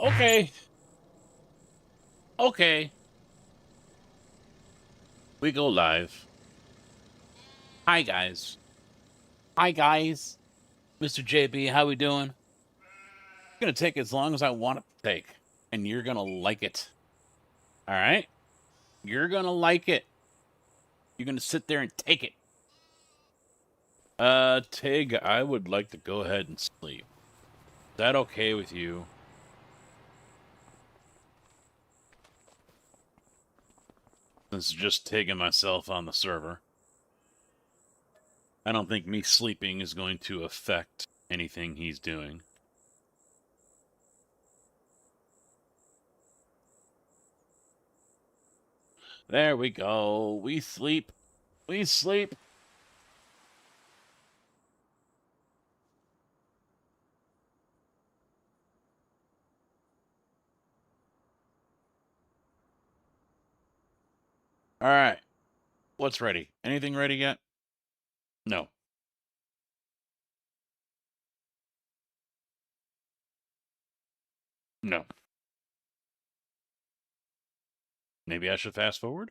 Okay. Okay. We go live. Hi, guys. Hi, guys. Mr. JB, how we doing? It's gonna take as long as I want it to take, and you're gonna like it. All right? You're gonna like it. You're gonna sit there and take it. Tig, I would like to go ahead and sleep. Is that okay with you? This is just Tig and myself on the server. I don't think me sleeping is going to affect anything he's doing. There we go. We sleep. We sleep. All right. What's ready? Anything ready yet? No. No. Maybe I should fast forward?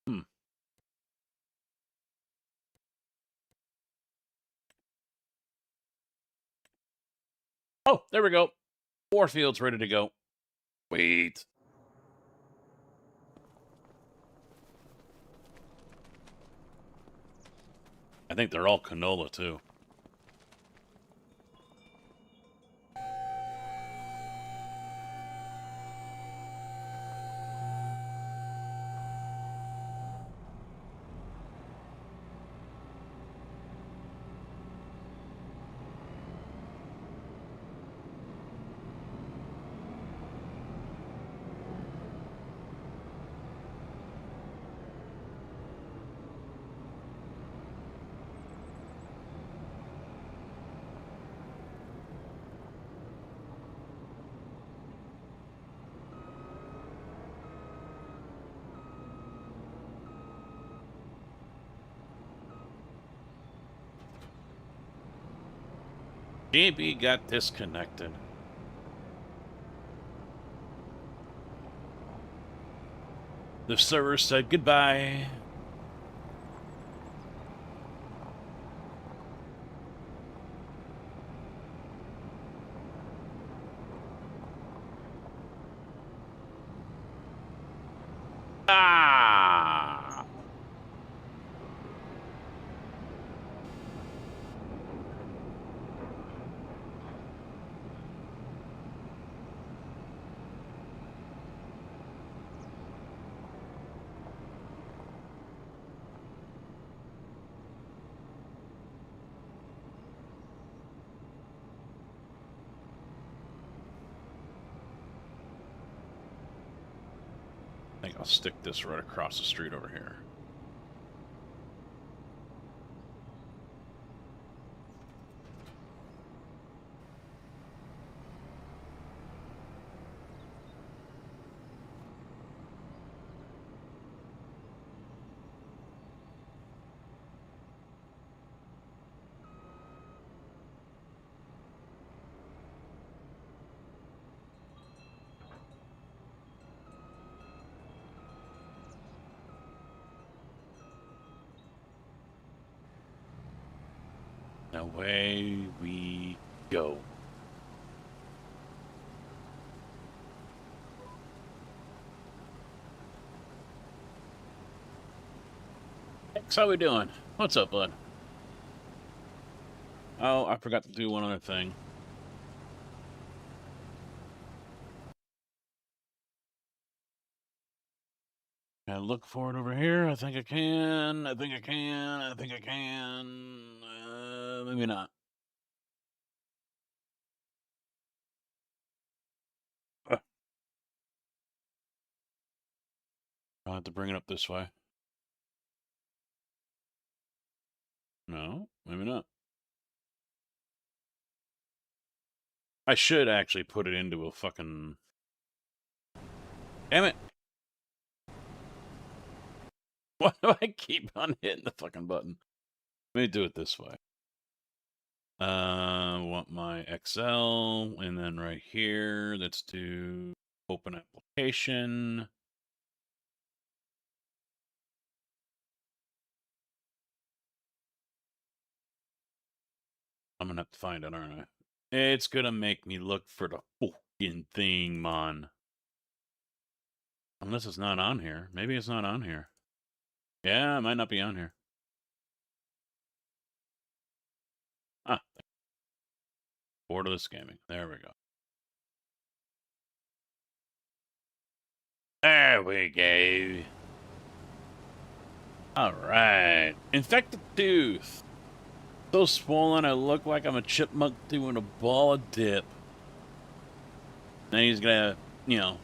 Hmm. Oh, there we go. Warfield's ready to go. Wait. I think they're all canola, too. JB got disconnected. The server said goodbye. Ah! I think I'll stick this right across the street over here. Away we go. X, how we doing? What's up, bud? Oh, I forgot to do one other thing. Can I look for it over here? I think I can. I think I can. I think I can. Maybe not. I'll have to bring it up this way. No, maybe not. I should actually put it into a fucking... Damn it! Why do I keep on hitting the fucking button? Let me do it this way. Want my Excel, and then right here, let's do open application. I'm gonna have to find it, aren't I? It's gonna make me look for the fucking thing, man. Unless it's not on here. Maybe it's not on here. Yeah, it might not be on here. Ah. Borderless Gaming. There we go. There we go. Alright. Infected tooth. So swollen I look like I'm a chipmunk doing a ball of dip. Then he's gonna, you know,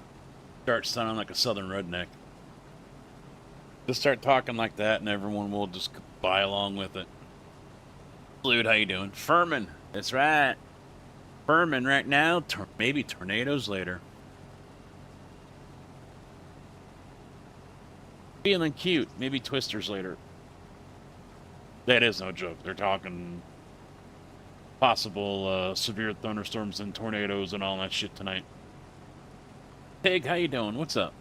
start sounding like a southern redneck. Just start talking like that and everyone will just buy along with it. Dude, how you doing? Furman. That's right. Furman right now, maybe tornadoes later. Feeling cute. Maybe twisters later. That is no joke. They're talking possible severe thunderstorms and tornadoes and all that shit tonight. Pig, how you doing? What's up?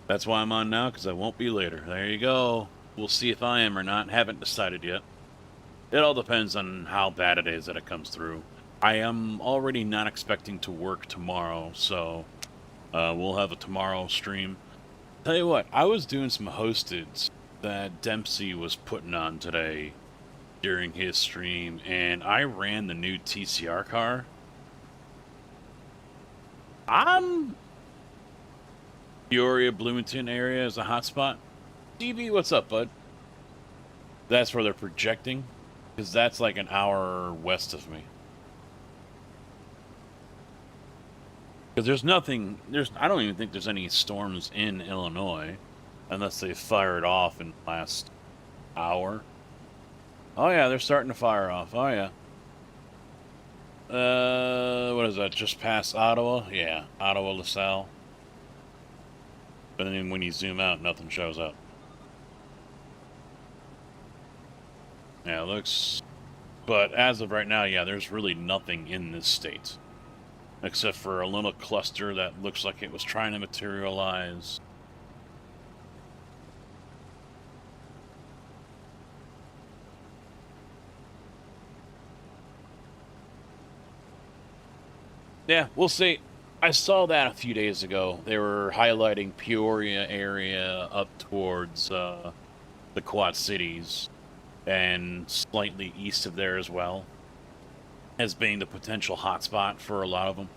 That's why I'm on now, because I won't be later. There you go. We'll see if I am or not. Haven't decided yet. It all depends on how bad it is that it comes through. I am already not expecting to work tomorrow, so we'll have a tomorrow stream. Tell you what, I was doing some hosteds that Dempsey was putting on today during his stream, and I ran the new TCR car. Peoria, Bloomington area is a hotspot. DB, what's up, bud? That's where they're projecting, because that's like an hour west of me. Because there's nothing, I don't even think there's any storms in Illinois, unless they fired off in the last hour. Oh yeah, they're starting to fire off. Oh yeah. What is that? Just past Ottawa? Yeah, Ottawa, LaSalle. But then when you zoom out, nothing shows up. Yeah, it looks... But as of right now, yeah, there's really nothing in this state. Except for a little cluster that looks like it was trying to materialize. Yeah, we'll see. I saw that a few days ago. They were highlighting Peoria area up towards the Quad Cities and slightly east of there as well as being the potential hotspot for a lot of them.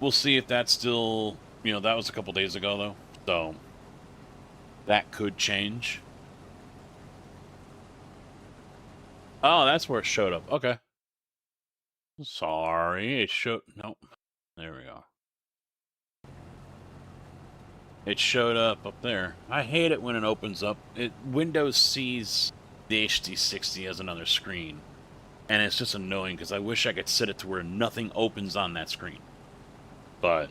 We'll see if that's still, that was a couple days ago though, so that could change. Oh, that's where it showed up. Okay. Sorry, it showed... Nope. There we go. It showed up there. I hate it when it opens up. Windows sees the HD60 as another screen. And it's just annoying because I wish I could set it to where nothing opens on that screen. But...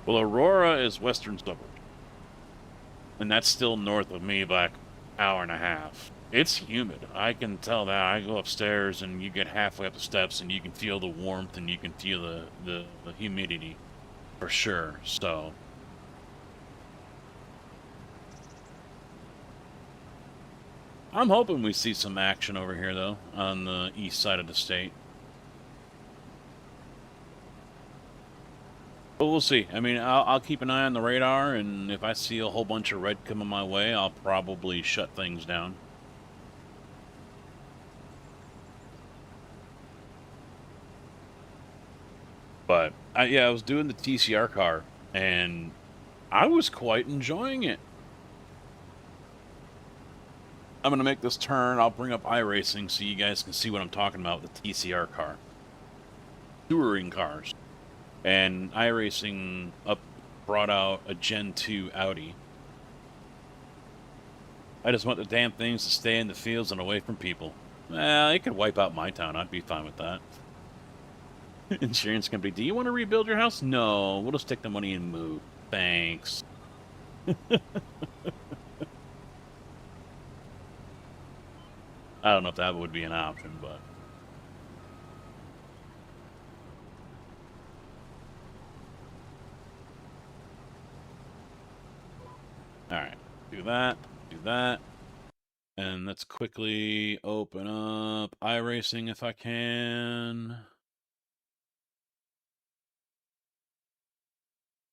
Well, Aurora is western suburb. And that's still north of me by hour and a half. It's humid. I can tell that. I go upstairs and you get halfway up the steps and you can feel the warmth and you can feel the humidity for sure. So I'm hoping we see some action over here though on the east side of the state. But we'll see. I mean, I'll keep an eye on the radar, and if I see a whole bunch of red coming my way, I'll probably shut things down. But yeah, I was doing the TCR car, and I was quite enjoying it. I'm gonna make this turn. I'll bring up iRacing so you guys can see what I'm talking about with the TCR car, touring cars, and iRacing brought out a Gen 2 Audi. I just want the damn things to stay in the fields and away from people. Well, it could wipe out my town. I'd be fine with that. Insurance company, do you want to rebuild your house? No, we'll just take the money and move. Thanks. I don't know if that would be an option, but... Alright, do that, do that. And let's quickly open up iRacing if I can.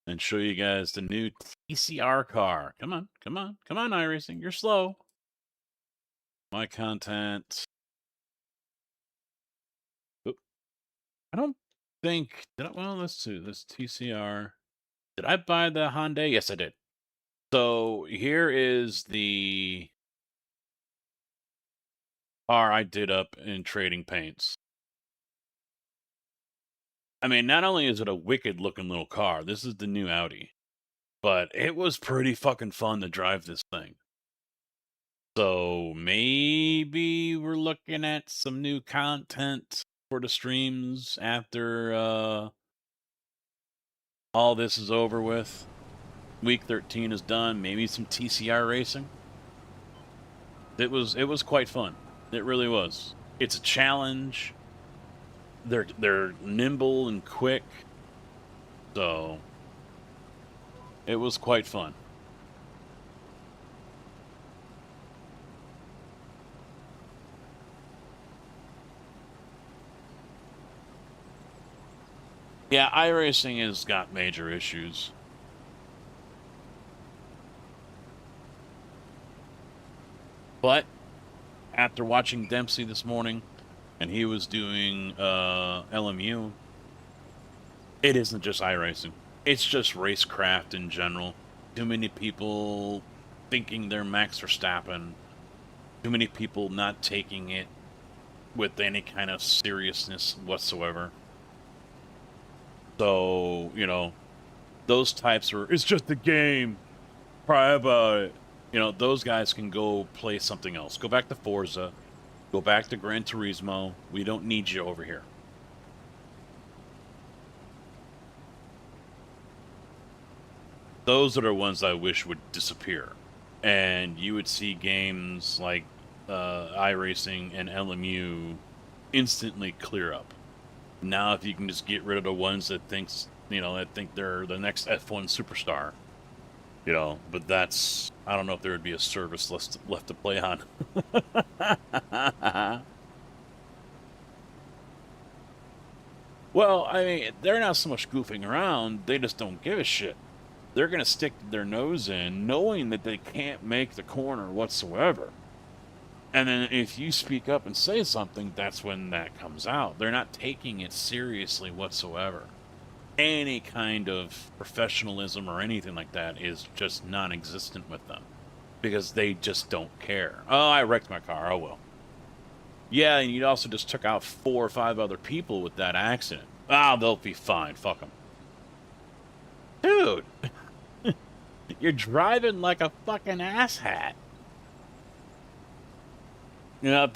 And show you guys the new TCR car. Come on, come on, come on, iRacing. You're slow. My content. Oop. I don't think... well, let's see. This TCR. Did I buy the Hyundai? Yes, I did. So here is the car I did up in Trading Paints. I mean, not only is it a wicked looking little car, this is the new Audi, but it was pretty fucking fun to drive this thing. So maybe we're looking at some new content for the streams after all this is over with. Week 13 is done. Maybe some TCR racing. It was quite fun. It really was. It's a challenge. They're nimble and quick. So it was quite fun. Yeah, iRacing has got major issues. But after watching Dempsey this morning, and he was doing LMU, it isn't just iRacing. It's just racecraft in general. Too many people thinking they're Max Verstappen. Too many people not taking it with any kind of seriousness whatsoever. So, you know, those types are, it's just a game. Cry about it. You know, those guys can go play something else. Go back to Forza. Go back to Gran Turismo. We don't need you over here. Those are the ones I wish would disappear. And you would see games like iRacing and LMU instantly clear up. Now, if you can just get rid of the ones that think they're the next F1 superstar, you know, but that's, I don't know if there would be a service left to play on. Well, I mean, they're not so much goofing around, they just don't give a shit. They're going to stick their nose in, knowing that they can't make the corner whatsoever. And then if you speak up and say something, that's when that comes out. They're not taking it seriously whatsoever. Any kind of professionalism or anything like that is just non-existent with them. Because they just don't care. Oh, I wrecked my car. Oh, well. Yeah, and you also just took out 4 or 5 other people with that accident. Ah, they'll be fine. Fuck them. Dude! You're driving like a fucking asshat. You know, if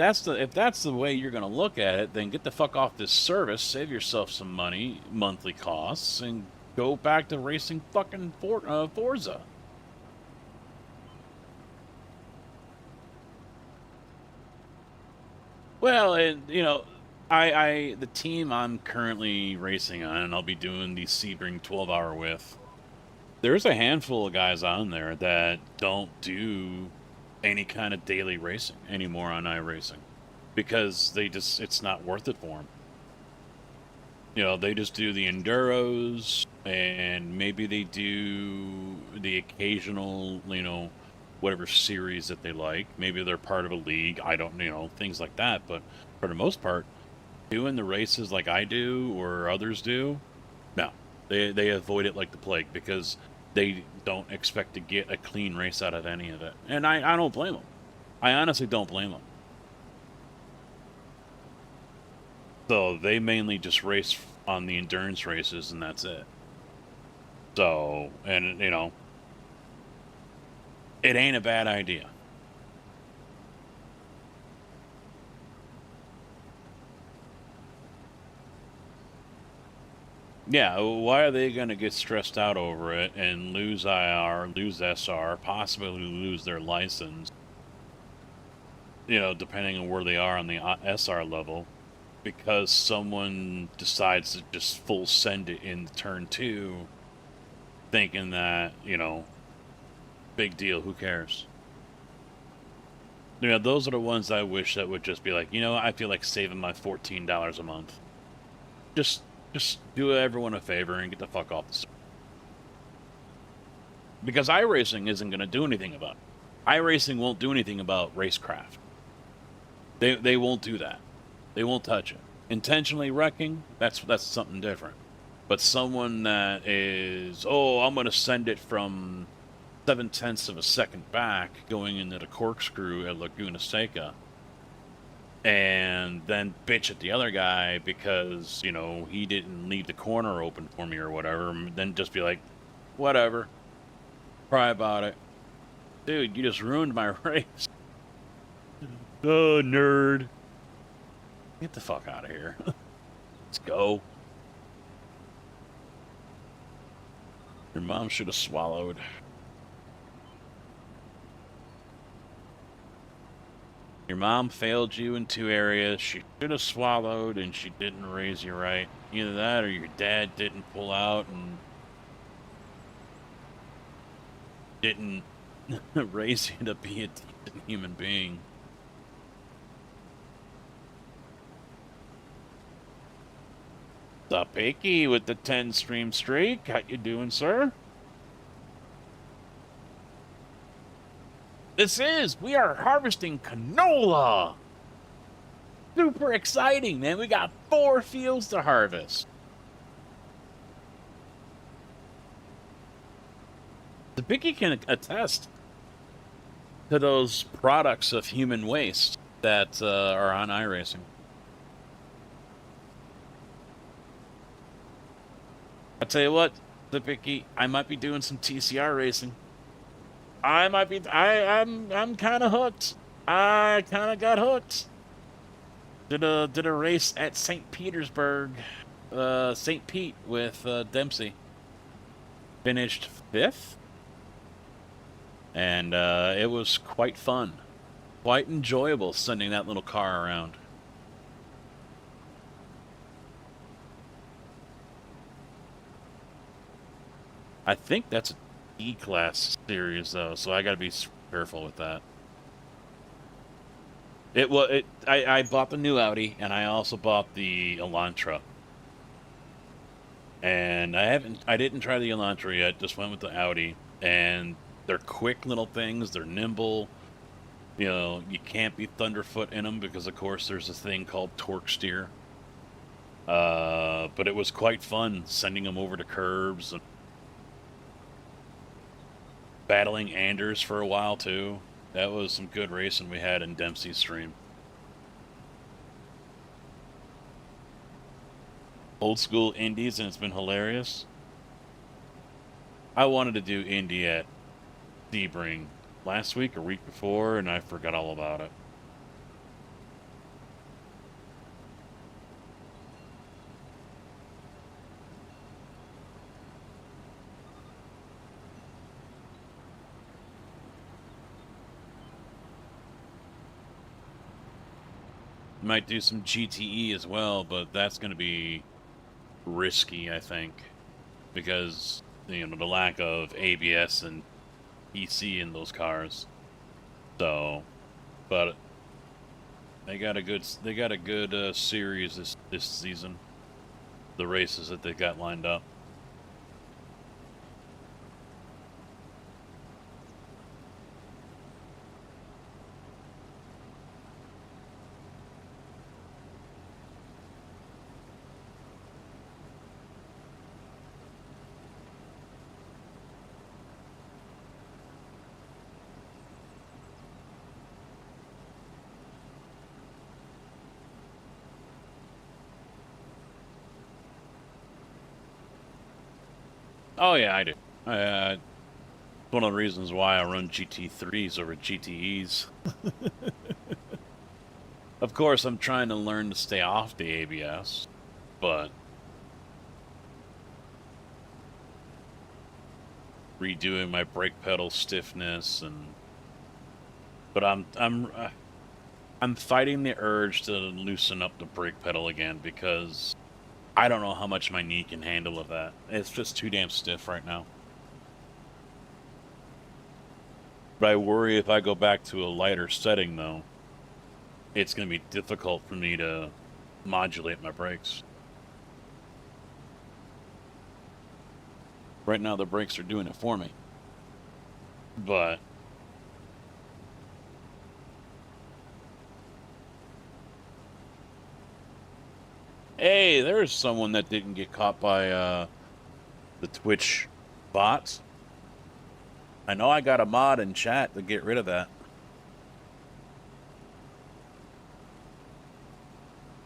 that's the way you're going to look at it, then get the fuck off this service, save yourself some money, monthly costs, and go back to racing fucking Forza. Well, and the team I'm currently racing on, and I'll be doing the Sebring 12-hour with. There's a handful of guys on there that don't do any kind of daily racing anymore on iRacing because it's not worth it for them. They just do the enduros, and maybe they do the occasional, whatever series that they like. Maybe they're part of a league. I don't, things like that. But for the most part, doing the races like I do or others do, no, they avoid it like the plague because they don't expect to get a clean race out of any of it. And I don't blame them. I honestly don't blame them. So they mainly just race on the endurance races, and that's it. So, and it ain't a bad idea. Yeah, why are they going to get stressed out over it and lose IR, lose SR, possibly lose their license, depending on where they are on the SR level, because someone decides to just full send it in turn 2, thinking that, big deal, who cares? Those are the ones I wish that would just be like, I feel like saving my $14 a month. Just do everyone a favor and get the fuck off the server. Because iRacing isn't going to do anything about it. iRacing won't do anything about racecraft. They won't do that. They won't touch it. Intentionally wrecking, that's something different. But someone that is, I'm going to send it from 0.7 of a second back going into the corkscrew at Laguna Seca, and then bitch at the other guy because, he didn't leave the corner open for me or whatever, and then just be like, whatever, cry about it. Dude, you just ruined my race. Oh, nerd. Get the fuck out of here. Let's go. Your mom should have swallowed. Your mom failed you in 2 areas. She should have swallowed, and she didn't raise you right. Either that or your dad didn't pull out and didn't raise you to be a decent human being. What's up, Icky, with the 10 stream streak? How you doing, sir? We are harvesting canola. Super exciting, man. We got 4 fields to harvest. The Biggie can attest to those products of human waste that are on iRacing. I tell you what, the Biggie, I might be doing some TCR racing. I'm kind of hooked. I kind of got hooked. Did a race at St. Petersburg, St. Pete with Dempsey. Finished 5th, and it was quite fun, quite enjoyable sending that little car around. I think that's a E-Class series though, so I got to be careful with that. I bought the new Audi, and I also bought the Elantra. And I didn't try the Elantra yet, just went with the Audi. And they're quick little things, they're nimble. You can't be Thunderfoot in them because, of course, there's a thing called torque steer. But it was quite fun sending them over to curbs and battling Anders for a while, too. That was some good racing we had in Dempsey's stream. Old school indies, and it's been hilarious. I wanted to do Indy at Sebring last week or week before, and I forgot all about it. Might do some GTE as well, but that's going to be risky, I think, because the lack of ABS and EC in those cars. So, but they got a good series this season. The races that they got lined up. Oh yeah, I do. One of the reasons why I run GT3s over GTEs. Of course, I'm trying to learn to stay off the ABS, but redoing my brake pedal stiffness but I'm fighting the urge to loosen up the brake pedal again because I don't know how much my knee can handle of that. It's just too damn stiff right now. But I worry if I go back to a lighter setting, though, it's going to be difficult for me to modulate my brakes. Right now, the brakes are doing it for me. But hey, there's someone that didn't get caught by the Twitch bots. I know I got a mod in chat to get rid of that.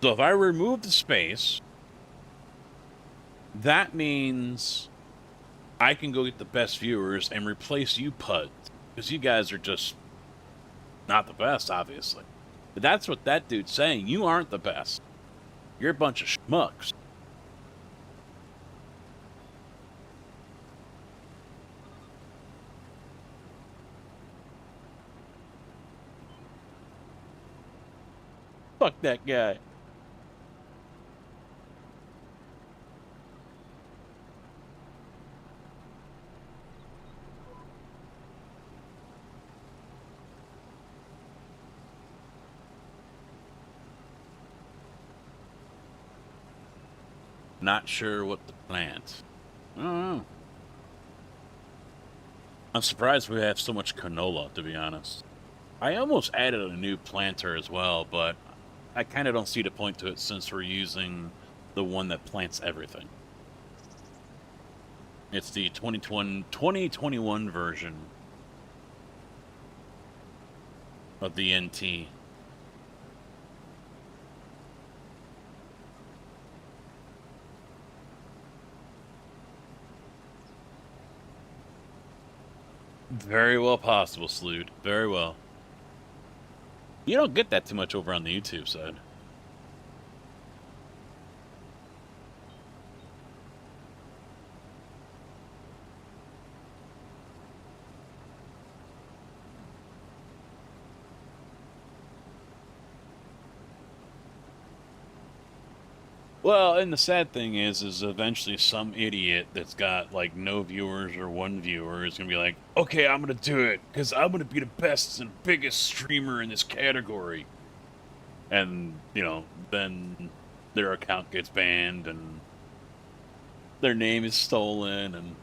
So if I remove the space, that means I can go get the best viewers and replace you PUDs. Because you guys are just not the best, obviously. But that's what that dude's saying. You aren't the best. You're a bunch of schmucks. Fuck that guy. Not sure what to plant. I don't know. I'm surprised we have so much canola, to be honest. I almost added a new planter as well, but I kind of don't see the point to it since we're using the one that plants everything. It's the 2021 version of the NT. Very well possible, Slood. Very well. You don't get that too much over on the YouTube side. Well, and the sad thing is eventually some idiot that's got like no viewers or one viewer is gonna be like, okay, I'm gonna do it because I'm gonna be the best and biggest streamer in this category. And then their account gets banned and their name is stolen and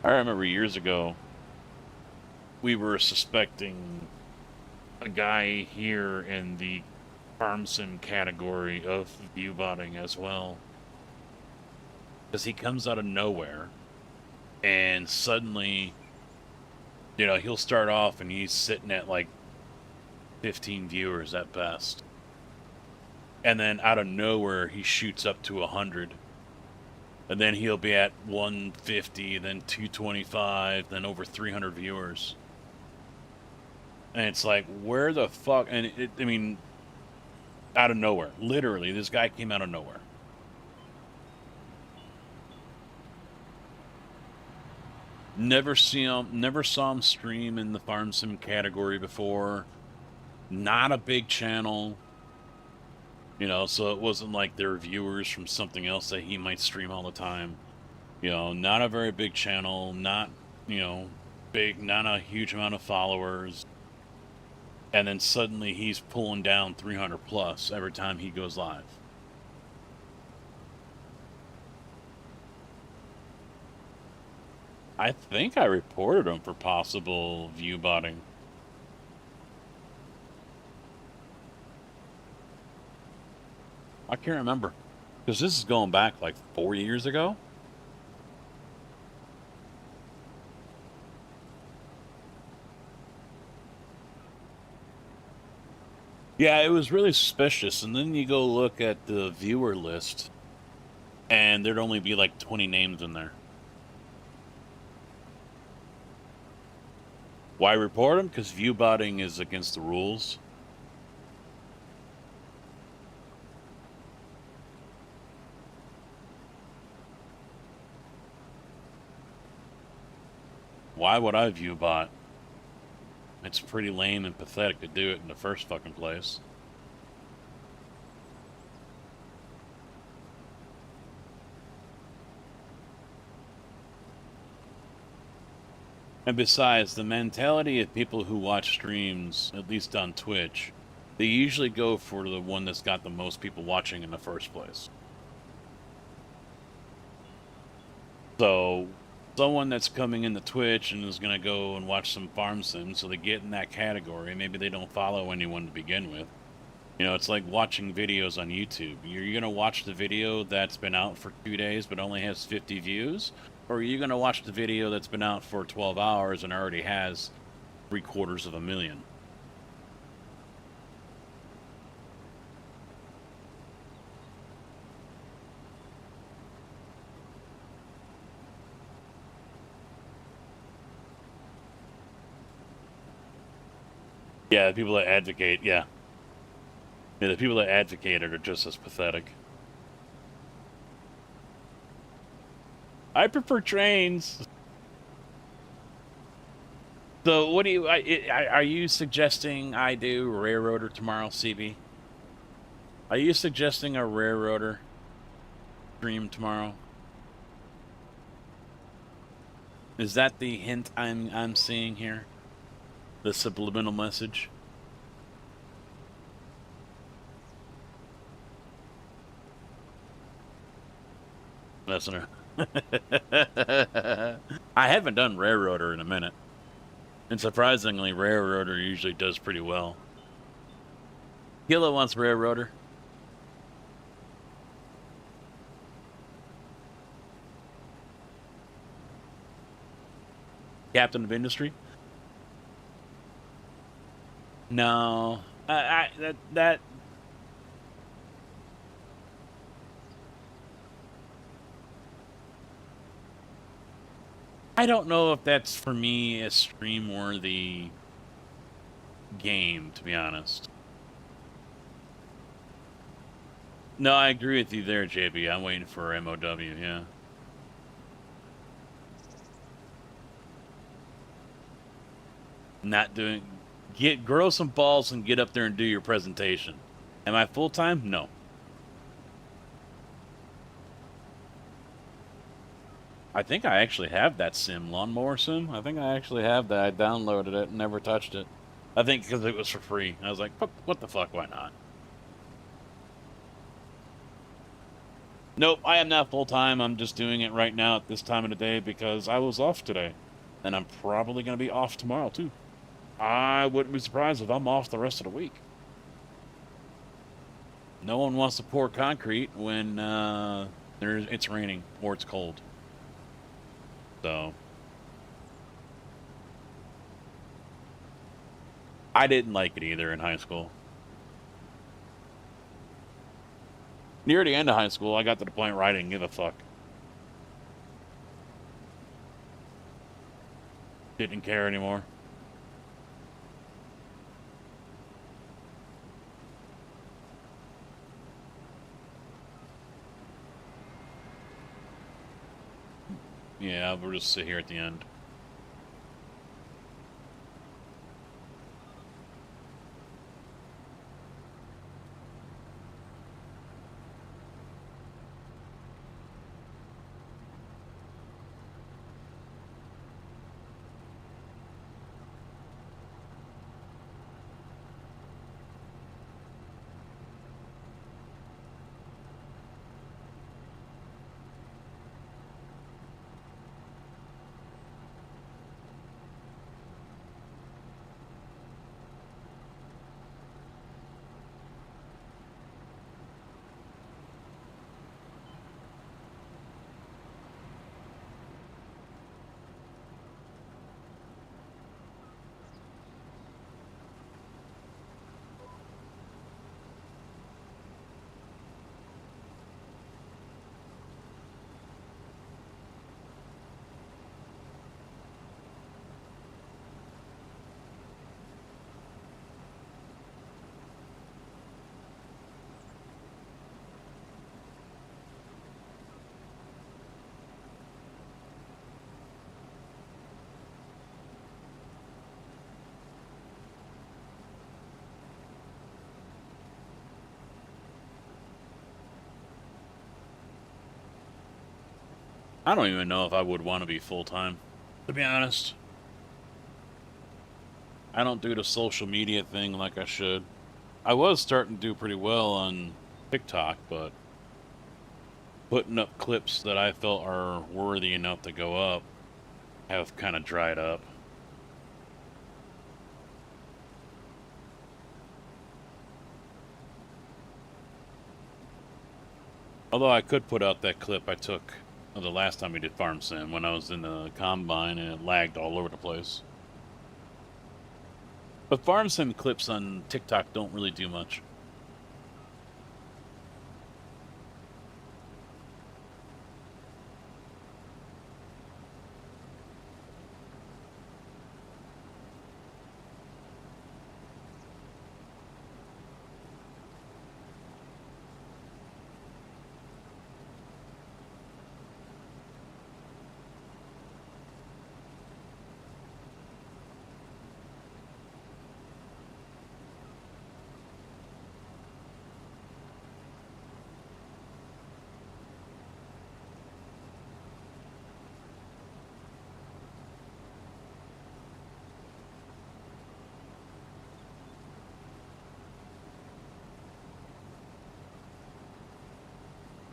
I remember years ago, we were suspecting a guy here in the farm sim category of viewbotting as well. Because he comes out of nowhere, and suddenly, he'll start off and he's sitting at like 15 viewers at best. And then out of nowhere, he shoots up to 100. And then he'll be at 150, then 225, then over 300 viewers. And it's like, where the fuck? And Out of nowhere. Literally, this guy came out of nowhere. Never saw him stream in the farm sim category before. Not a big channel. You know, so it wasn't like there were viewers from something else that he might stream all the time. You know, not a very big channel, not, you know, big, not a huge amount of followers. And then suddenly he's pulling down 300 plus every time he goes live. I think I reported him for possible view botting. I can't remember. Because this is going back like 4 years ago. Yeah, it was really suspicious. And then you go look at the viewer list, and there'd only be like 20 names in there. Why report him? Because view botting is against the rules. Why would I view bot? It's pretty lame and pathetic to do it in the first fucking place. And besides, the mentality of people who watch streams, at least on Twitch, they usually go for the one that's got the most people watching in the first place. So, someone that's coming into Twitch and is going to go and watch some farm sim, so they get in that category. Maybe they don't follow anyone to begin with. You know, it's like watching videos on YouTube. You're going to watch the video that's been out for 2 days but only has 50 views? Or are you going to watch the video that's been out for 12 hours and already has 750,000? Yeah, the people that advocate, yeah. Yeah, the people that advocate it are just as pathetic. I prefer trains. So, what do you? Are you suggesting I do railroader tomorrow, CB? Are you suggesting a railroader stream tomorrow? Is that the hint I'm seeing here? The subliminal message? Listener. I haven't done railroader in a minute. And surprisingly, railroader usually does pretty well. Kilo wants railroader. Captain of Industry? No. That I don't know if that's for me a stream worthy game, to be honest. No, I agree with you there, JB. I'm waiting for MOW, yeah. Not doing... Grow some balls and get up there and do your presentation. Am I full-time? No. I think I actually have that sim, Lawnmower Sim. I think I actually have that. I downloaded it and never touched it. I think because it was for free. I was like, what the fuck, why not? Nope, I am not full-time. I'm just doing it right now at this time of the day because I was off today. And I'm probably going to be off tomorrow, too. I wouldn't be surprised if I'm off the rest of the week. No one wants to pour concrete when it's raining or it's cold. So... I didn't like it either in high school. Near the end of high school, I got to the point where I didn't give a fuck. Didn't care anymore. Yeah, we'll just sit here at the end. I don't even know if I would want to be full-time, to be honest. I don't do the social media thing like I should. I was starting to do pretty well on TikTok, but putting up clips that I felt are worthy enough to go up have kind of dried up. Although I could put out that clip I took of the last time we did Farm Sim when I was in the combine and it lagged all over the place. But Farm Sim clips on TikTok don't really do much.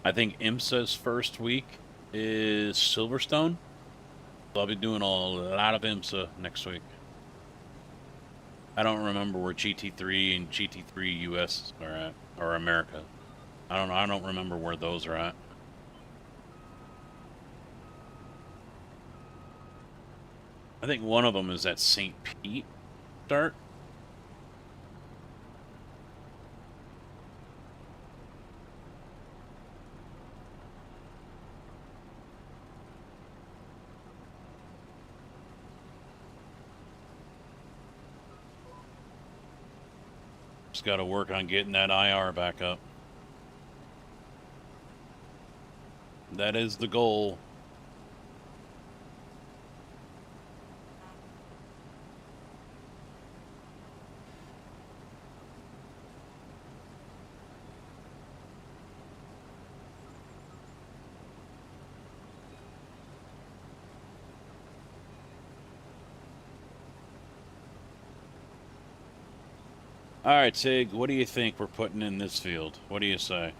I think IMSA's first week is Silverstone. So I'll be doing a lot of IMSA next week. I don't remember where GT3 and GT3 US are at, or America. I don't know. I don't remember where those are at. I think one of them is at St. Pete start. Just got to work on getting that IR back up. That is the goal. All right, Tig, what do you think we're putting in this field? What do you say?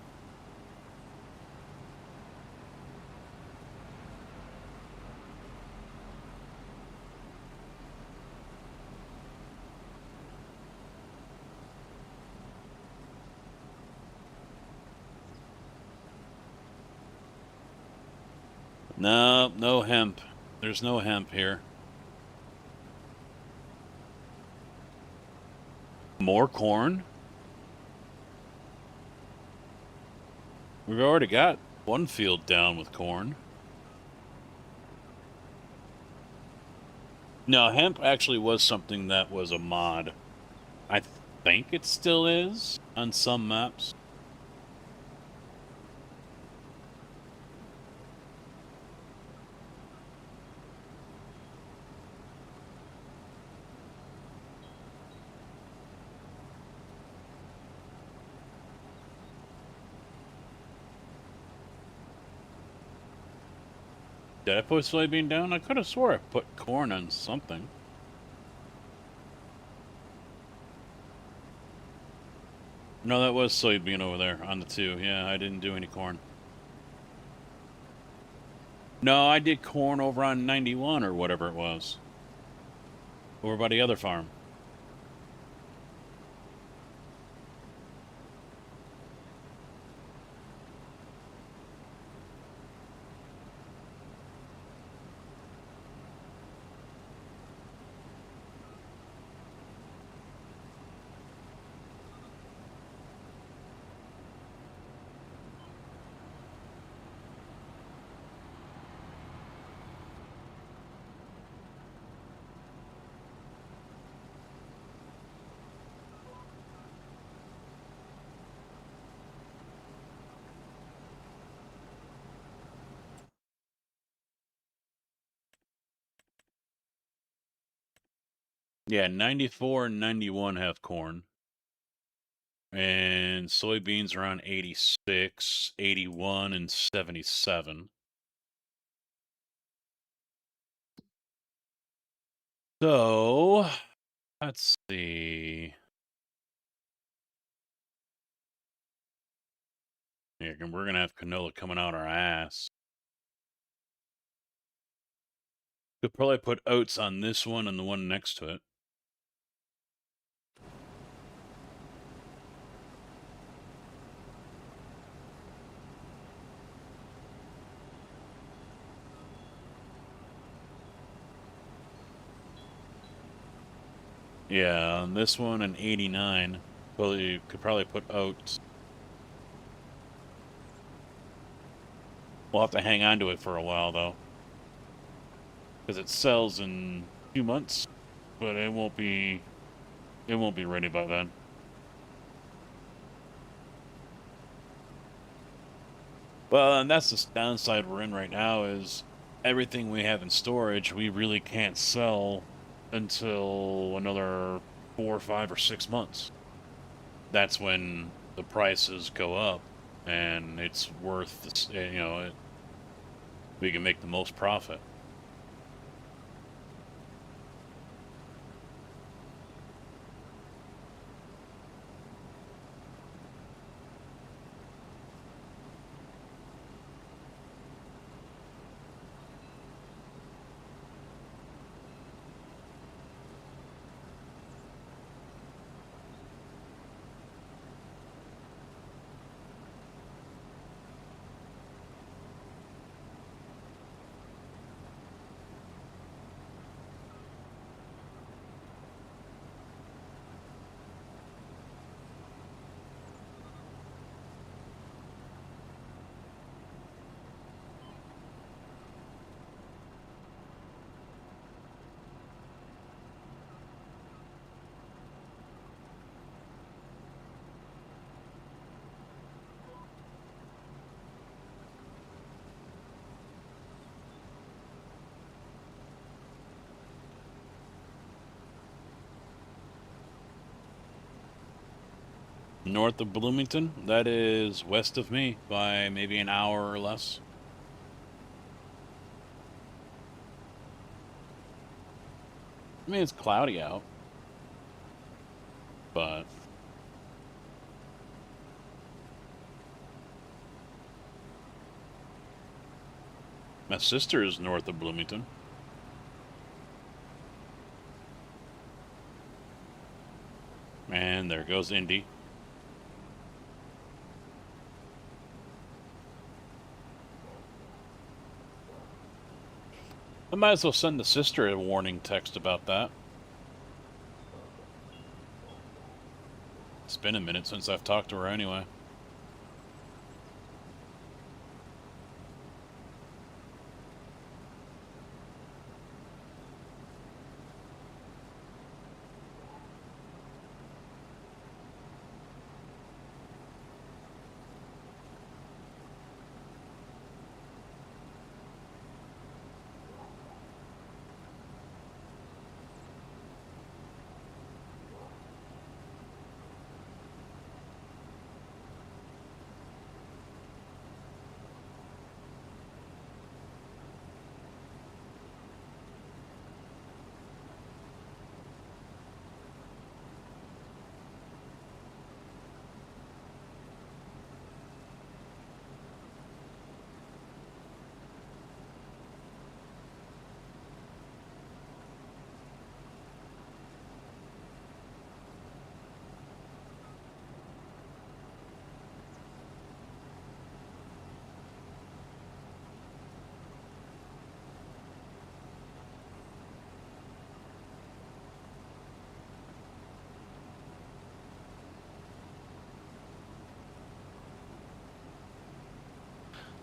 No, no hemp. There's no hemp here. More corn? We've already got one field down with corn. No, hemp actually was something that was a mod. I think it still is on some maps. Did I put soybean down? I could have swore I put corn on something. No, that was soybean over there on the 2. Yeah, I didn't do any corn. No, I did corn over on 91 or whatever it was. Over by the other farm. Yeah, 94 and 91 have corn. And soybeans are on 86, 81, and 77. So, let's see. Yeah, we're going to have canola coming out our ass. Could probably put oats on this one and the one next to it. Yeah, on this one and 89. Well, you could probably put oats. We'll have to hang on to it for a while, though. Because it sells in 2 months, but it won't be ready by then. Well, and that's the downside we're in right now is everything we have in storage, we really can't sell until another 4, 5, or 6 months. That's when the prices go up, and it's worth, we can make the most profit. North of Bloomington, that is west of me by maybe an hour or less. I mean, it's cloudy out, but my sister is north of Bloomington. And there goes Indy. I might as well send the sister a warning text about that. It's been a minute since I've talked to her anyway.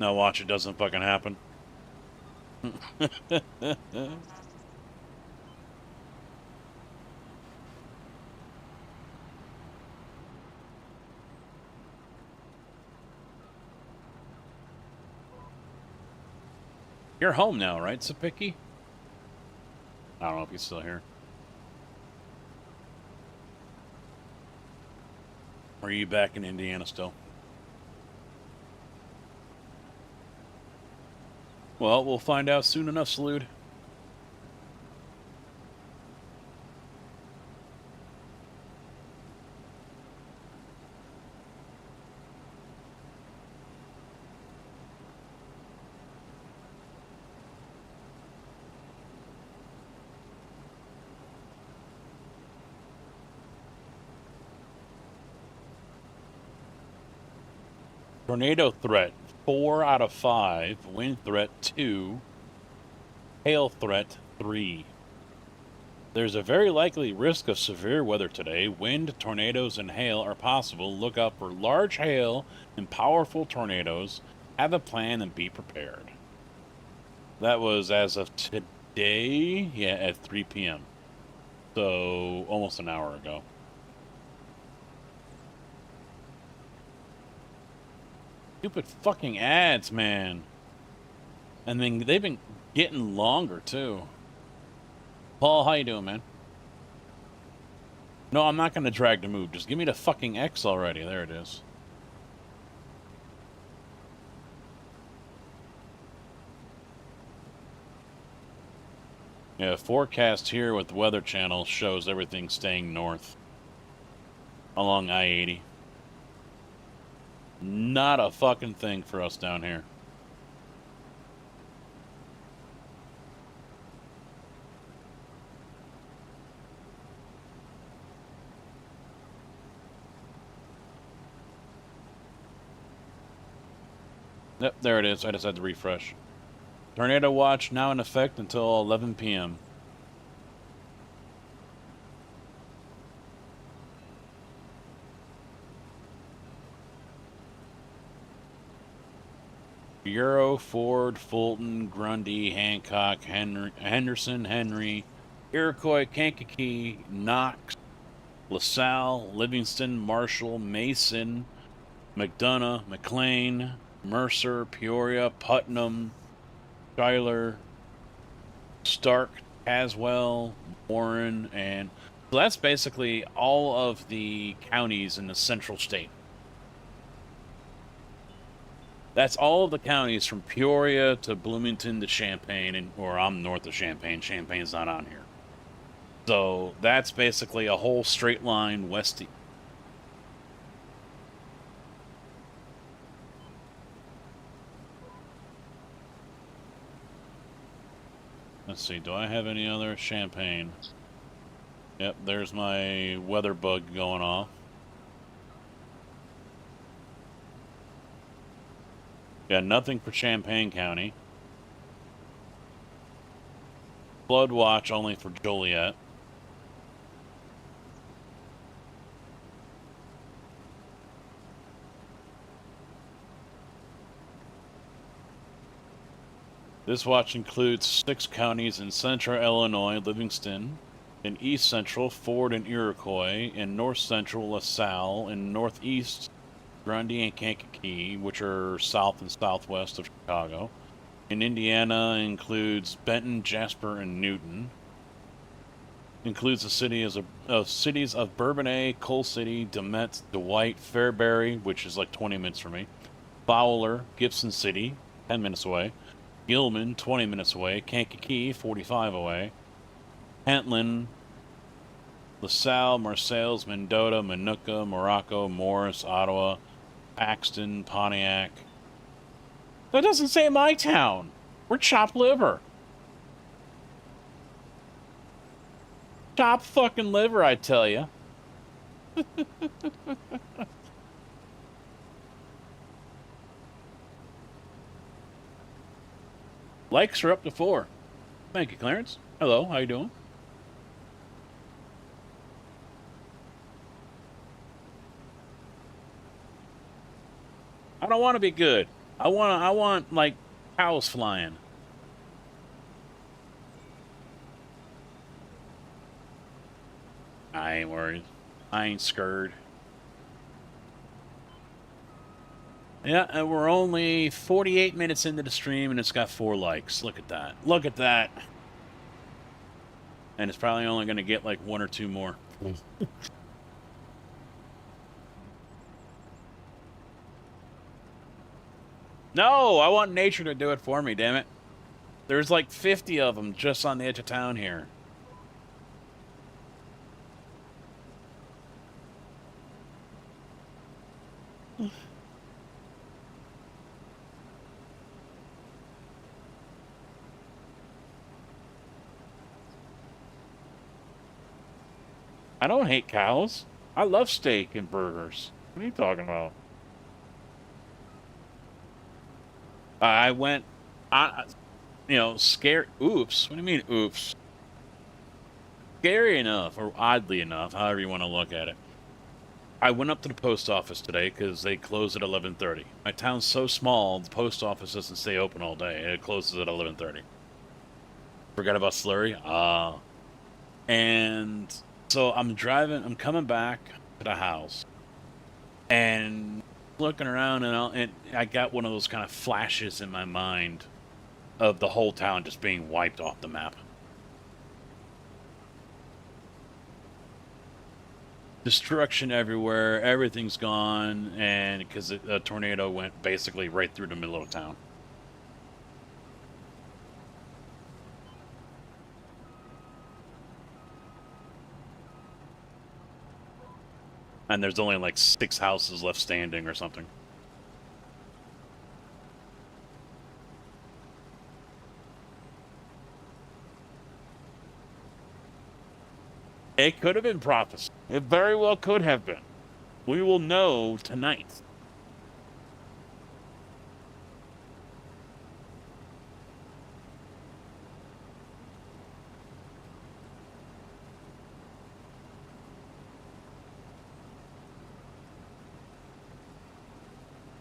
Now watch, it doesn't fucking happen. You're home now, right, Sapicki? I don't know if he's still here. Or are you back in Indiana still? Well, we'll find out soon enough, Salute. Tornado threat 4 out of 5. Wind threat 2. Hail threat 3. There's a very likely risk of severe weather today. Wind, tornadoes, and hail are possible. Look out for large hail and powerful tornadoes. Have a plan and be prepared. That was as of today, yeah, at 3 p.m. So almost an hour ago. Stupid fucking ads, man. And then they've been getting longer too. Paul, how you doing, man? No, I'm not gonna drag to move. Just give me the fucking X already. There it is. Yeah, forecast here with the Weather Channel shows everything staying north along I-80. Not a fucking thing for us down here. Yep, there it is. I just had to refresh. Tornado watch now in effect until 11 p.m. Bureau, Ford, Fulton, Grundy, Hancock, Henderson, Henry, Iroquois, Kankakee, Knox, LaSalle, Livingston, Marshall, Mason, McDonough, McLean, Mercer, Peoria, Putnam, Schuyler, Stark, Caswell, Warren, and so that's basically all of the counties in the central state. That's all of the counties from Peoria to Bloomington to Champaign, and or I'm north of Champaign. Champaign's not on here. So that's basically a whole straight line west to. Let's see, do I have any other Champaign? Yep, there's my weather bug going off. Got nothing for Champaign County. Flood watch only for Joliet. This watch includes 6 counties in central Illinois, Livingston, in east central, Ford and Iroquois, in north central, LaSalle, in northeast, Grundy and Kankakee, which are south and southwest of Chicago. In Indiana, includes Benton, Jasper, and Newton. Includes the cities of Bourbonnais, Coal City, DeMette, Dwight, Fairbury, which is like 20 minutes from me, Fowler, Gibson City, 10 minutes away, Gilman, 20 minutes away, Kankakee, 45 away, Pentland, LaSalle, Marseilles, Mendota, Minooka, Morocco, Morris, Ottawa, Paxton, Pontiac. That doesn't say my town. We're chopped liver. Chopped fucking liver, I tell you. Likes are up to 4. Thank you, Clarence. Hello, how you doing? I don't want to be good. I want like cows flying. I ain't worried. I ain't scared. Yeah, and we're only 48 minutes into the stream, and it's got 4 likes. Look at that. Look at that. And it's probably only going to get like 1 or 2 more. No, I want nature to do it for me, damn it. There's like 50 of them just on the edge of town here. I don't hate cows. I love steak and burgers. What are you talking about? I went, scared. Oops. What do you mean, oops? Scary enough, or oddly enough, however you want to look at it. I went up to the post office today because they close at 11:30. My town's so small, the post office doesn't stay open all day. It closes at 11:30. Forgot about Slurry. And so I'm coming back to the house, and looking around, and I got one of those kind of flashes in my mind of the whole town just being wiped off the map. Destruction everywhere, everything's gone, and because a tornado went basically right through the middle of town. And there's only like 6 houses left standing or something. It could have been prophecy. It very well could have been. We will know tonight.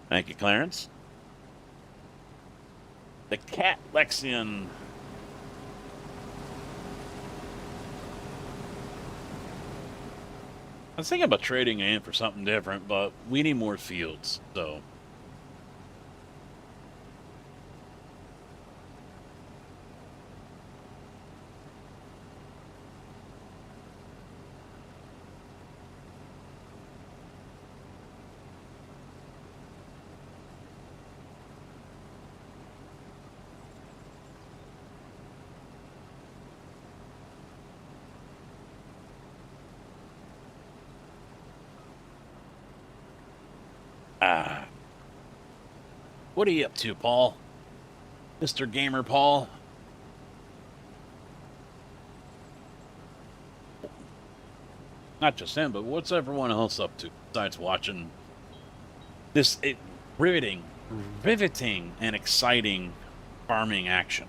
Thank you, Clarence. The cat Lexion. I was thinking about trading in for something different, but we need more fields, so. What are you up to, Paul? Mr. Gamer Paul? Not just him, but what's everyone else up to besides watching this riveting and exciting farming action?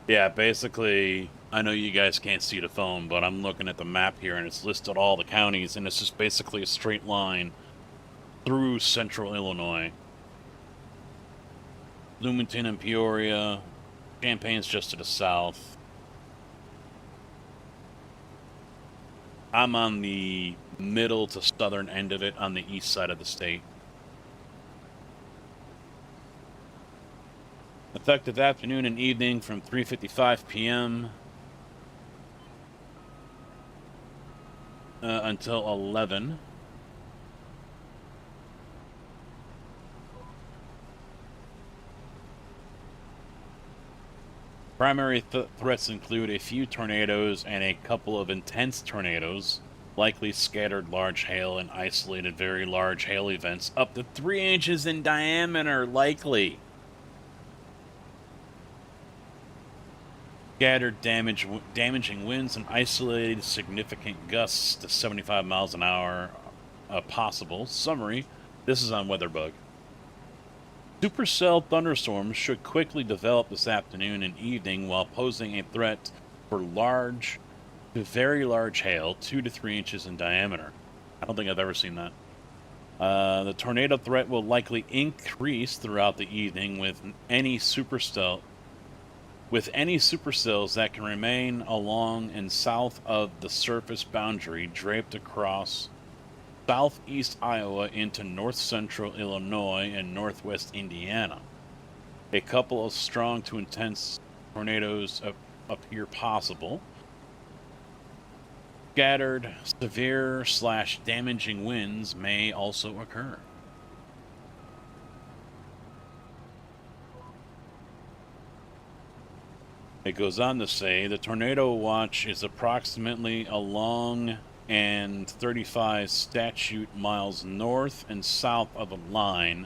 Yeah, basically, I know you guys can't see the phone, but I'm looking at the map here, and it's listed all the counties, and it's just basically a straight line through central Illinois. Bloomington and Peoria. Champaign's just to the south. I'm on the middle to southern end of it on the east side of the state. Effective afternoon and evening from 3:55 p.m. Until 11. Primary threats include a few tornadoes and a couple of intense tornadoes, likely scattered large hail and isolated very large hail events up to 3 inches in diameter, likely. Scattered damaging winds and isolated significant gusts to 75 miles an hour possible. Summary, this is on WeatherBug. Supercell thunderstorms should quickly develop this afternoon and evening while posing a threat for large to very large hail, 2 to 3 inches in diameter. I don't think I've ever seen that. The tornado threat will likely increase throughout the evening with any supercells that can remain along and south of the surface boundary draped across southeast Iowa into north-central Illinois and northwest Indiana. A couple of strong to intense tornadoes appear possible. Scattered, severe / damaging winds may also occur. It goes on to say the tornado watch is approximately along and 35 statute miles north and south of a line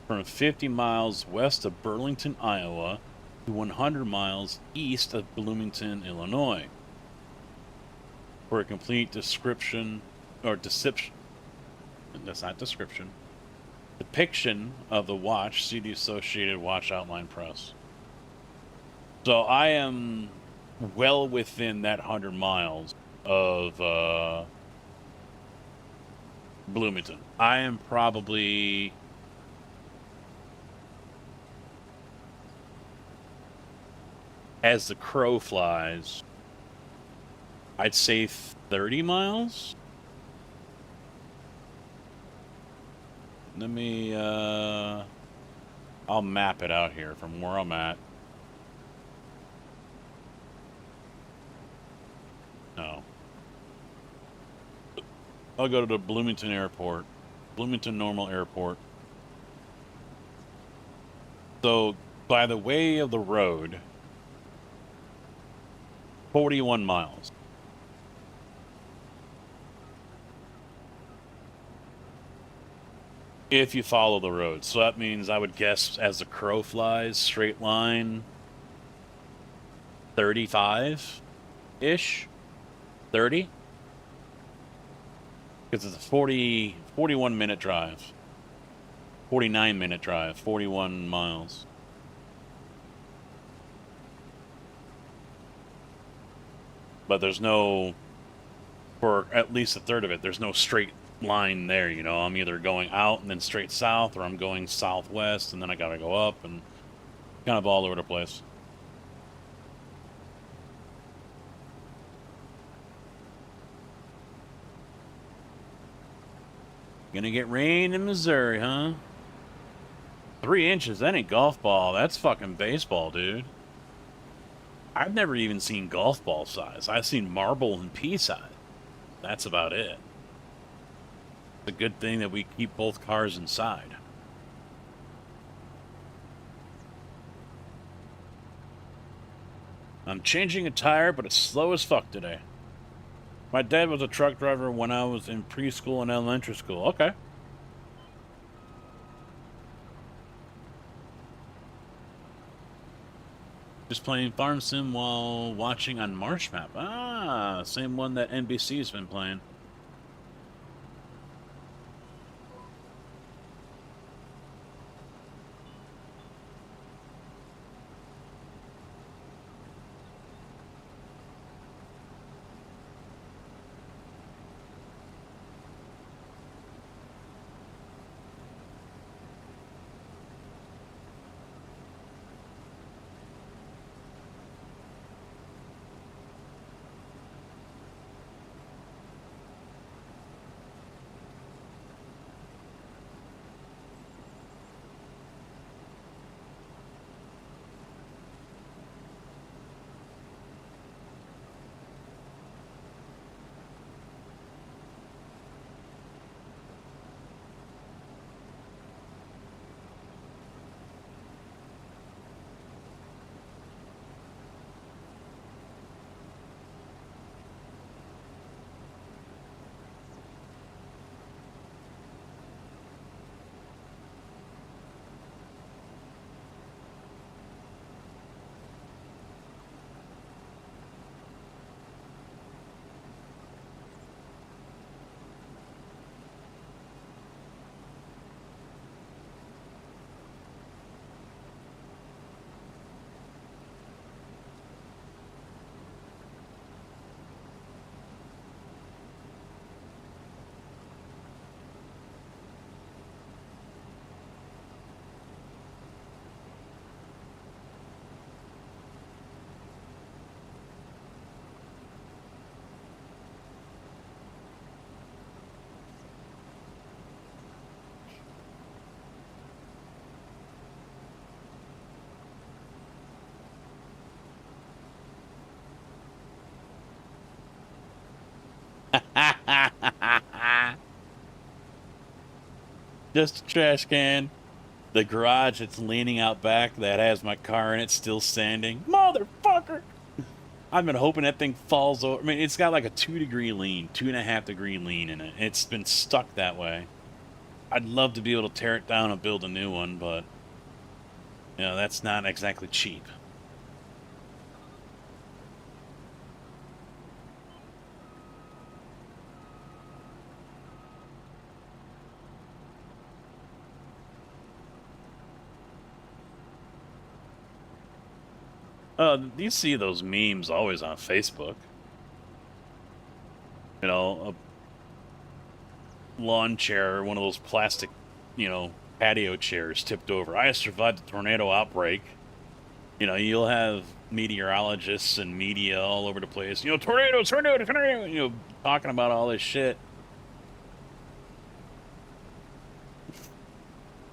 from 50 miles west of Burlington, Iowa to 100 miles east of Bloomington, Illinois. For a complete depiction of the watch, see the Associated Watch Outline Press. So I am well within that 100 miles of Bloomington. I am probably as the crow flies, I'd say 30 miles. Let me I'll map it out here from where I'm at. No. I'll go to the Bloomington Airport. Bloomington Normal Airport. So, by the way of the road, 41 miles. If you follow the road. So that means I would guess as the crow flies, straight line, 35-ish? 30? Because it's a 41-minute drive. 49-minute drive, 41 miles. But there's no, for at least a third of it, there's no straight line there, you know. I'm either going out and then straight south, or I'm going southwest and then I gotta go up, and kind of all over the place. Gonna get rain in Missouri, huh? 3 inches, that ain't golf ball. That's fucking baseball, dude. I've never even seen golf ball size. I've seen marble and pea size. That's about it. It's a good thing that we keep both cars inside. I'm changing a tire, but it's slow as fuck today. My dad was a truck driver when I was in preschool and elementary school. Okay. Just playing Farm Sim while watching on Marsh Map. Ah, same one that NBC's been playing. Just a trash can. The garage that's leaning out back that has my car in it still standing. Motherfucker! I've been hoping that thing falls over. I mean, it's got like a 2-degree lean, 2.5-degree lean in it. It's been stuck that way. I'd love to be able to tear it down and build a new one, but, you know, that's not exactly cheap. You see those memes always on Facebook. You know, a lawn chair, one of those plastic, you know, patio chairs tipped over. I survived the tornado outbreak. You know, you'll have meteorologists and media all over the place. You know, tornado, tornado, tornado. You know, talking about all this shit,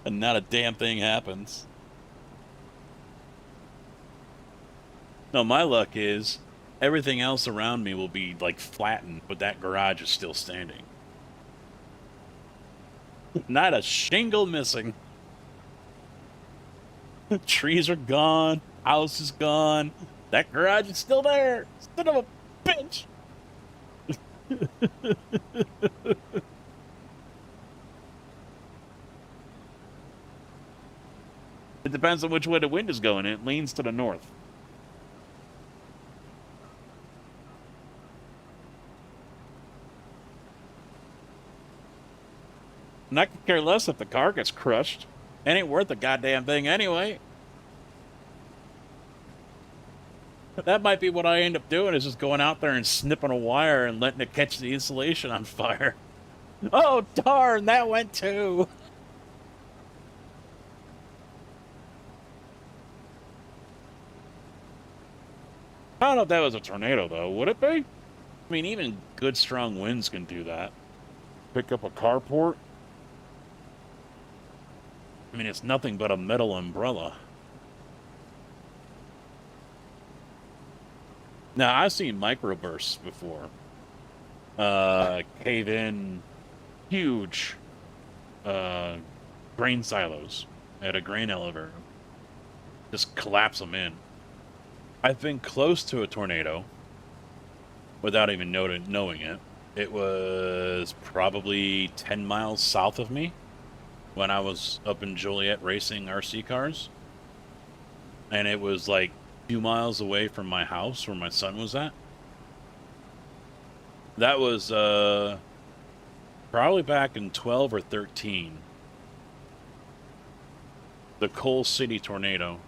and not a damn thing happens. No, my luck is everything else around me will be like flattened, but that garage is still standing. Not a shingle missing. Trees are gone. House is gone. That garage is still there. Son of a bitch. It depends on which way the wind is going. It leans to the north. And I could care less if the car gets crushed. It ain't worth a goddamn thing anyway. That might be what I end up doing, is just going out there and snipping a wire and letting it catch the insulation on fire. Oh, darn, that went too. I don't know if that was a tornado, though. Would it be? I mean, even good, strong winds can do that. Pick up a carport. I mean, it's nothing but a metal umbrella. Now, I've seen microbursts before. Cave in huge grain silos at a grain elevator. Just collapse them in. I've been close to a tornado without even knowing it. It was probably 10 miles south of me when I was up in Joliet racing RC cars. And it was like 2 miles away from my house where my son was at. That was probably back in 12 or 13. The Coal City tornado.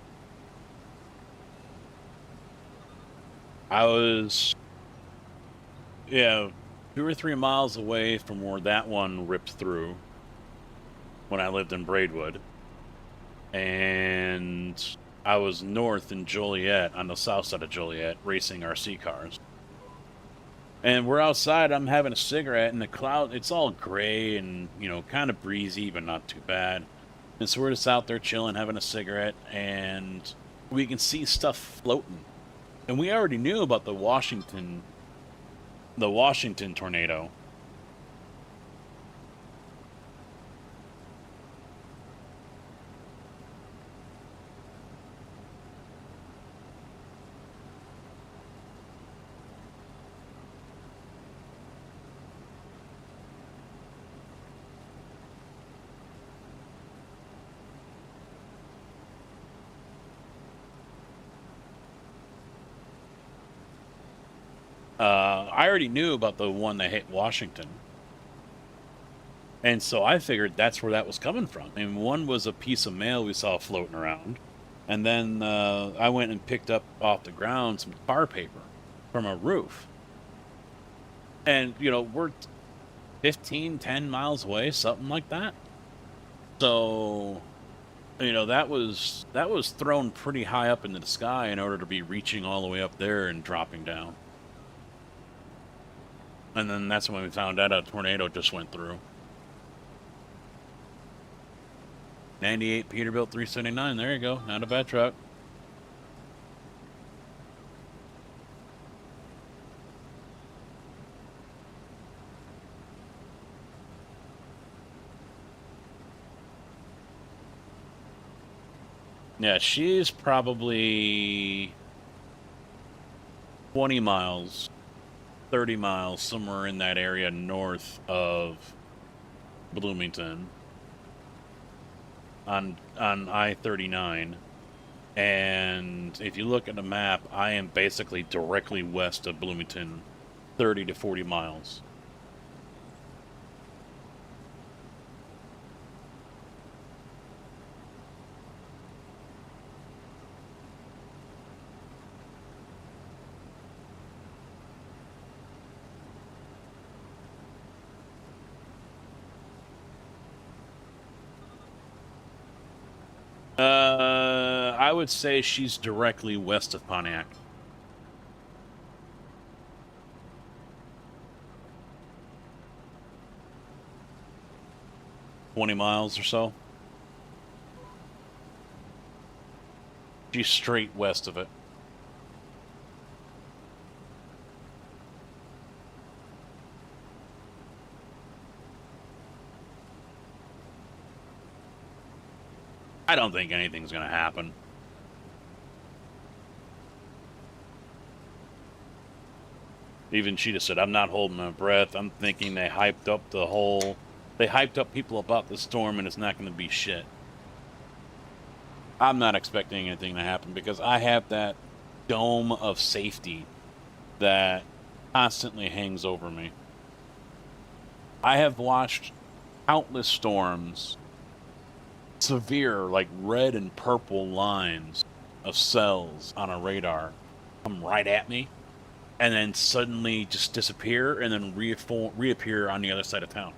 I was, yeah, 2 or 3 miles away from where that one ripped through when I lived in Braidwood. And I was north in Joliet, on the south side of Joliet, racing RC cars. And we're outside, I'm having a cigarette, and the cloud, it's all gray and, you know, kind of breezy, but not too bad. And so we're just out there chilling, having a cigarette, and we can see stuff floating. And we already knew about the Washington tornado. I already knew about the one that hit Washington. And so I figured that's where that was coming from. And one was a piece of mail we saw floating around. And then I went and picked up off the ground some tar paper from a roof. And, you know, we're 10 miles away, something like that. So, you know, that was thrown pretty high up into the sky in order to be reaching all the way up there and dropping down. And then that's when we found out a tornado just went through. 98 Peterbilt 379. There you go. Not a bad truck. Yeah, she's probably 20 miles, 30 miles, somewhere in that area north of Bloomington on I-39. And if you look at the map, I am basically directly west of Bloomington, 30 to 40 miles. I would say she's directly west of Pontiac. $20 miles or so. She's straight west of it. I don't think anything's going to happen. Even she just said, I'm not holding my breath. I'm thinking they hyped up people about the storm and it's not going to be shit. I'm not expecting anything to happen because I have that dome of safety that constantly hangs over me. I have watched countless storms, severe, like red and purple lines of cells on a radar come right at me and then suddenly just disappear and then reappear on the other side of town.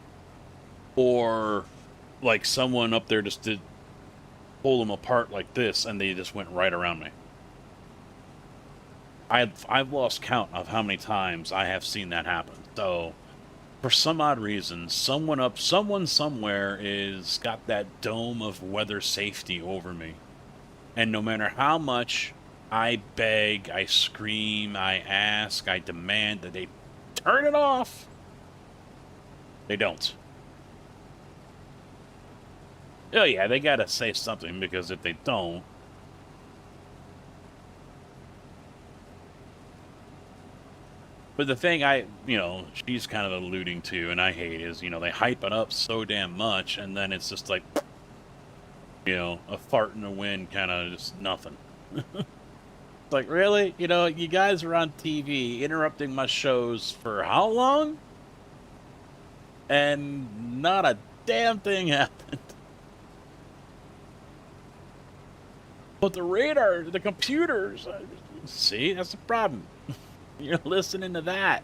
Or like someone up there just did pull them apart like this and they just went right around me. I've lost count of how many times I have seen that happen. So for some odd reason, someone somewhere is got that dome of weather safety over me. And no matter how much I beg, I scream, I ask, I demand that they turn it off, they don't. Oh yeah, they gotta say something because if they don't, but the thing she's kind of alluding to, and I hate, is, they hype it up so damn much, and then it's just like, a fart in the wind, kind of just nothing. Like, really? You guys are on TV interrupting my shows for how long? And not a damn thing happened. But the radar, the computers, see, that's the problem. You're listening to that.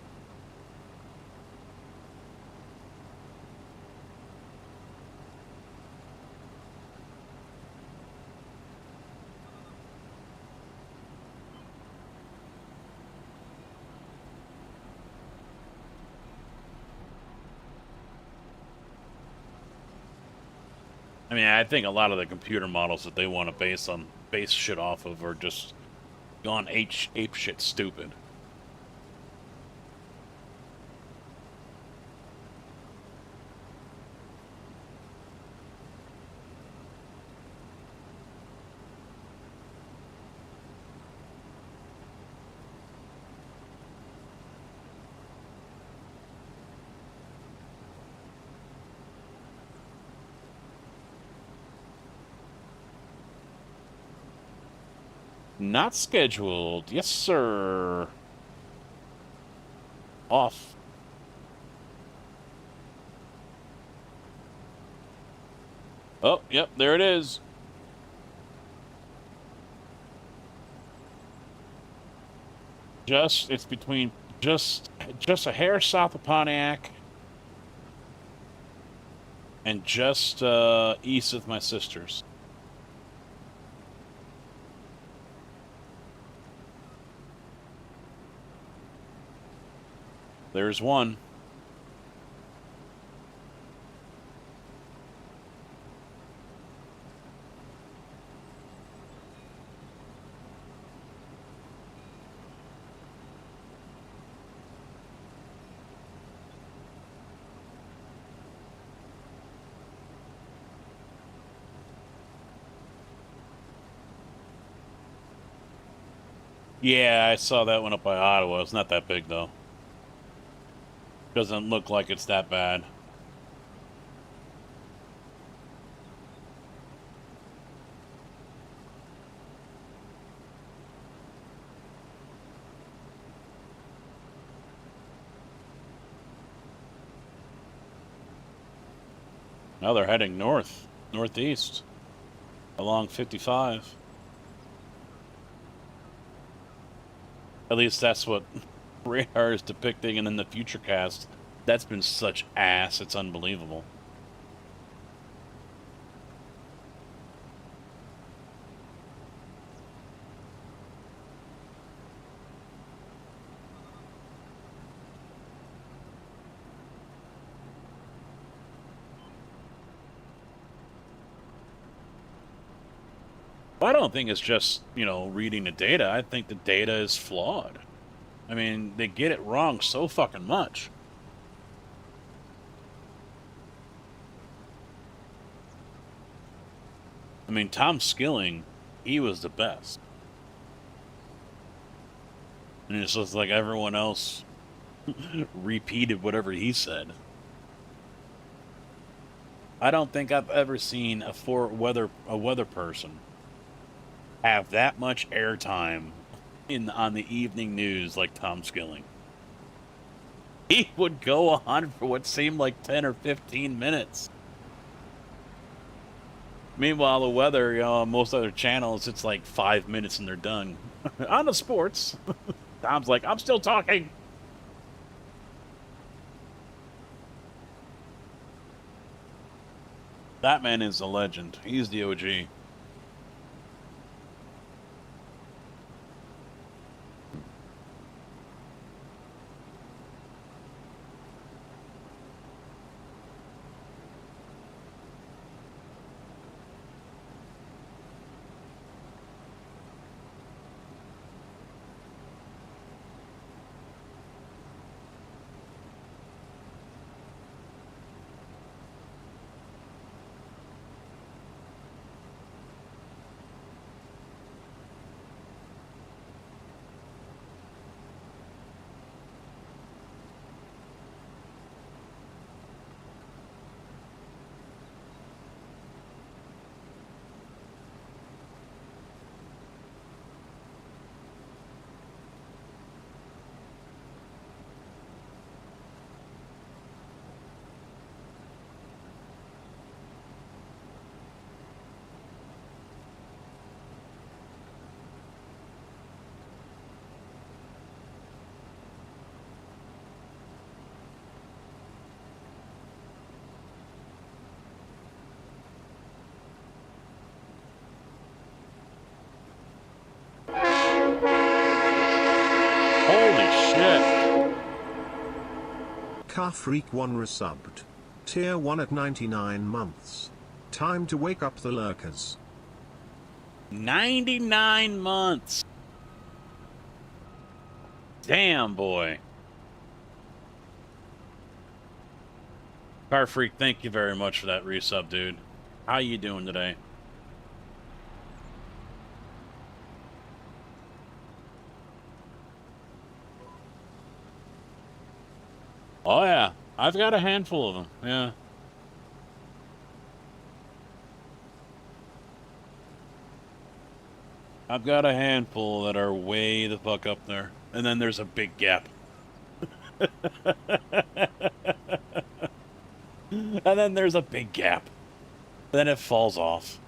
I mean, I think a lot of the computer models that they want to base shit off of are just gone ape shit stupid. Not scheduled. Yes, sir. Off. Oh, yep, there it is. It's between just a hair south of Pontiac and just east of my sister's. There's one. Yeah, I saw that one up by Ottawa. It's not that big though. Doesn't look like it's that bad. Now they're heading north, northeast, along 55. At least that's what radar is depicting, and in the Futurecast, that's been such ass. It's unbelievable. I don't think it's just, reading the data. I think the data is flawed. I mean, they get it wrong so fucking much. I mean, Tom Skilling, he was the best. And it's just like everyone else repeated whatever he said. I don't think I've ever seen a weather person have that much airtime on the evening news like Tom Skilling. He would go on for what seemed like 10 or 15 minutes. Meanwhile, the weather, on most other channels, it's like 5 minutes and they're done. On the sports, Tom's like, I'm still talking. That man is a legend. He's the OG. Holy shit. Car Freak 1 resubbed. Tier 1 at 99 months. Time to wake up the lurkers. 99 months. Damn, boy. Car Freak, thank you very much for that resub, dude. How you doing today? Oh, yeah. I've got a handful of them, yeah. I've got a handful that are way the fuck up there. And then there's a big gap. And then there's a big gap. Then it falls off.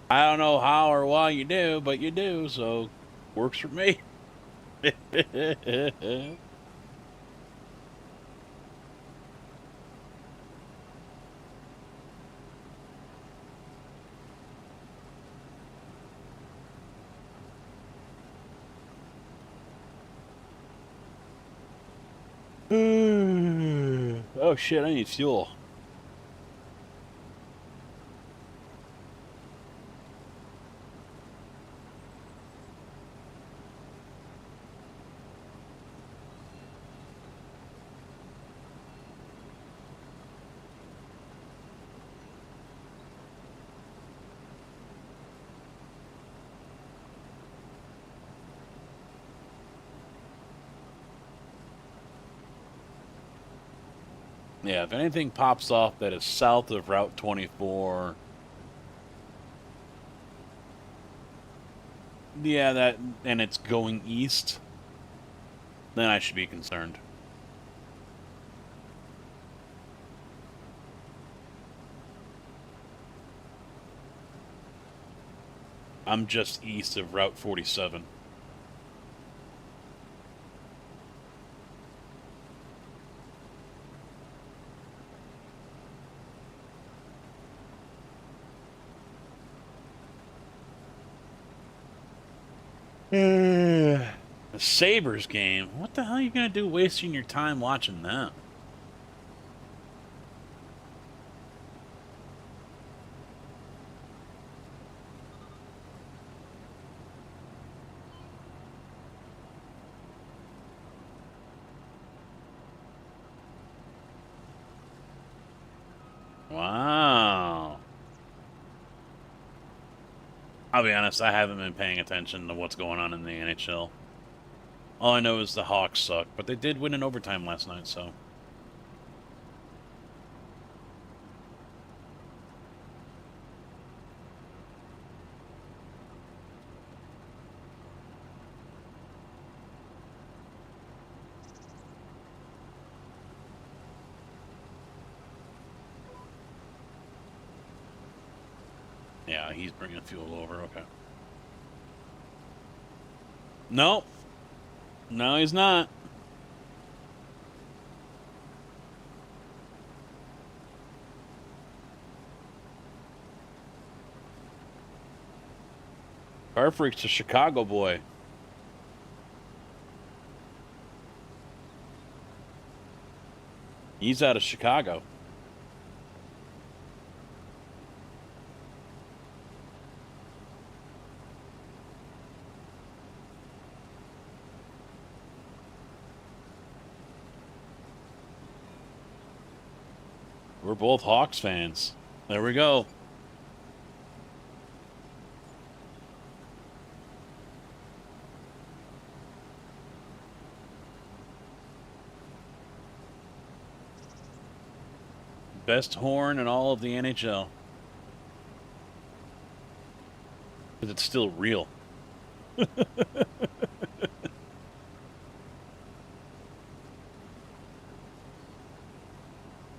I don't know how or why you do, but you do, so works for me. Oh shit, I need fuel. Yeah, if anything pops off that is south of Route 24, yeah, that and it's going east, then I should be concerned. I'm just east of Route 47. The Sabres game. What the hell are you gonna do wasting your time watching that? Wow. I'll be honest, I haven't been paying attention to what's going on in the NHL. All I know is the Hawks suck, but they did win in overtime last night, so. Yeah, he's bringing fuel over, okay. No. No, he's not. Car Freak's a Chicago boy. He's out of Chicago. We're both Hawks fans. There we go. Best horn in all of the NHL. Because it's still real.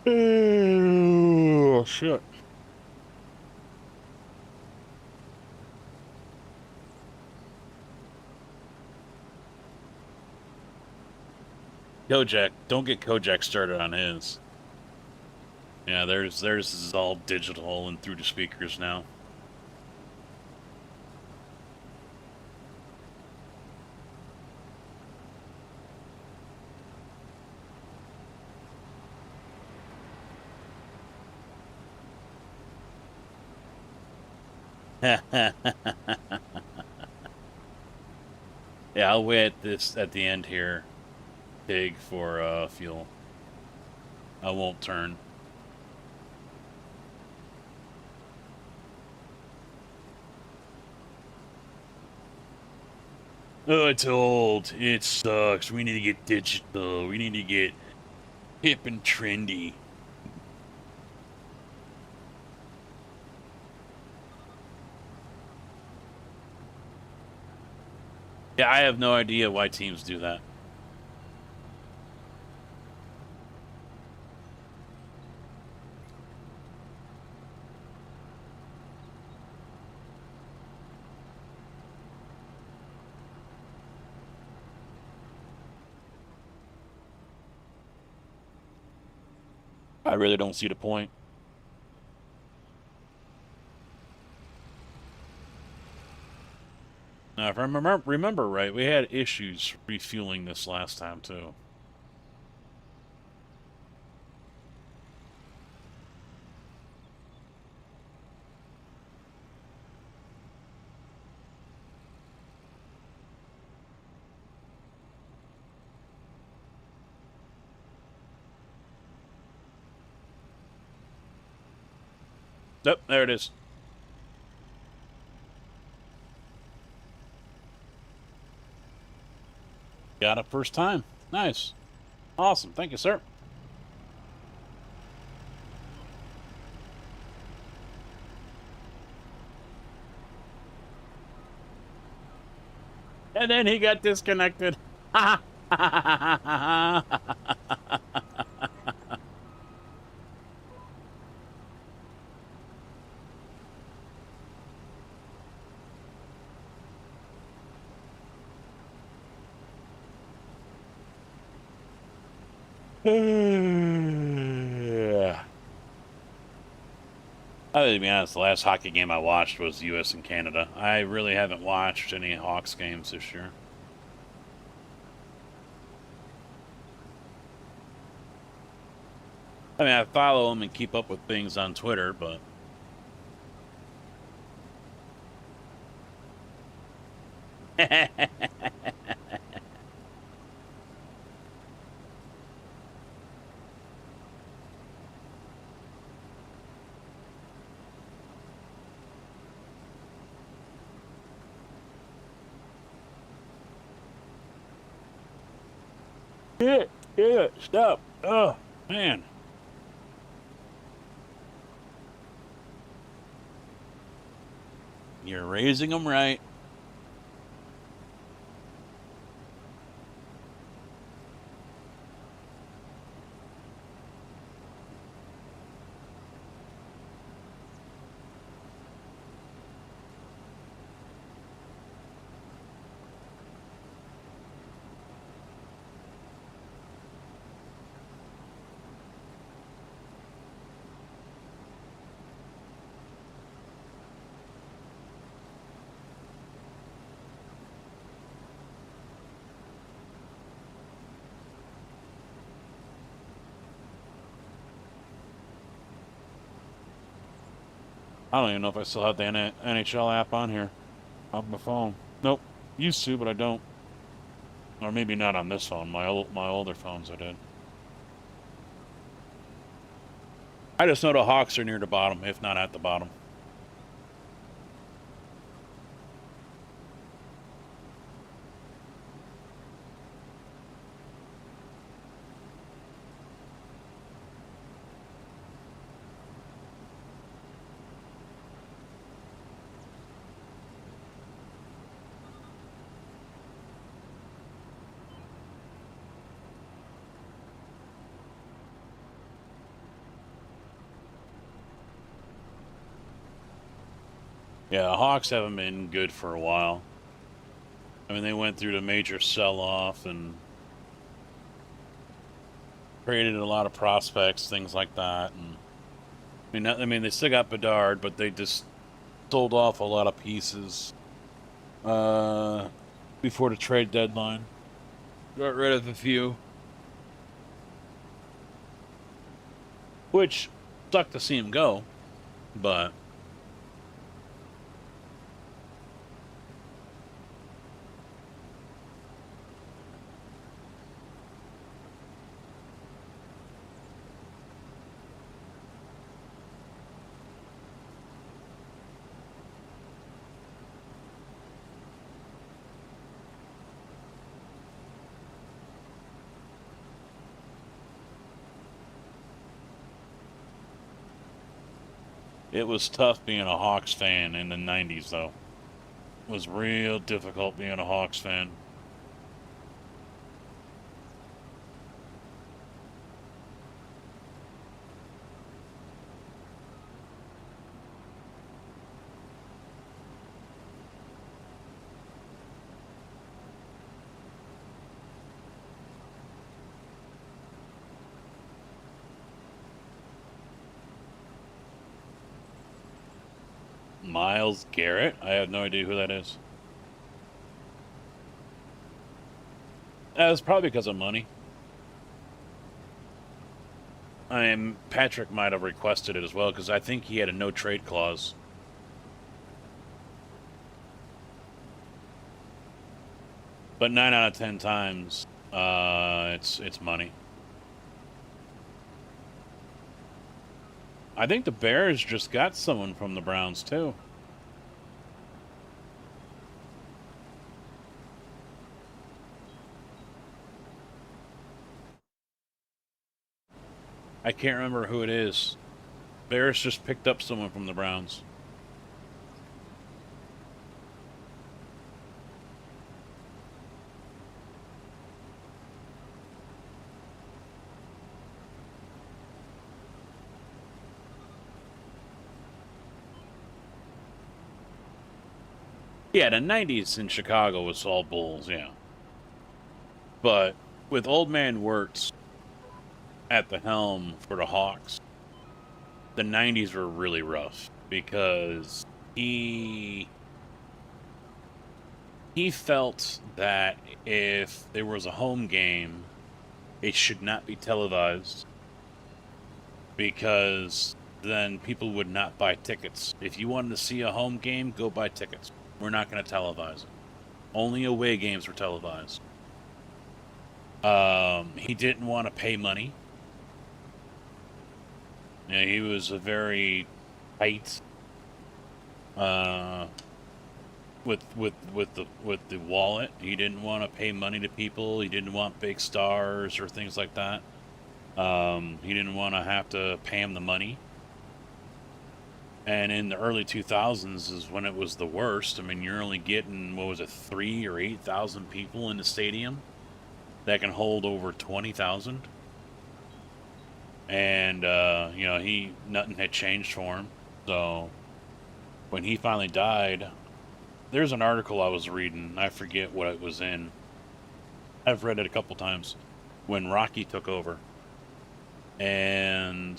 Oh, shit. Kojak. Don't get Kojak started on his. Yeah, theirs is all digital and through the speakers now. Yeah, I'll wait at the end here, Pig, for fuel. I won't turn. Oh, it's old. It sucks. We need to get digital. We need to get hip and trendy. Yeah, I have no idea why teams do that. I really don't see the point. Now, if I remember right, we had issues refueling this last time, too. Yep, there it is. Got it first time. Nice. Awesome. Thank you, sir. And then he got disconnected. To be honest, the last hockey game I watched was U.S. and Canada. I really haven't watched any Hawks games this year. I mean, I follow them and keep up with things on Twitter, but... Yeah, stop. Oh, man. You're raising them right. I don't even know if I still have the NHL app on here. On my phone. Nope. Used to, but I don't. Or maybe not on this phone. My older phones I did. I just know the Hawks are near the bottom, if not at the bottom. Yeah, the Hawks haven't been good for a while. I mean, they went through the major sell-off and traded a lot of prospects, things like that. And I mean, they still got Bedard, but they just sold off a lot of pieces before the trade deadline. Got rid of a few, which sucked to see him go, but. It was tough being a Hawks fan in the 90s, though. It was real difficult being a Hawks fan. Myles Garrett? I have no idea who that is. It's probably because of money. Patrick might have requested it as well, because I think he had a no-trade clause. But 9 out of 10 times, it's money. I think the Bears just got someone from the Browns, too. I can't remember who it is. Bears just picked up someone from the Browns. Yeah, the 90s in Chicago was all Bulls, yeah. But with Old Man Wirtz at the helm for the Hawks, the 90s were really rough because he felt that if there was a home game, it should not be televised because then people would not buy tickets. If you wanted to see a home game, go buy tickets. We're not going to televise it. Only away games were televised. He didn't want to pay money. You know, he was a very tight with the wallet. He didn't want to pay money to people. He didn't want big stars or things like that. He didn't want to have to pay him the money. And in the early 2000s is when it was the worst. I mean, you're only getting, what was it, 3,000 or 8,000 people in the stadium that can hold over 20,000. And, you know, nothing had changed for him. So when he finally died, there's an article I was reading. I forget what it was in. I've read it a couple times when Rocky took over. And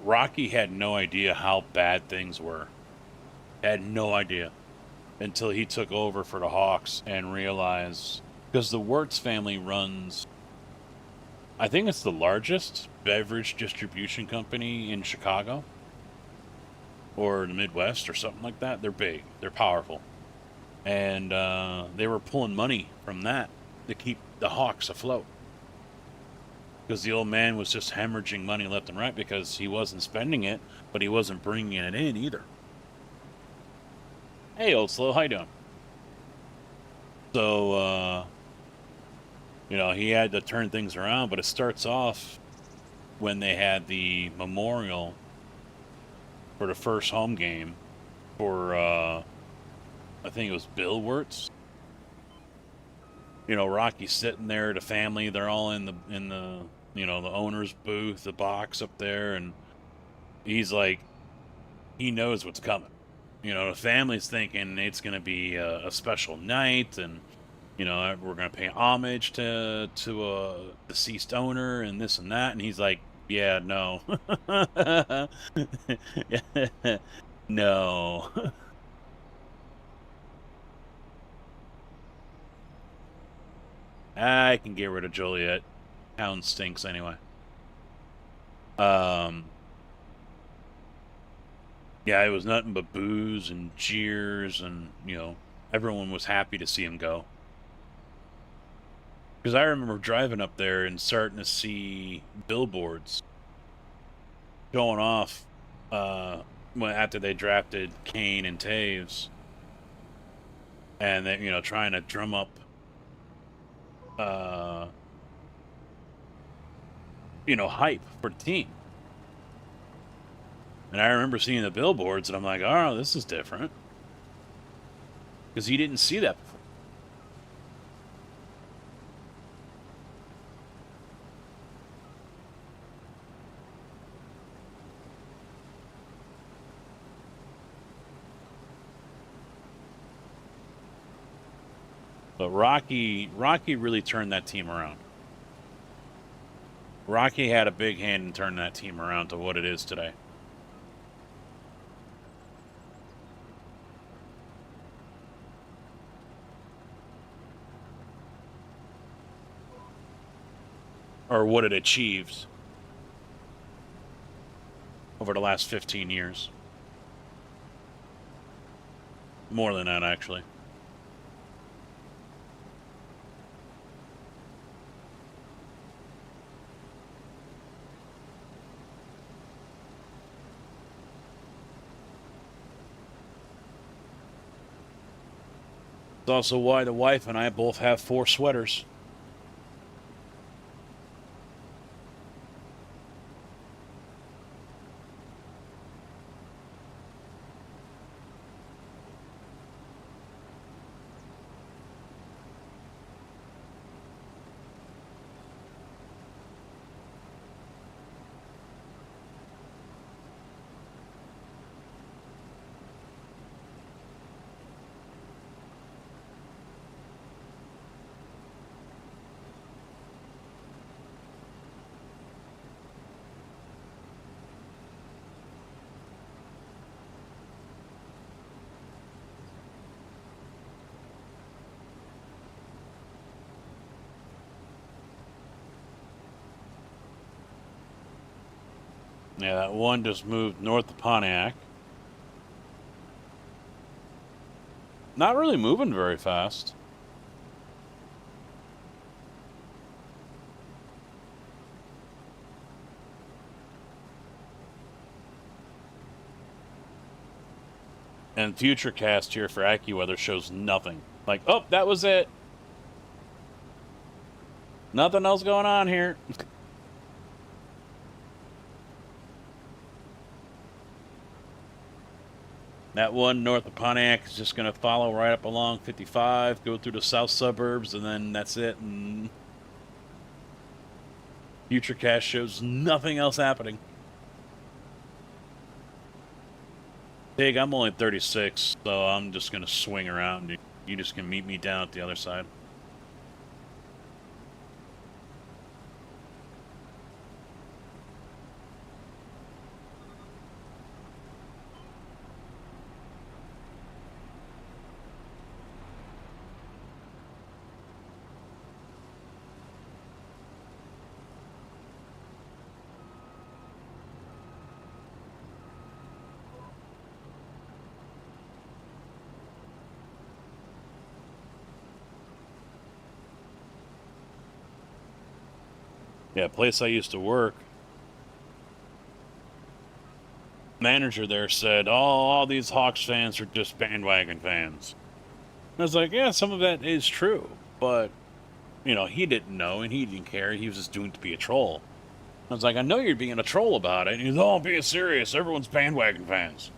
Rocky had no idea how bad things were. Had no idea until he took over for the Hawks and realized, because the Wirtz family runs, I think it's the largest beverage distribution company in Chicago or the Midwest or something like that. They're big. They're powerful. And they were pulling money from that to keep the Hawks afloat. Because the old man was just hemorrhaging money left and right because he wasn't spending it, but he wasn't bringing it in either. Hey, Old Slow, how you doing? So, you know, he had to turn things around, but it starts off when they had the memorial for the first home game for, I think it was Bill Wirtz. You know, Rocky's sitting there, the family, they're all in the, you know, the owner's booth, the box up there, and he's like, he knows what's coming. You know, the family's thinking it's going to be a special night, and, you know, we're going to pay homage to a deceased owner and this and that, and he's like, yeah, no. No. I can get rid of Joliet. Town stinks anyway. Yeah, it was nothing but boos and jeers, and, you know, everyone was happy to see him go. Because I remember driving up there and starting to see billboards going off after they drafted Kane and Taves, and they, you know, trying to drum up, you know, hype for the team. And I remember seeing the billboards, and I'm like, oh, this is different. Because you didn't see that before. But Rocky really turned that team around. Rocky had a big hand in turning that team around to what it is today. Or what it achieved over the last 15 years. More than that, actually. It's also why the wife and I both have 4 sweaters. Yeah, that one just moved north of Pontiac. Not really moving very fast. And Futurecast here for AccuWeather shows nothing. Like, oh, that was it. Nothing else going on here. That one north of Pontiac is just going to follow right up along 55, go through the south suburbs, and then that's it. And Futurecast shows nothing else happening. Big, I'm only 36, so I'm just going to swing around. You just can meet me down at the other side. Yeah, place I used to work, manager there said, "Oh, all these Hawks fans are just bandwagon fans." And I was like, "Yeah, some of that is true, but you know, he didn't know and he didn't care. He was just doing it to be a troll." I was like, "I know you're being a troll about it." And he goes, "Oh, I'm being serious. Everyone's bandwagon fans."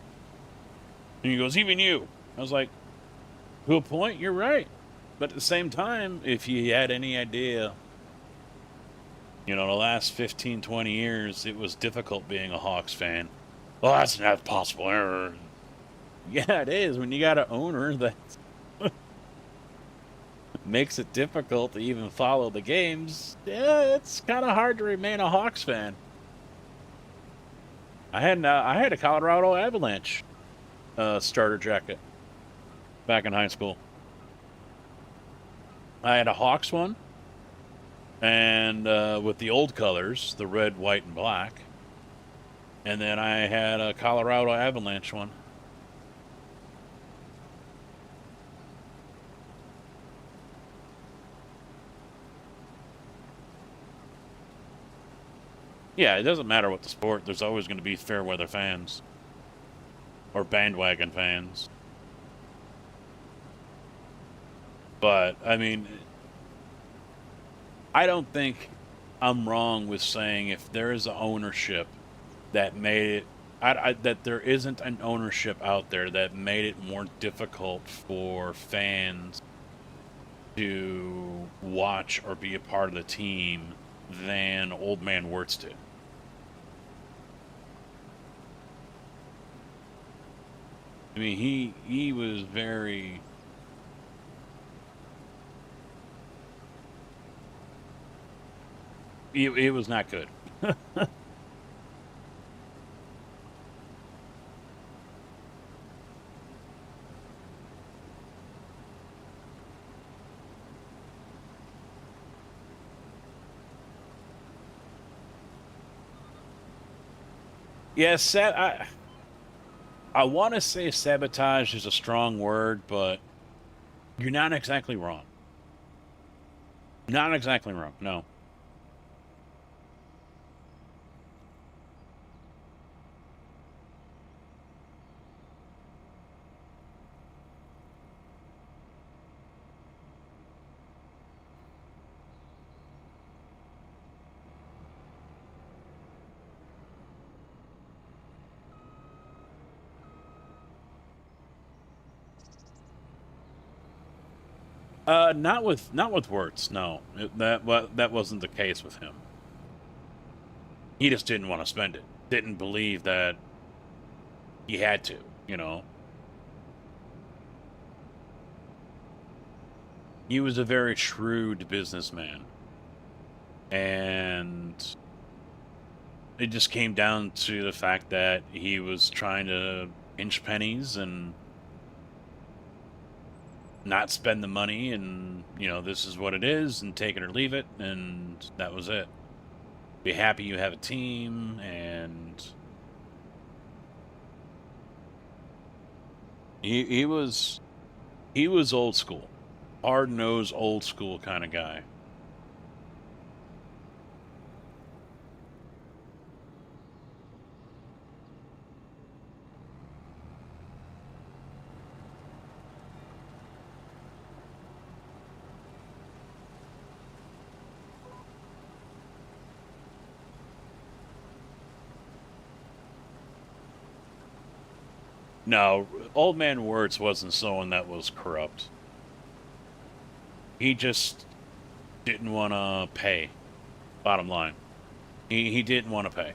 And he goes, "Even you." I was like, "To a point, you're right, but at the same time, if you had any idea." You know, the last 15, 20 years, it was difficult being a Hawks fan. Well, that's not possible. Yeah, it is. When you got an owner that makes it difficult to even follow the games, yeah, it's kind of hard to remain a Hawks fan. I had a Colorado Avalanche starter jacket back in high school. I had a Hawks one, and with the old colors, the red, white, and black. And then I had a Colorado Avalanche one. Yeah, it doesn't matter what the sport. There's always going to be fair weather fans or bandwagon fans. But I mean, I don't think I'm wrong with saying if there is an ownership that made it, that there isn't an ownership out there that made it more difficult for fans to watch or be a part of the team than Old Man Wirtz did. I mean, he was very. It was not good. Yes, I want to say sabotage is a strong word, but you're not exactly wrong. Not exactly wrong. No. Not with Wirtz. No, that wasn't the case with him. He just didn't want to spend it. Didn't believe that he had to. You know, he was a very shrewd businessman, and it just came down to the fact that he was trying to pinch pennies and not spend the money, and you know, this is what it is, and take it or leave it, and that was it. be happy you have a team, and he was old school, hard nosed, old school kind of guy. No, Old Man Wirtz wasn't someone that was corrupt. He just didn't want to pay. Bottom line, he didn't want to pay.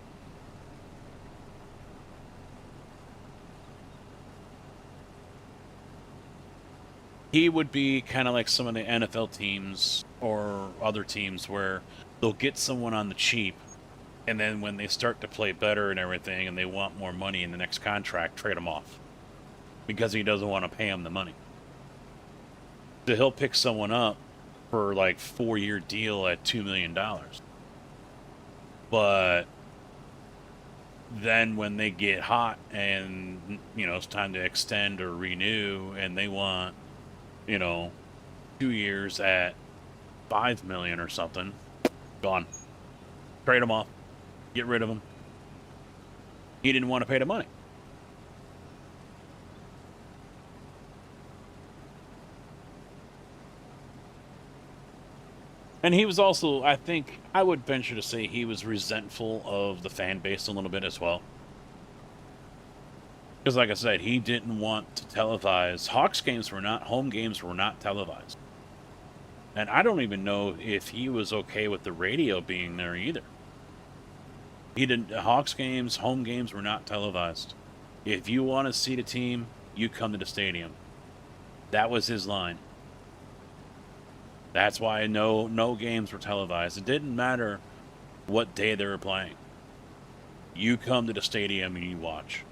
He would be kind of like some of the NFL teams or other teams where they'll get someone on the cheap, and then when they start to play better and everything, and they want more money in the next contract, trade them off because he doesn't want to pay them the money. So he'll pick someone up for like 4-year deal at $2 million. But then when they get hot and, it's time to extend or renew and they want, 2 years at $5 million or something, gone. Trade them off. Get rid of them. He didn't want to pay the money. And he was also, I think, I would venture to say he was resentful of the fan base a little bit as well. Because like I said, he didn't want to televise. Hawks games were not, home games were not televised. And I don't even know if he was okay with the radio being there either. He didn't, Hawks games, home games were not televised. If you want to see the team, you come to the stadium. That was his line. That's why no games were televised. It didn't matter what day they were playing. You come to the stadium and you watch.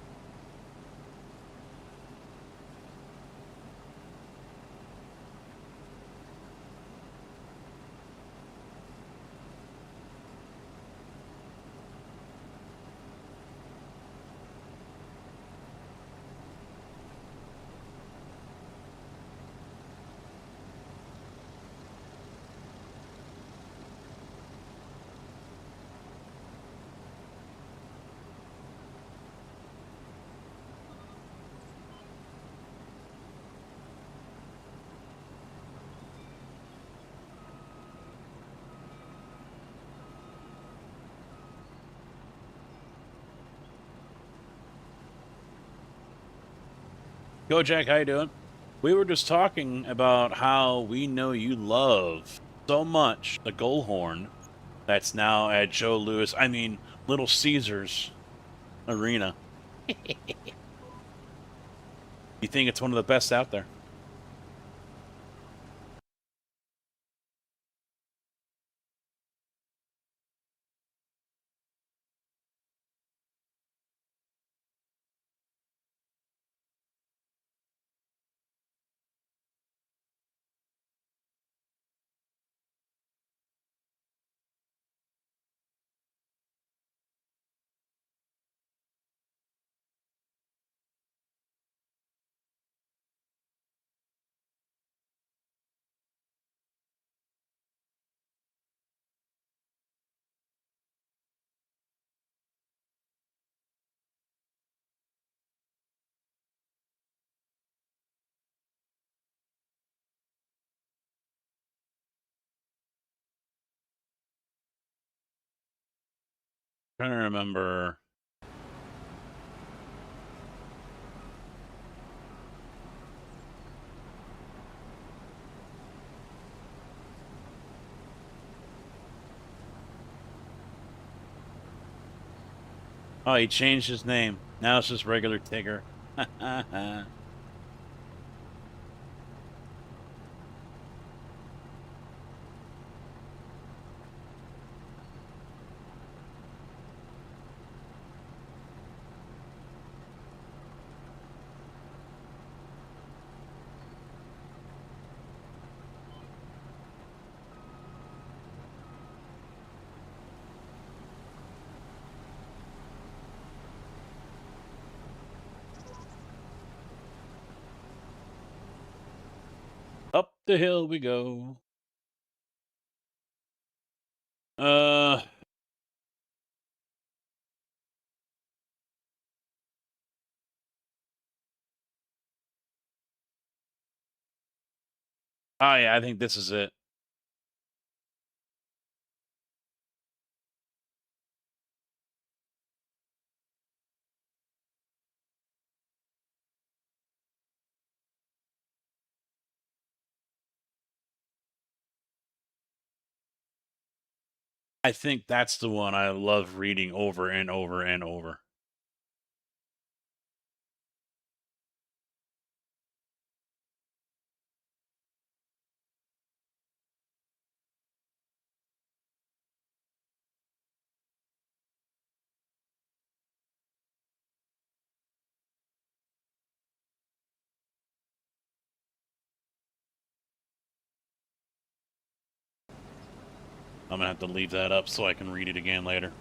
Go, Jack. How you doing? We were just talking about how we know you love so much the goal horn that's now at Joe Louis. I mean, Little Caesars Arena. You think it's one of the best out there? I'm trying to remember. Oh, he changed his name. Now it's just regular Tigger. the hill we go. Uh, oh yeah, I think this is it. I think that's the one I love reading over and over and over. I'm gonna have to leave that up so I can read it again later.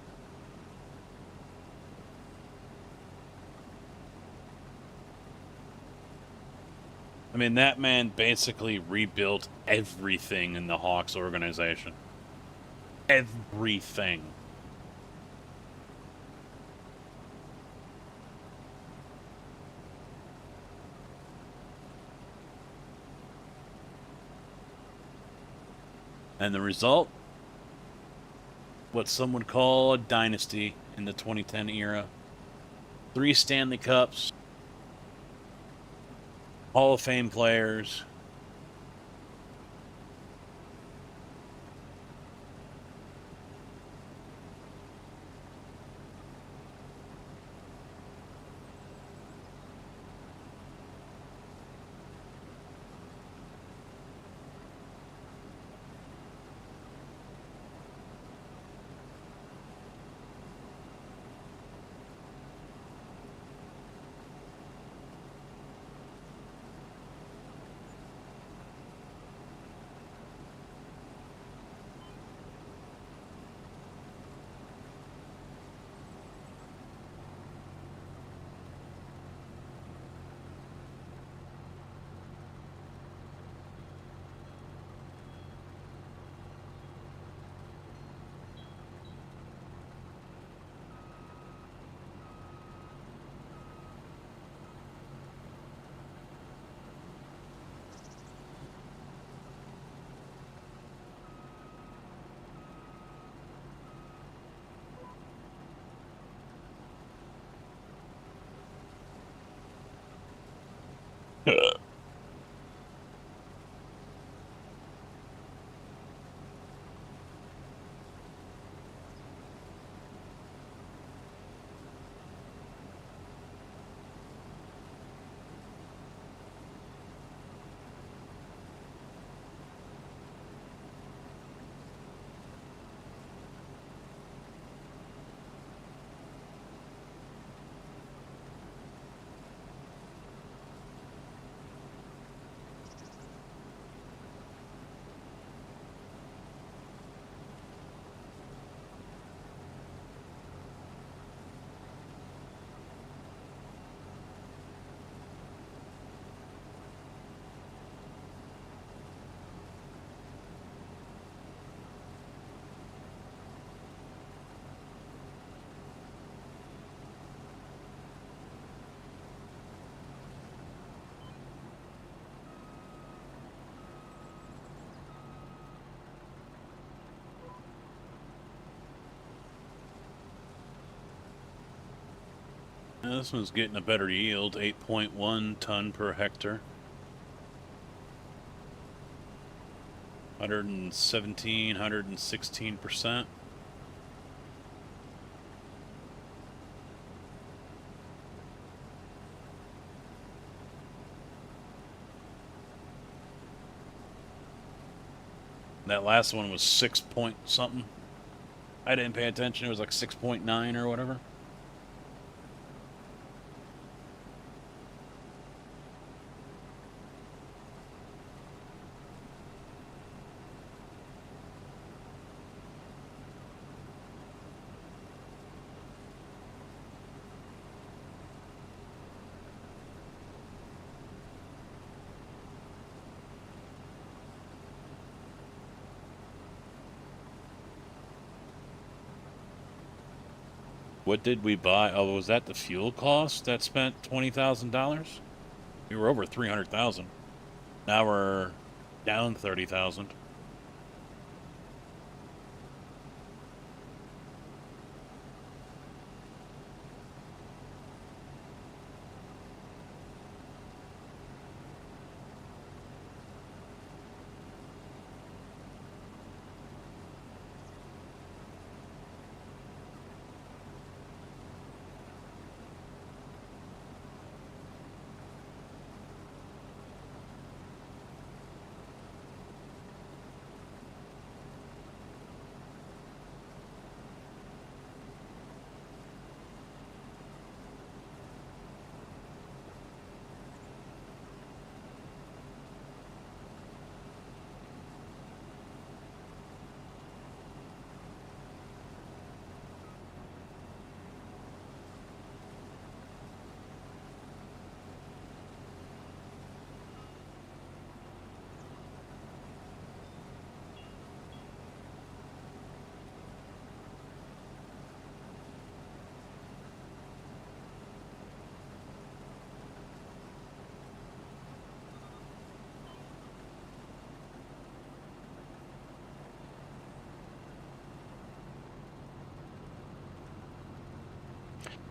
I mean, that man basically rebuilt everything in the Hawks organization. Everything. And the result? What some would call a dynasty in the 2010 era. 3 Stanley Cups, Hall of Fame players. Now, this one's getting a better yield, 8.1 ton per hectare. 117, 116%. That last one was 6 point something. I didn't pay attention. It was like 6.9 or whatever. What did we buy? Oh, was that the fuel cost that spent $20,000? We were over 300,000. Now we're down 30,000.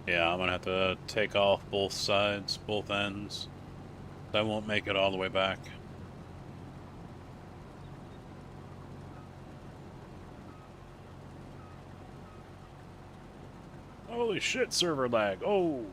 Yeah, I'm gonna have to take off both sides, both ends. I won't make it all the way back. Holy shit, server lag. Oh!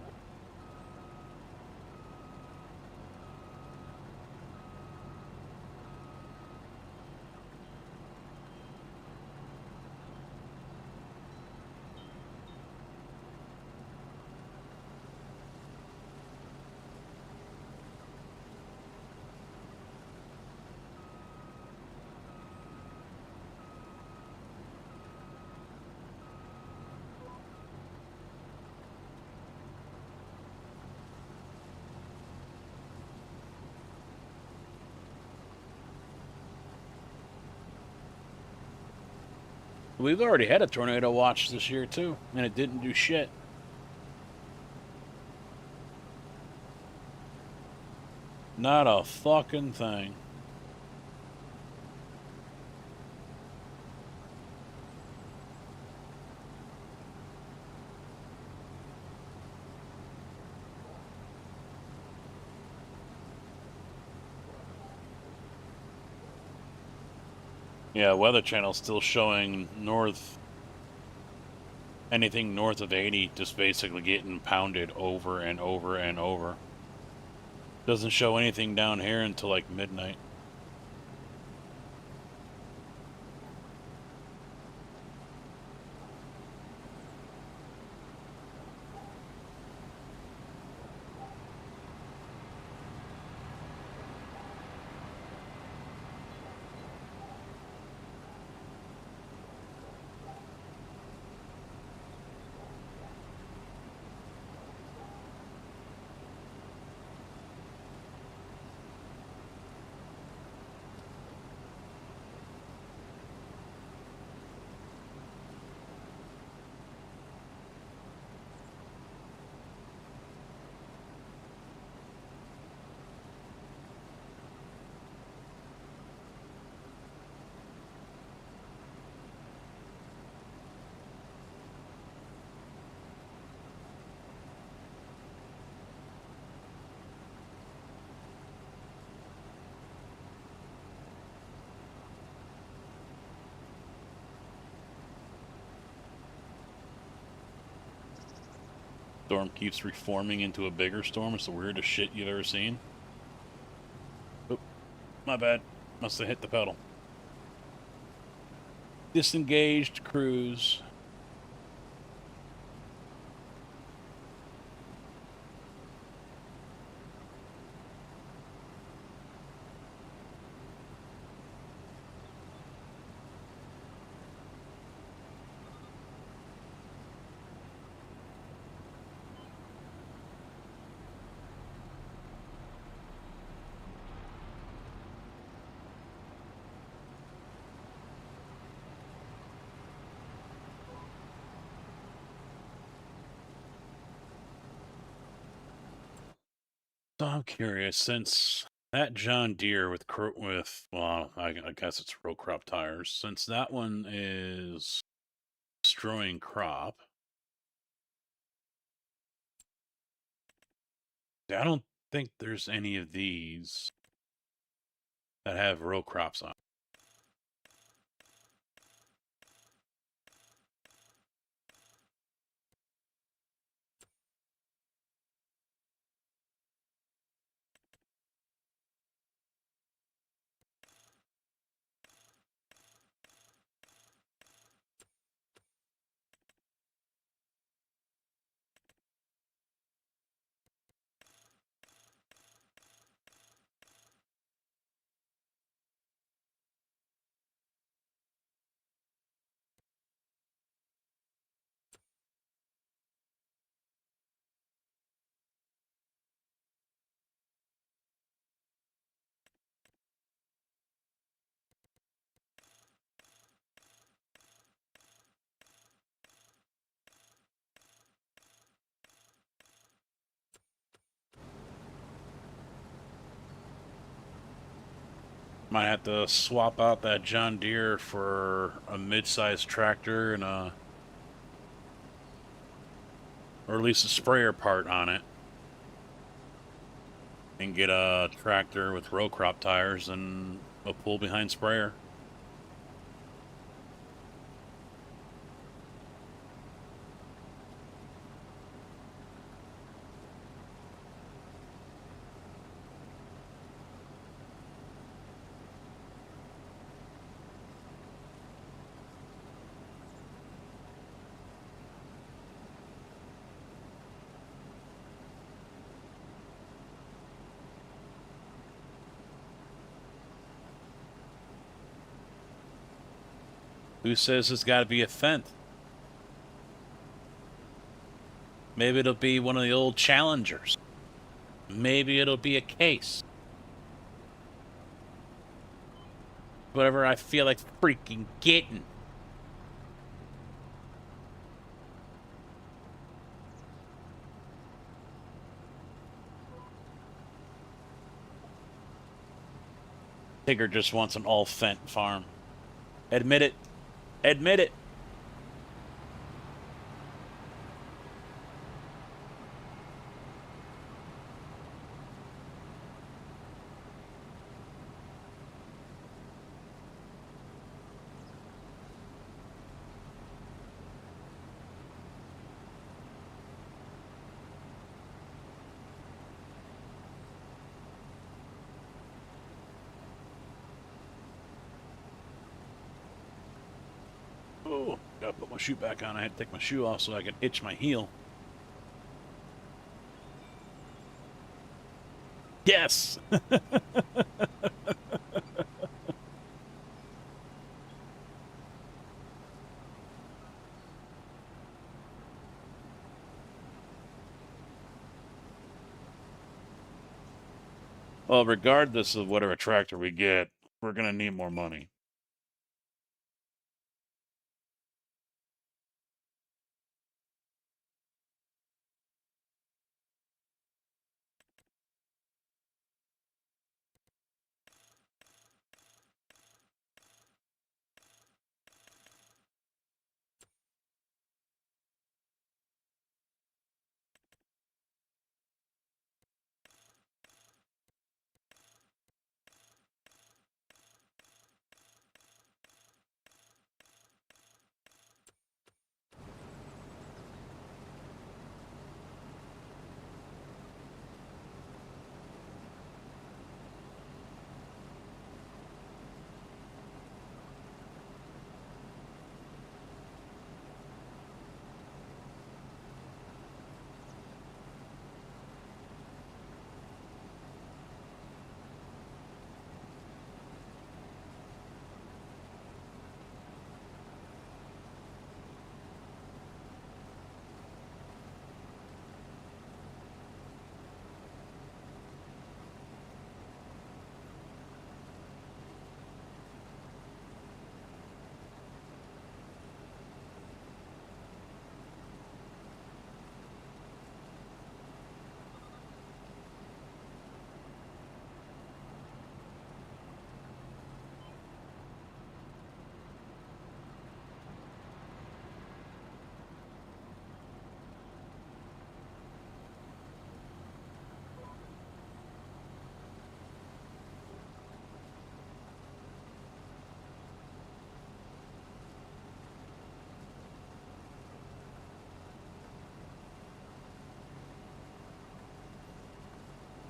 We've already had a tornado watch this year, too, and it didn't do shit. Not a fucking thing. Yeah, Weather Channel's still showing anything north of 80 just basically getting pounded over and over and over. Doesn't show anything down here until like midnight. Storm keeps reforming into a bigger storm. It's the weirdest shit you've ever seen. Oh, my bad. Must have hit the pedal. Disengaged cruise. So I'm curious, since that John Deere well, I guess it's row crop tires, since that one is destroying crop, I don't think there's any of these that have row crops on. Might have to swap out that John Deere for a mid-sized tractor and or at least a sprayer part on it, and get a tractor with row crop tires and a pull behind sprayer. Who says it's got to be a Fendt? Maybe it'll be one of the old Challengers. Maybe it'll be a Case. Whatever I feel like freaking getting. Tigger just wants an all Fendt farm. Admit it. Admit it. Oh, gotta put my shoe back on. I had to take my shoe off so I could itch my heel. Yes! Well, regardless of whatever tractor we get, we're gonna need more money.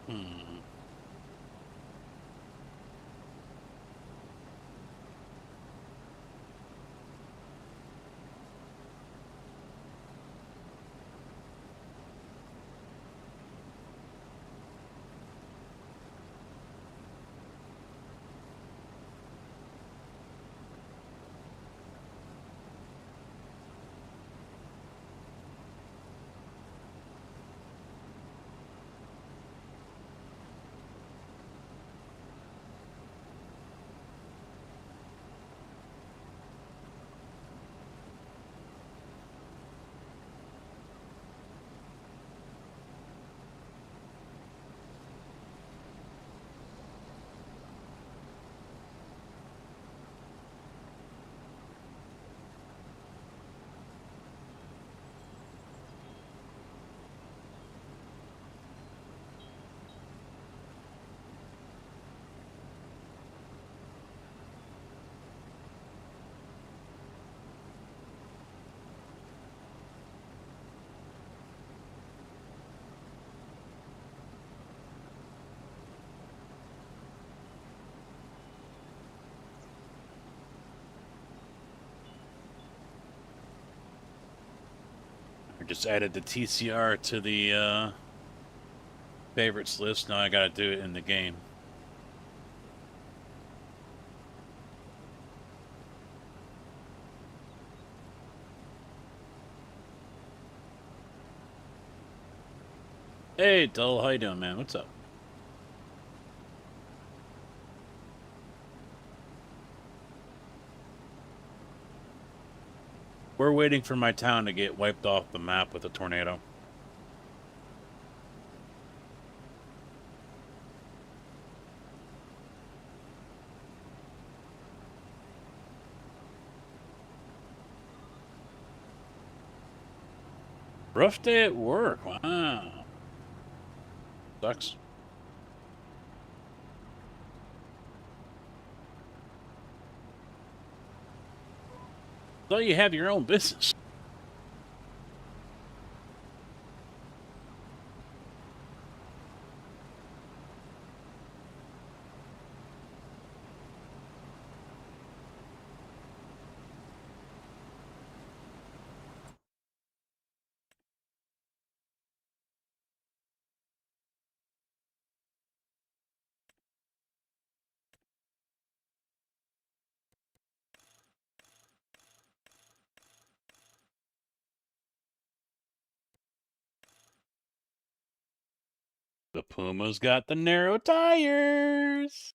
Hmm. I just added the TCR to the favorites list. Now I gotta do it in the game. Hey, Dull, how you doing, man? What's up? We're waiting for my town to get wiped off the map with a tornado. Rough day at work. Wow. Sucks. So you have your own business. The Puma's got the narrow tires.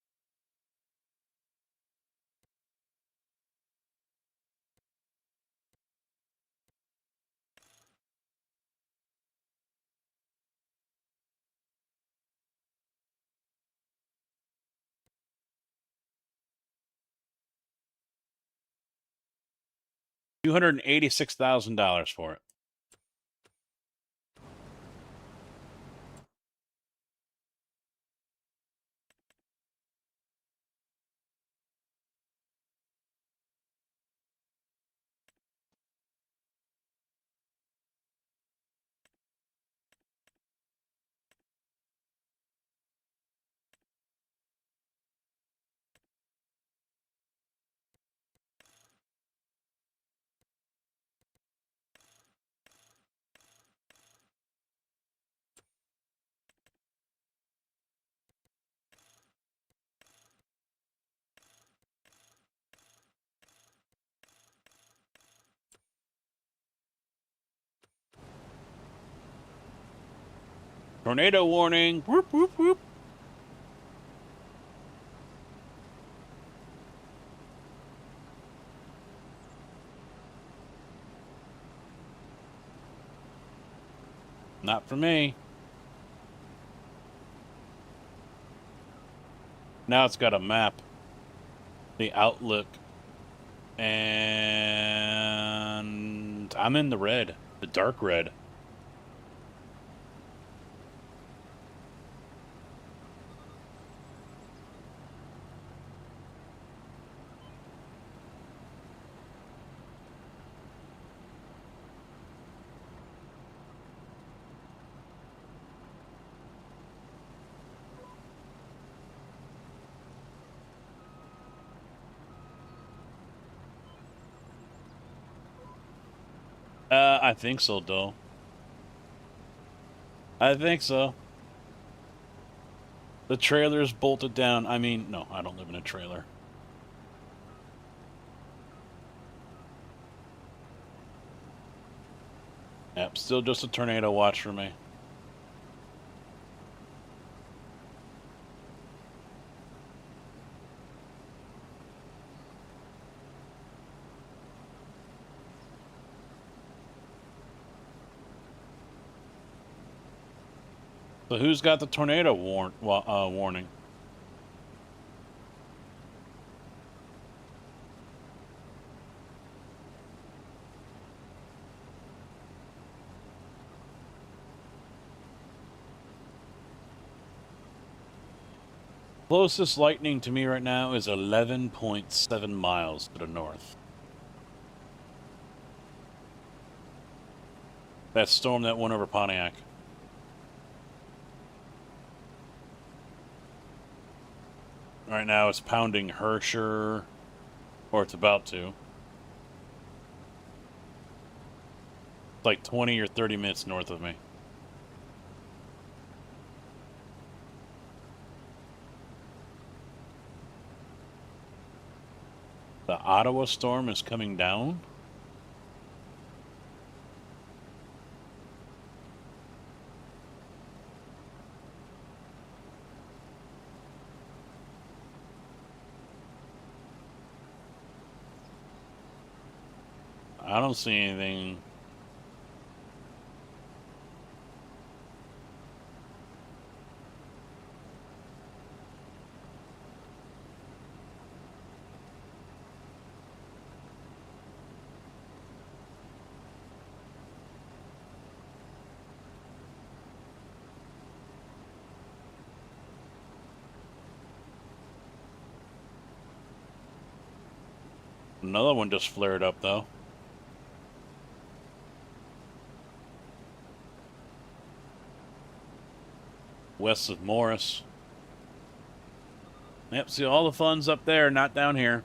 $286,000 for it. Tornado warning. Whoop, whoop, whoop. Not for me. Now it's got a map, the outlook, and I'm in the red, the dark red. I think so, though. I think so. The trailer's bolted down. I mean, no, I don't live in a trailer. Yep, still just a tornado watch for me. So who's got the tornado warning? Closest lightning to me right now is 11.7 miles to the north. That storm that went over Pontiac. Right now it's pounding Herscher, or it's about to. It's like 20 or 30 minutes north of me. The Ottawa storm is coming down. I don't see anything. Another one just flared up, though. West of Morris. Yep, see all the fun's up there, not down here.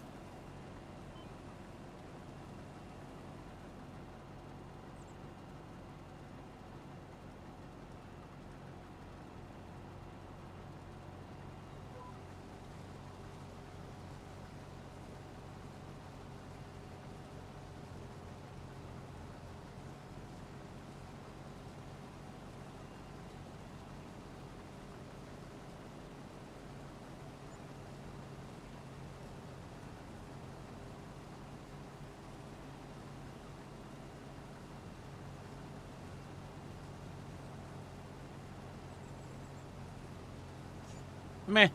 Meh.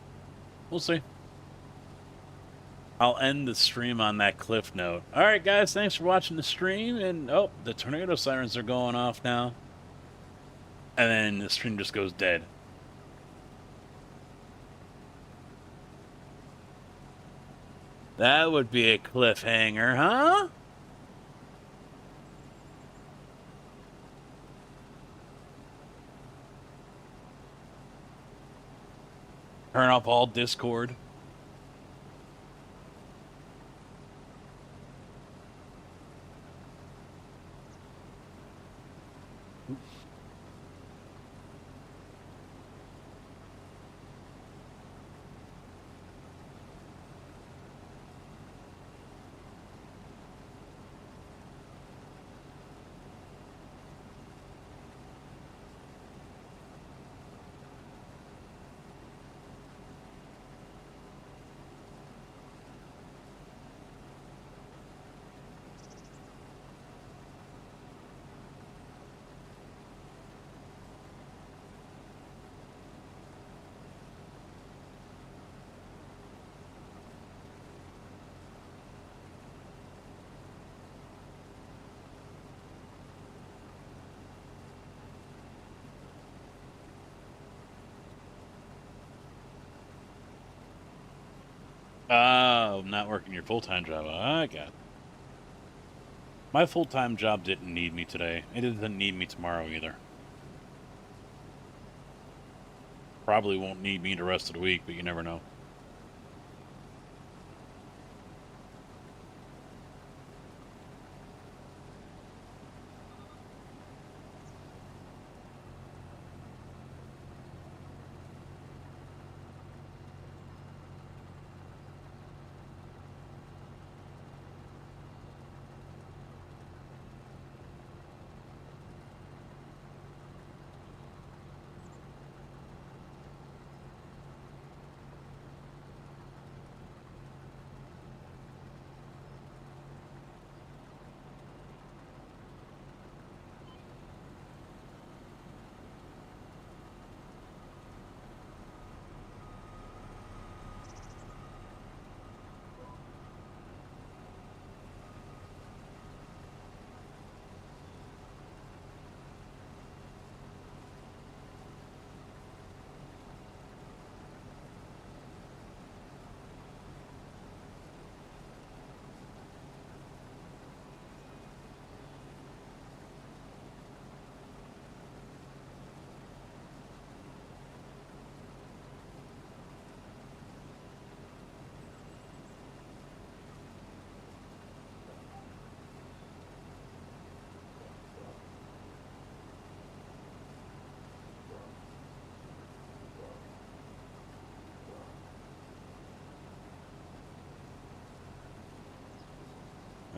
We'll see. I'll end the stream on that cliff note. Alright, guys, thanks for watching the stream. And, oh, the tornado sirens are going off now. And then the stream just goes dead. That would be a cliffhanger, huh? Turn off all Discord. Oh, not working your full-time job. I got it. My full-time job didn't need me today. It doesn't need me tomorrow either. Probably won't need me the rest of the week, but you never know.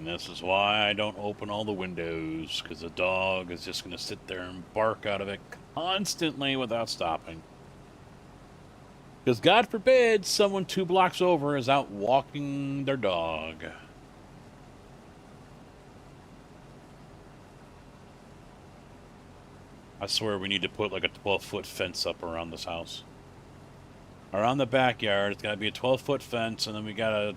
And this is why I don't open all the windows, because the dog is just going to sit there and bark out of it constantly without stopping. Because God forbid someone 2 blocks over is out walking their dog. I swear we need to put like a 12-foot fence up around this house. Around the backyard, it's got to be a 12-foot fence, and then we got to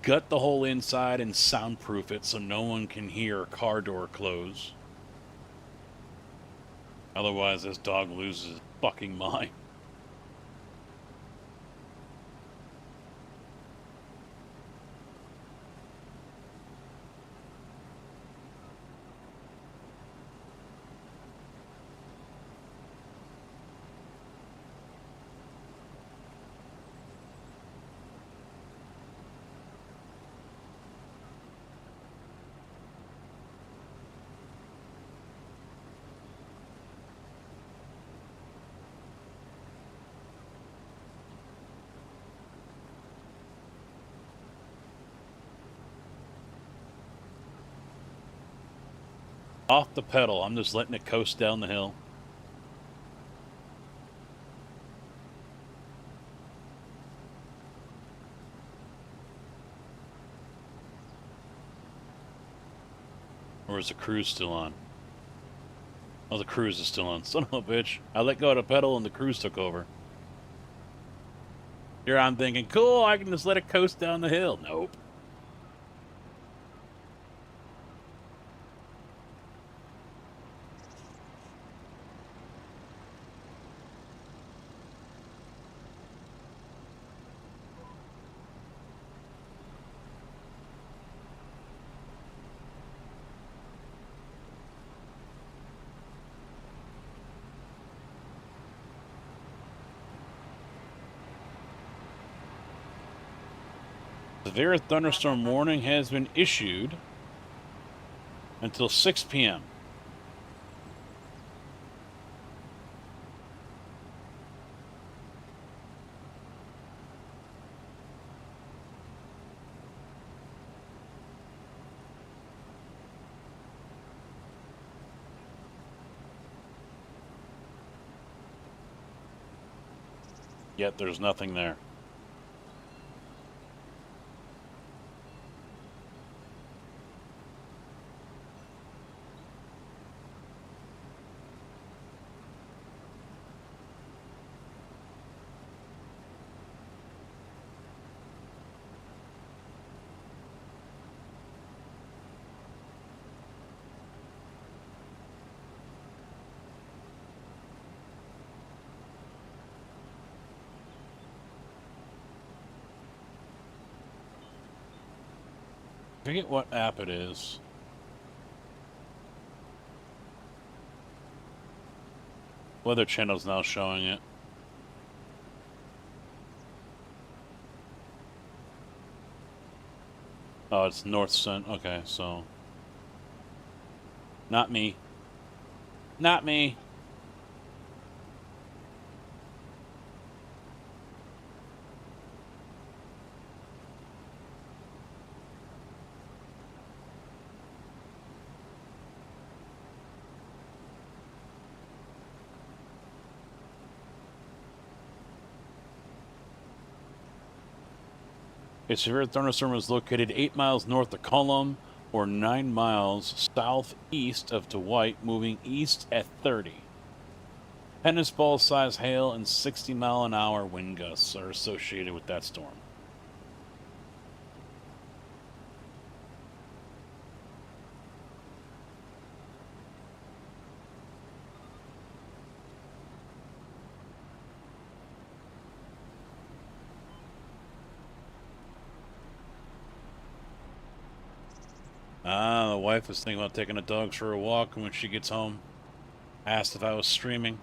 gut the whole inside and soundproof it so no one can hear a car door close. Otherwise, this dog loses his fucking mind. Off the pedal, I'm just letting it coast down the hill. Or is the cruise still on? Oh, the cruise is still on. Son of a bitch. I let go of the pedal and the cruise took over. Here I'm thinking, cool, I can just let it coast down the hill. Nope. Severe thunderstorm warning has been issued until 6 p.m. Yet there's nothing there. I forget what app it is. Weather Channel's now showing it. Oh, it's North Cent. Okay, so. Not me. Not me. A severe thunderstorm is located 8 miles north of Cullum or 9 miles southeast of Dwight, moving east at 30. Tennis ball size hail and 60-mile-an-hour wind gusts are associated with that storm. The wife was thinking about taking the dogs for a walk, and when she gets home, asked if I was streaming.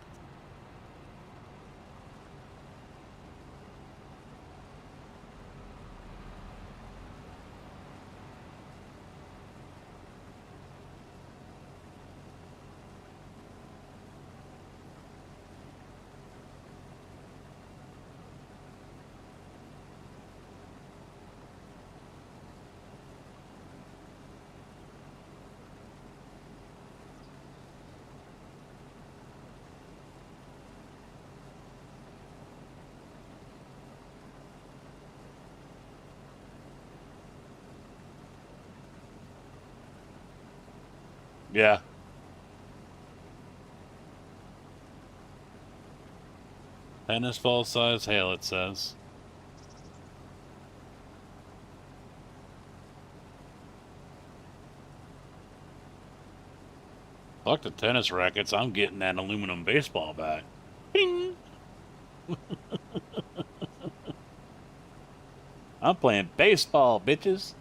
Yeah. Tennis ball size hail, it says. Fuck the tennis rackets. I'm getting that aluminum baseball bat. Bing! I'm playing baseball, bitches.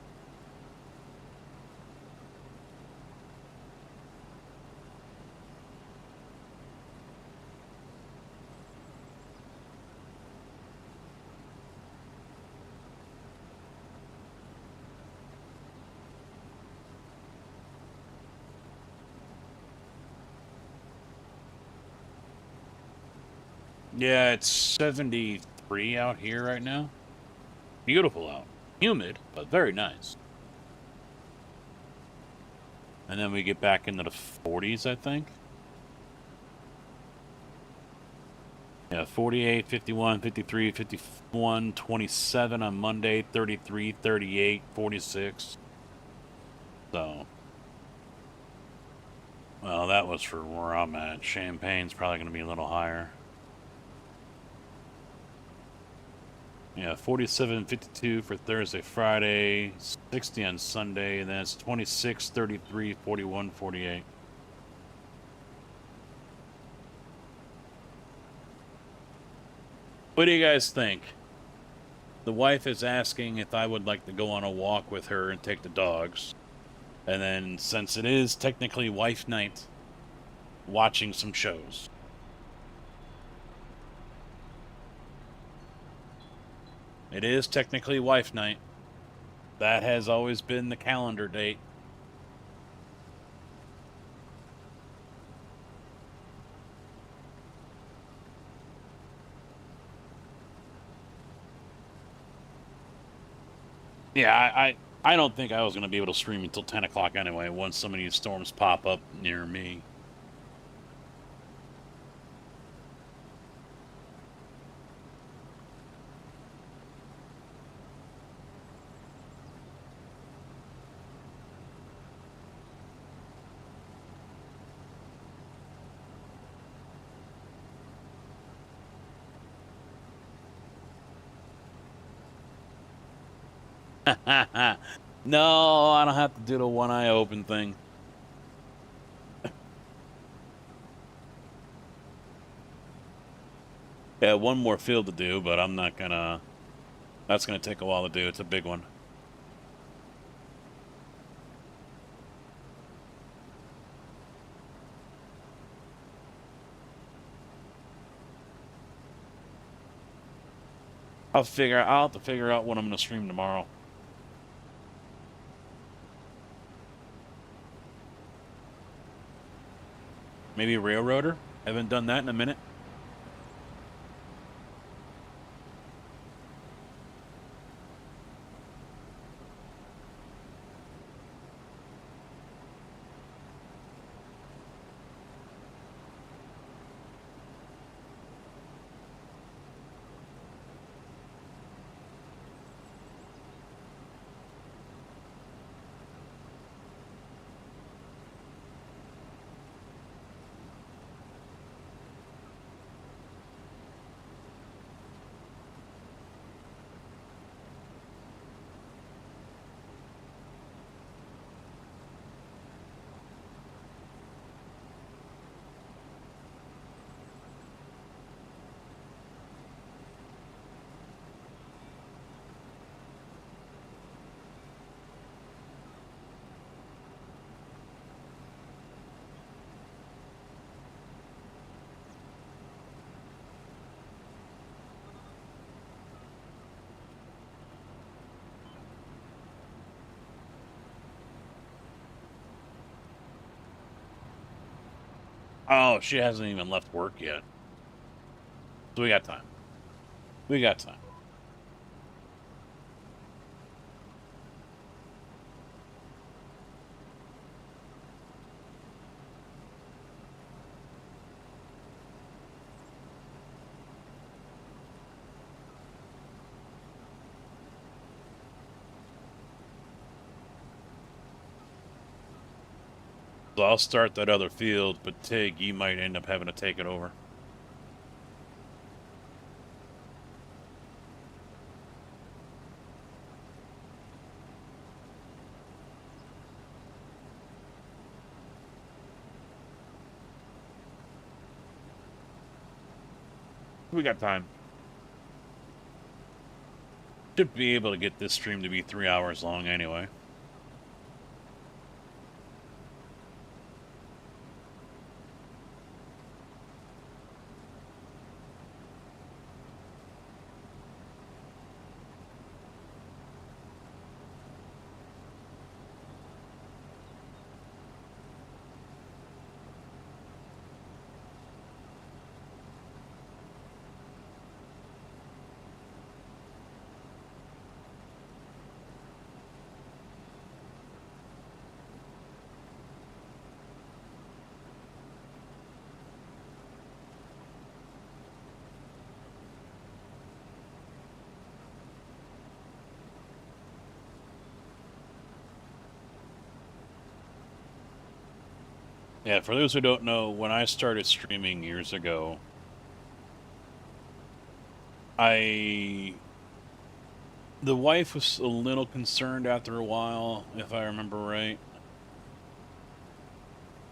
Yeah, it's 73 out here right now. Beautiful out. Humid, but very nice. And then we get back into the 40s, I think. Yeah, 48, 51, 53, 51, 27 on Monday, 33, 38, 46. So, well, that was for where I'm at. Champagne's probably going to be a little higher. Yeah, 47, 52 for Thursday, Friday, 60 on Sunday, and then it's 26, 33, 41, 48. What do you guys think? The wife is asking if I would like to go on a walk with her and take the dogs. And then, since it is technically wife night, watching some shows. It is technically wife night. That has always been the calendar date. Yeah, I don't think I was going to be able to stream until 10 o'clock anyway, once some of these storms pop up near me. No, I don't have to do the one eye open thing. Yeah, one more field to do, but I'm not gonna... That's gonna take a while to do. It's a big one. I'll have to figure out what I'm gonna stream tomorrow. Maybe Railroader? Haven't done that in a minute. Oh, she hasn't even left work yet. So we got time. We got time. So I'll start that other field, but Tig, you might end up having to take it over. We got time. Should be able to get this stream to be 3 hours long anyway. Yeah, for those who don't know, when I started streaming years ago, the wife was a little concerned after a while, if I remember right,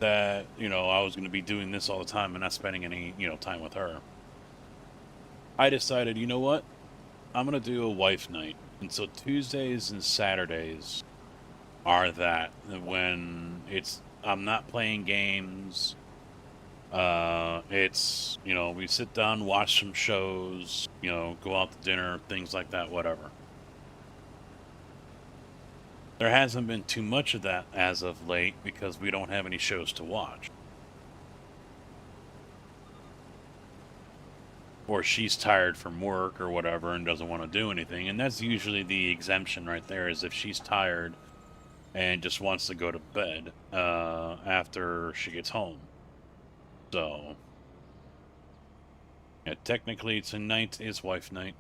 that, I was going to be doing this all the time and not spending any, time with her. I decided, you know what? I'm going to do a wife night. And so Tuesdays and Saturdays are that, when I'm not playing games. It's, we sit down, watch some shows, go out to dinner, things like that, whatever. There hasn't been too much of that as of late because we don't have any shows to watch. Or she's tired from work or whatever and doesn't want to do anything. And that's usually the exemption right there, is if she's tired and just wants to go to bed after she gets home. So, yeah, technically tonight is wife night.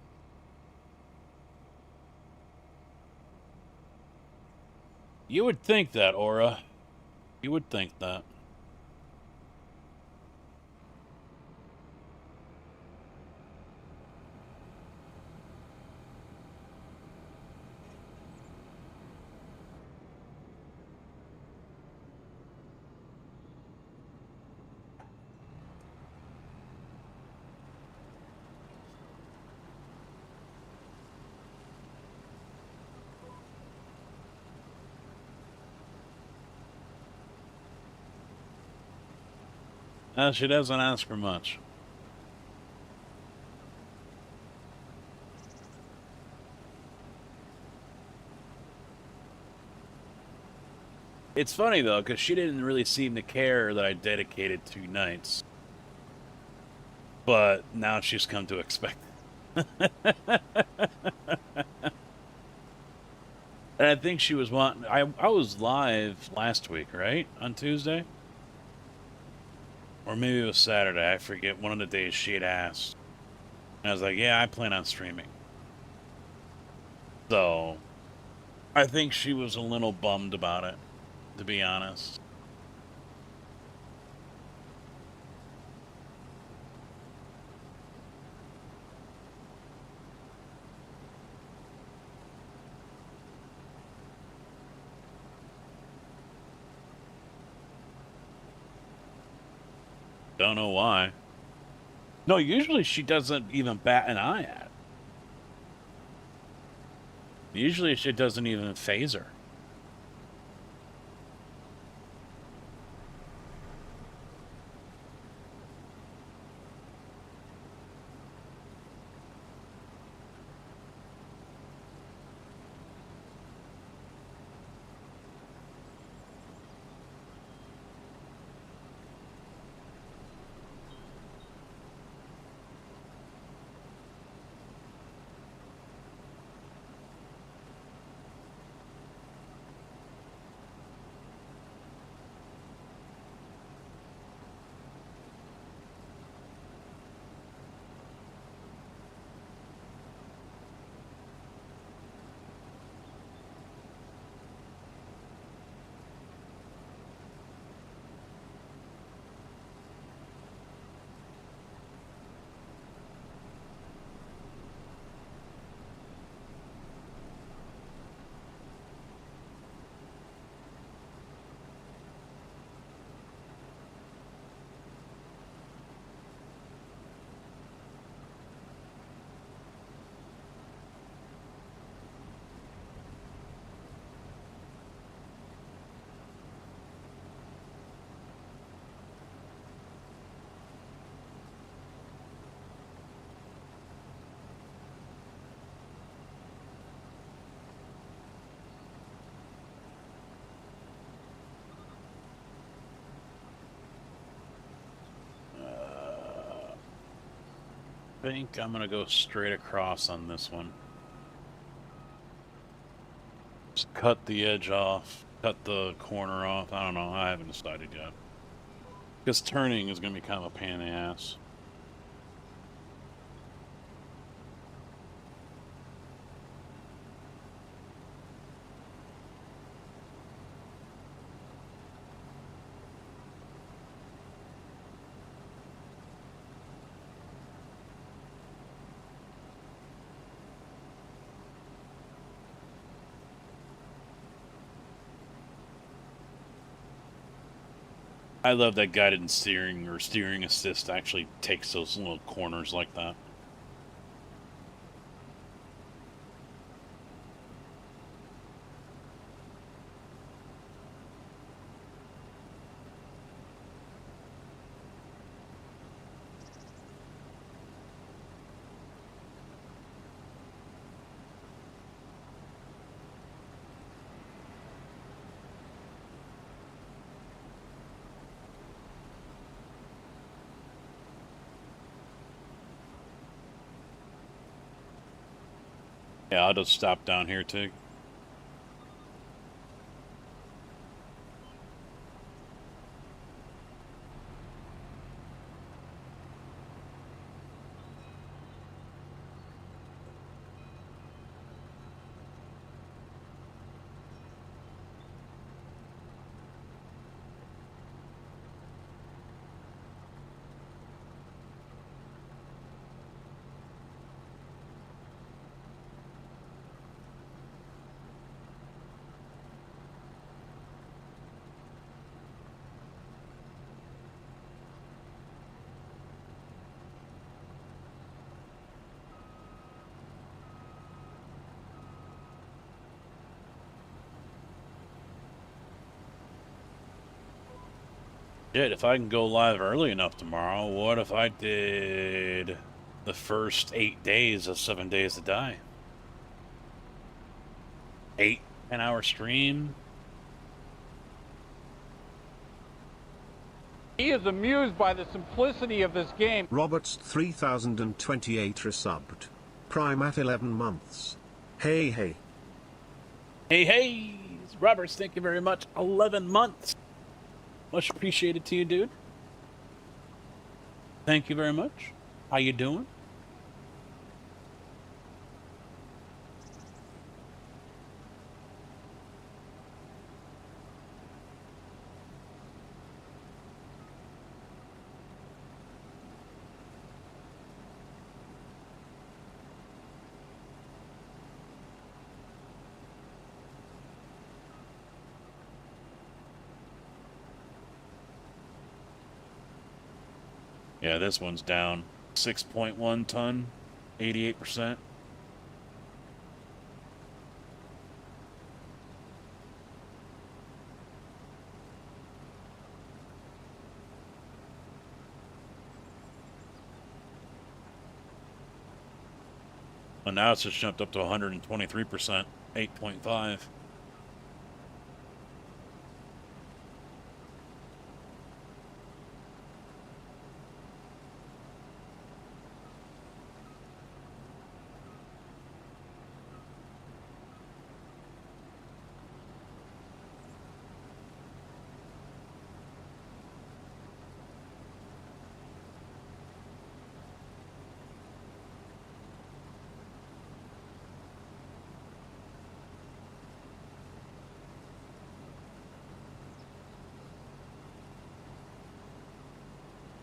You would think that, Aura. You would think that. She doesn't ask for much. It's funny, though, because she didn't really seem to care that I dedicated 2 nights. But now she's come to expect it. And I think she was wanting... I was live last week, right? On Tuesday? Or maybe it was Saturday. I forget. One of the days she had asked. And I was like, yeah, I plan on streaming. So, I think she was a little bummed about it, to be honest. Don't know why. No, usually she doesn't even bat an eye at it. Usually she doesn't even phase her. think I'm gonna go straight across on this one. Just cut the edge off, cut the corner off. I don't know. I haven't decided yet. Because turning is gonna be kind of a pain in the ass. I love that guided steering or steering assist actually takes those little corners like that. Yeah, I'll just stop down here too. Shit, if I can go live early enough tomorrow, what if I did the first 8 days of 7 Days to Die? 8 10-hour stream. He is amused by the simplicity of this game. Roberts 3028 resubbed. Prime at 11 months. Hey, hey. Hey, hey! Roberts, thank you very much. 11 months. Much appreciated to you, dude. Thank you very much. How you doing? Yeah, this one's down 6.1 ton, 88%. And now it's just jumped up to 123%, 8.5.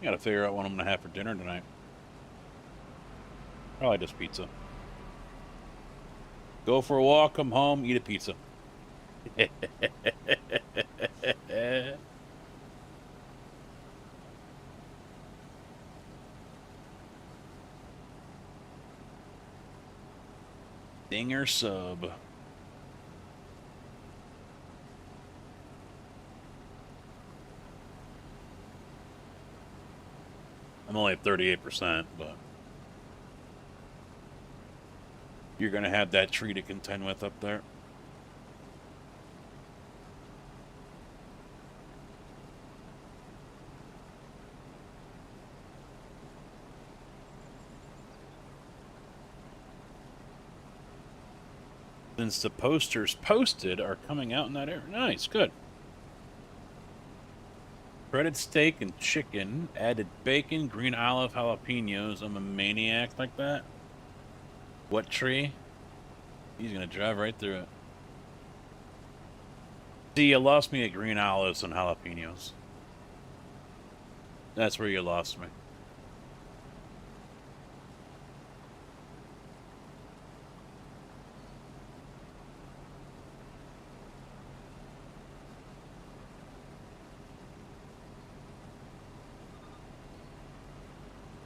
Gotta figure out what I'm gonna have for dinner tonight. Probably just pizza. Go for a walk, come home, eat a pizza. Dinger sub. I'm only at 38%, but you're going to have that tree to contend with up there. since the posters posted are coming out in that area. Nice, good. Breaded steak and chicken, added bacon, green olive, jalapenos. I'm a maniac like that. What tree? He's gonna drive right through it. See, you lost me at green olives and jalapenos. That's where you lost me.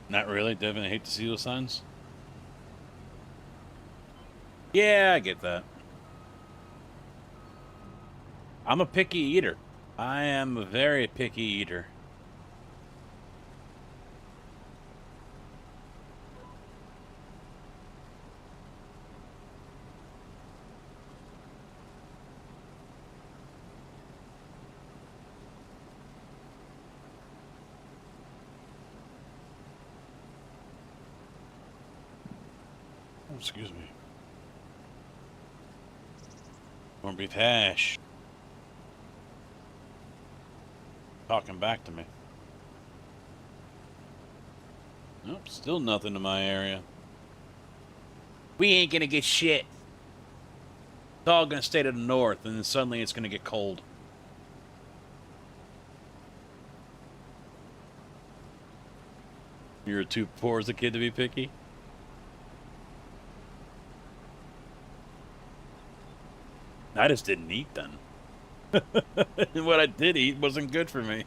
Not really, Devin. I hate to see those signs. Yeah, I get that. I'm a picky eater. I am a very picky eater. Oh, excuse me. Corned beef hash. Talking back to me. Nope, still nothing in my area. We ain't gonna get shit. It's all gonna stay to the north, and then suddenly it's gonna get cold. You're too poor as a kid to be picky? I just didn't eat then. What I did eat wasn't good for me.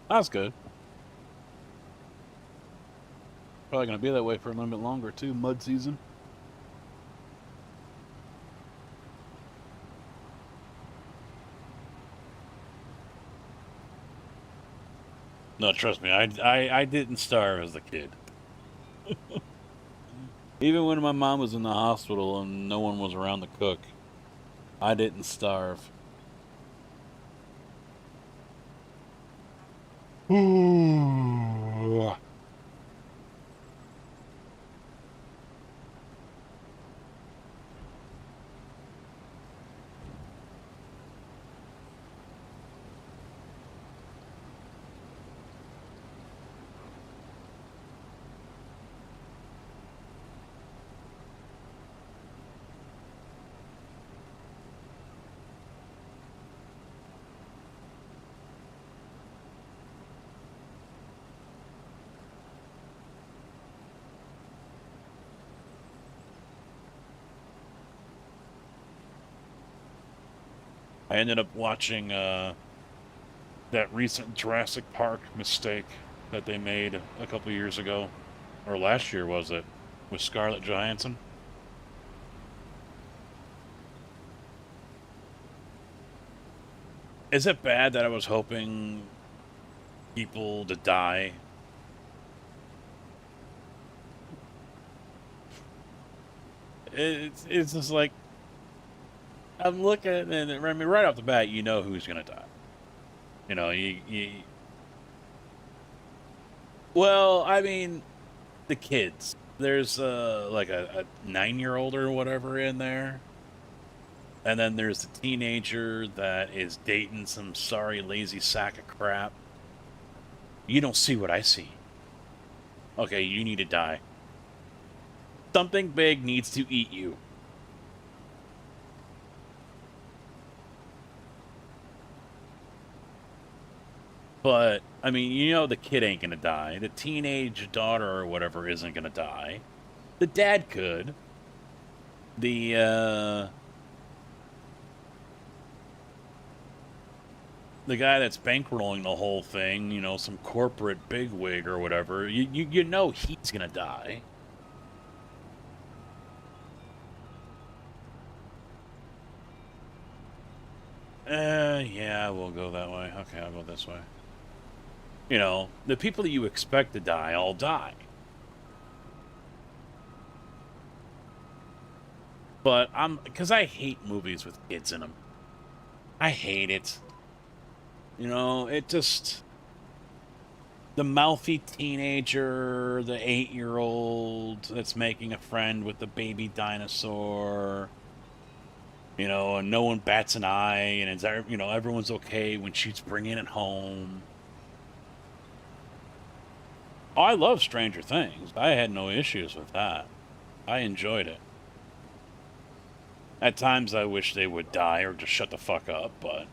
That's good. Probably gonna be that way for a little bit longer too. Mud season. No, trust me, I didn't starve as a kid. Even when my mom was in the hospital and no one was around to cook, I didn't starve. Ooh. I ended up watching that recent Jurassic Park mistake that they made a couple years ago, or last year was it, with Scarlett Johansson. Is it bad that I was hoping people to die? It's just like, I'm looking at it, and I mean, right off the bat, you know who's gonna die. You know, well, I mean, the kids. There's like a 9-year-old or whatever in there. And then there's the teenager that is dating some sorry, lazy sack of crap. You don't see what I see. Okay, you need to die. Something big needs to eat you. But, I mean, you know the kid ain't gonna die. The teenage daughter or whatever isn't gonna die. The dad could. The the guy that's bankrolling the whole thing, you know, some corporate bigwig or whatever, you know he's gonna die. Yeah, we'll go that way. Okay, I'll go this way. You know, the people that you expect to die all die. But because I hate movies with kids in them. I hate it. You know, it just... The mouthy teenager, the 8-year-old that's making a friend with the baby dinosaur. You know, and no one bats an eye, and it's, you know, everyone's okay when she's bringing it home. Oh, I love Stranger Things. I had no issues with that. I enjoyed it. At times I wish they would die or just shut the fuck up, but...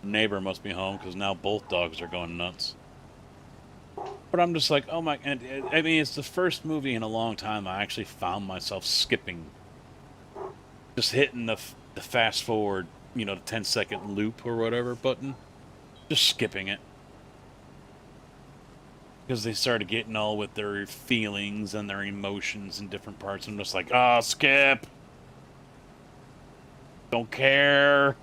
Neighbor must be home because now both dogs are going nuts. But I'm just like, oh my... And I mean, it's the first movie in a long time I actually found myself skipping. Just hitting the fast forward, you know, the 10-second loop or whatever button. Just skipping it. Because they started getting all with their feelings and their emotions in different parts. I'm just like, oh, skip! Don't care!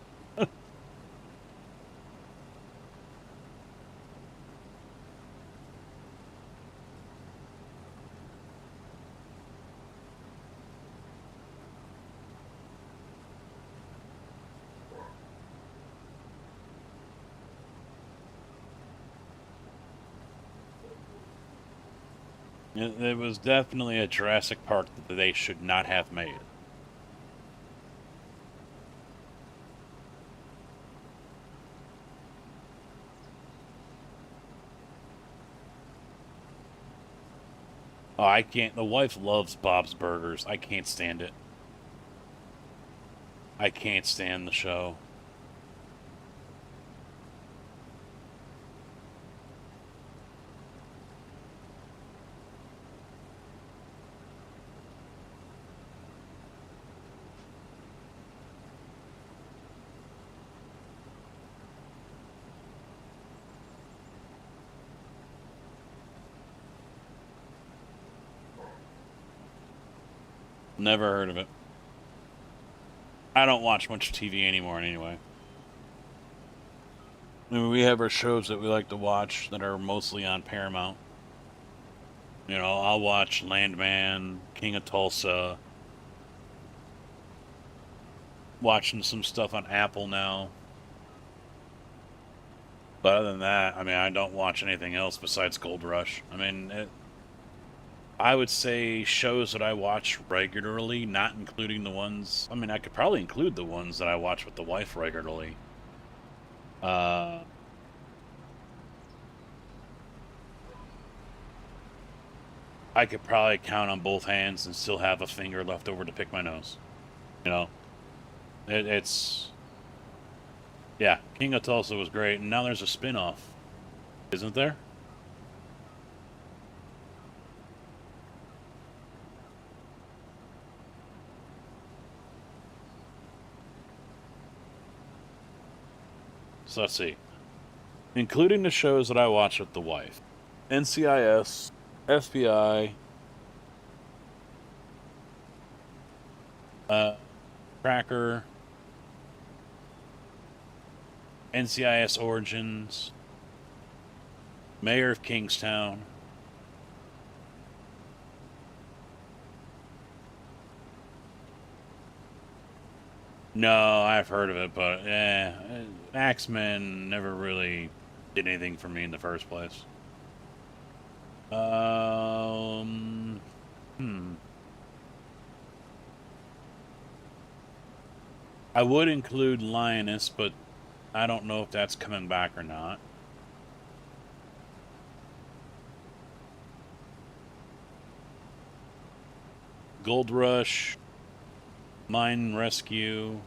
It was definitely a Jurassic Park that they should not have made. Oh, I can't. The wife loves Bob's Burgers. I can't stand it. I can't stand the show. Never heard of it. I don't watch much TV anymore anyway. I mean, we have our shows that we like to watch that are mostly on Paramount. You know, I'll watch Landman, King of Tulsa. Watching some stuff on Apple now. But other than that, I mean, I don't watch anything else besides Gold Rush. I mean, I would say shows that I watch regularly, not including the ones... I mean, I could probably include the ones that I watch with the wife regularly. I could probably count on both hands and still have a finger left over to pick my nose. You know? It's... Yeah, King of Tulsa was great, and now there's a spin-off. Isn't there? So let's see. Including the shows that I watch with the wife. NCIS, FBI, Tracker, NCIS Origins, Mayor of Kingstown. No, I've heard of it, but Axemen never really did anything for me in the first place. I would include Lioness, but I don't know if that's coming back or not. Gold Rush, Mine Rescue,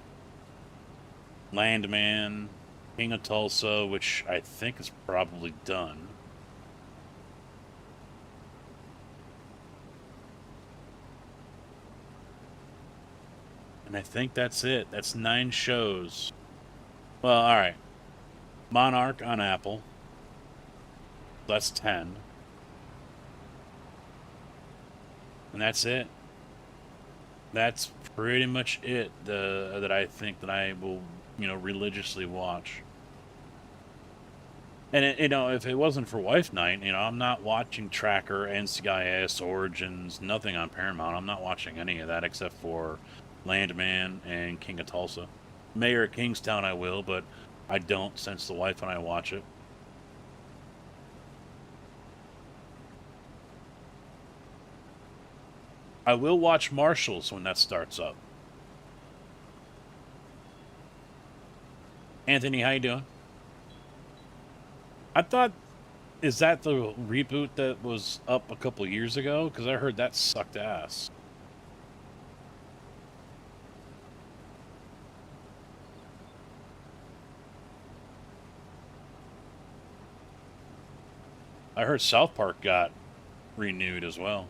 Landman, King of Tulsa, which I think is probably done. And I think that's it. That's 9 shows. Well, alright. Monarch on Apple. That's 10. And that's it. That's pretty much it that I think that I will, religiously watch. And, if it wasn't for Wife Night, I'm not watching Tracker, NCIS, Origins, nothing on Paramount. I'm not watching any of that except for Landman and King of Tulsa. Mayor of Kingstown I will, but I don't since the wife and I watch it. I will watch Marshals when that starts up. Anthony, how you doing? I thought, is that the reboot that was up a couple years ago? Because I heard that sucked ass. I heard South Park got renewed as well.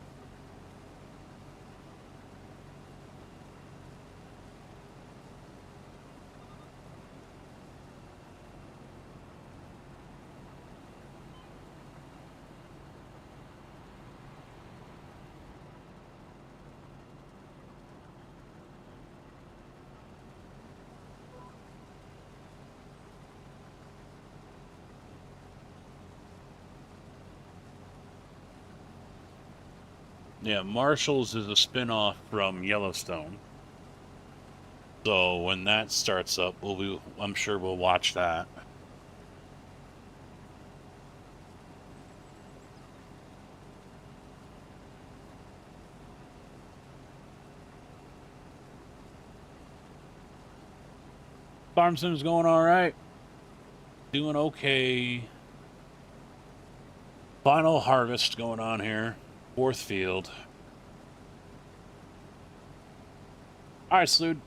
Yeah, Marshals is a spin-off from Yellowstone. So when that starts up, I'm sure we'll watch that. Farm Sim's going all right. Doing okay. Final harvest going on here. 4th field. Alright, Slood.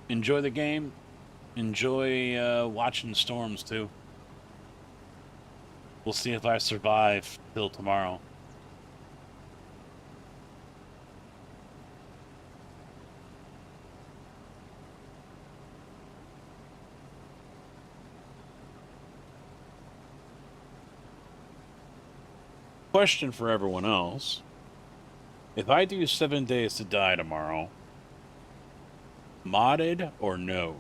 Enjoy the game. Enjoy watching storms, too. We'll see if I survive till tomorrow. Question for everyone else. If I do 7 Days to Die tomorrow, modded or no?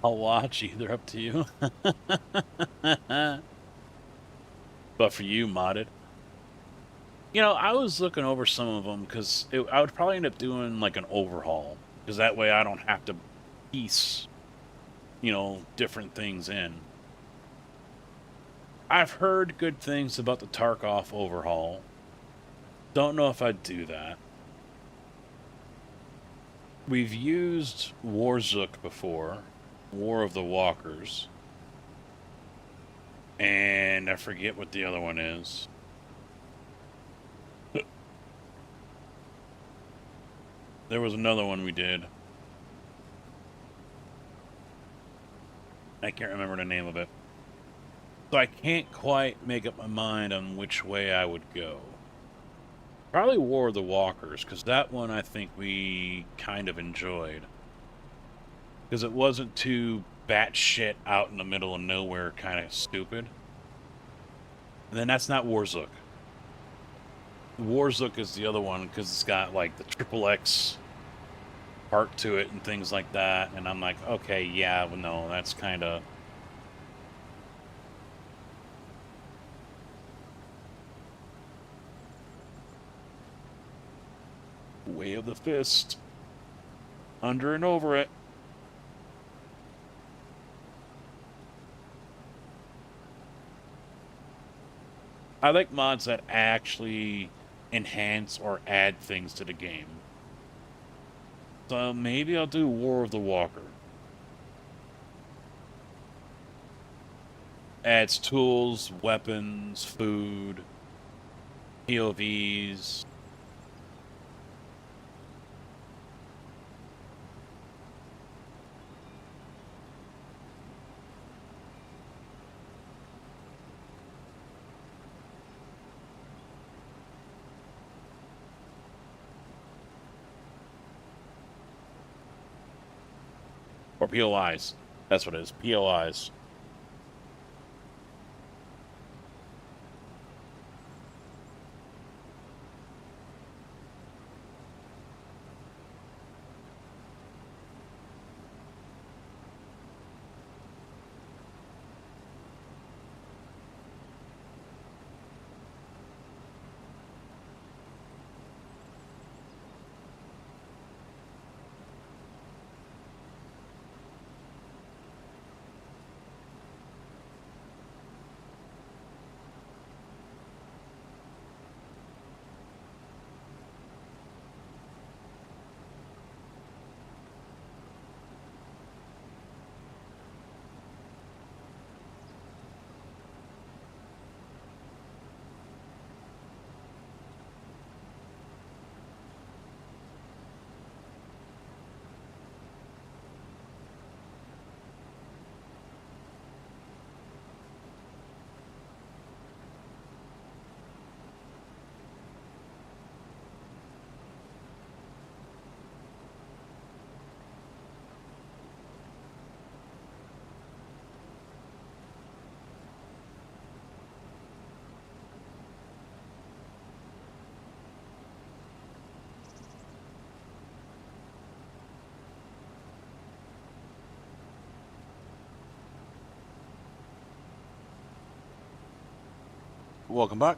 I'll watch, either up to you. But for you, modded. I was looking over some of them because I would probably end up doing like an overhaul. Because that way I don't have to piece, different things in. I've heard good things about the Tarkov overhaul. Don't know if I'd do that. We've used Warzuk before. War of the Walkers. And I forget what the other one is. There was another one we did. I can't remember the name of it. So I can't quite make up my mind on which way I would go. Probably War of the Walkers, because that one I think we kind of enjoyed. Because it wasn't too batshit out in the middle of nowhere kind of stupid. And then that's not Warzuk. Warzuk is the other one because it's got like the triple X part to it and things like that. And I'm like, okay, yeah, well, no, that's kind of. Way of the fist. Under and over it. I like mods that actually enhance or add things to the game. So maybe I'll do War of the Walker. Adds tools, weapons, food, POVs. Or POIs. That's what it is. POIs. Welcome back.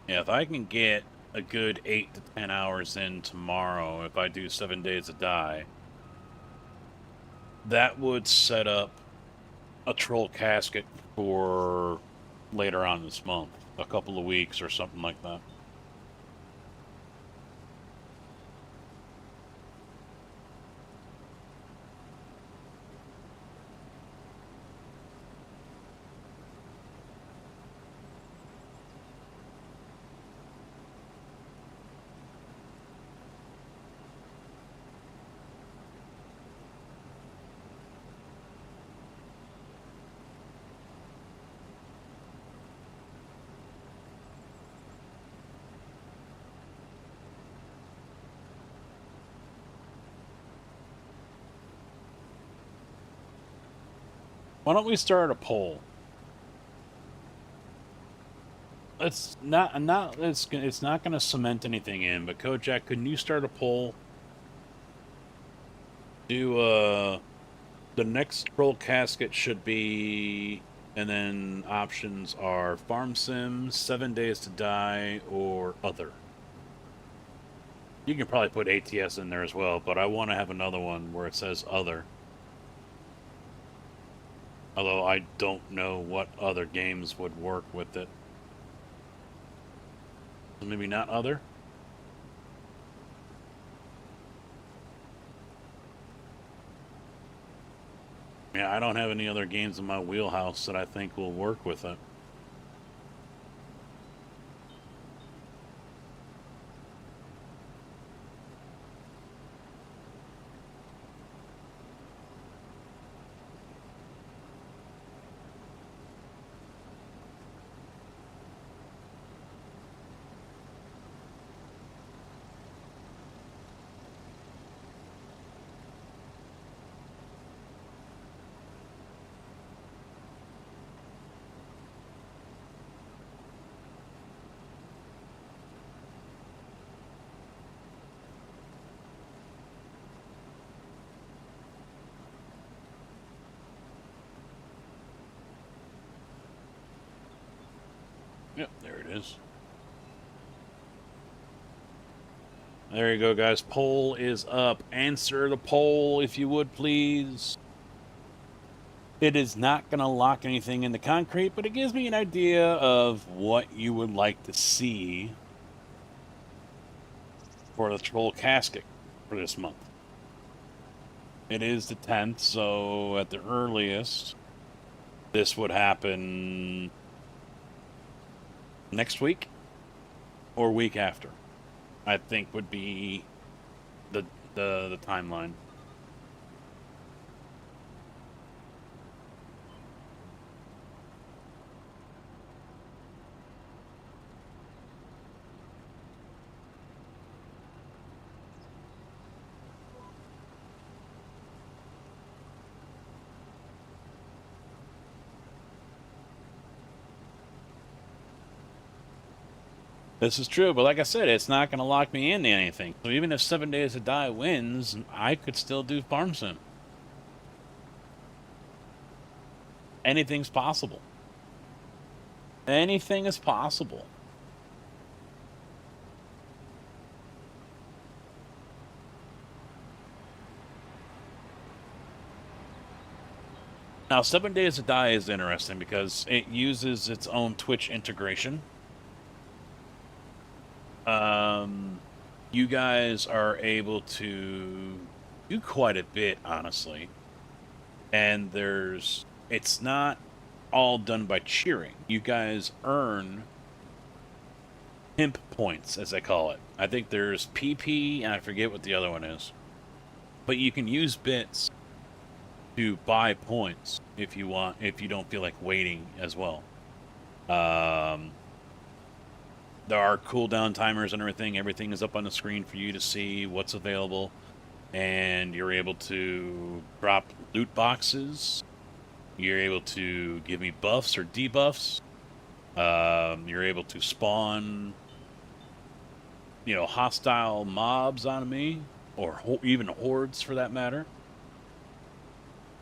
Yeah, if I can get a good 8 to 10 hours in tomorrow, if I do 7 days to die, that would set up a troll casket for later on this month, a couple of weeks or something like that. Why don't we start a poll? It's not going to cement anything in, but Kojak, couldn't you start a poll? Do the next troll casket should be, and then options are Farm Sim, 7 Days to Die, or Other. You can probably put ATS in there as well, but I want to have another one where it says Other. Although I don't know what other games would work with it. So maybe not Other? Yeah, I don't have any other games in my wheelhouse that I think will work with it. Yep, there it is. There you go, guys. Poll is up. Answer the poll, if you would, please. It is not going to lock anything into concrete, but it gives me an idea of what you would like to see for the troll casket for this month. It is the 10th, so at the earliest, this would happen next week or week after, I think would be the timeline. This is true, but like I said, it's not going to lock me into anything. So even if 7 Days to Die wins, I could still do Farm Sim. Anything's possible. Anything is possible. Now, 7 Days to Die is interesting because it uses its own Twitch integration. You guys are able to do quite a bit, honestly. And it's not all done by cheering. You guys earn pimp points, as they call it. I think there's PP, and I forget what the other one is. But you can use bits to buy points if you want, if you don't feel like waiting as well. There are cooldown timers and everything. Everything is up on the screen for you to see what's available. And you're able to drop loot boxes. You're able to give me buffs or debuffs. You're able to spawn, hostile mobs on me. Or even hordes, for that matter.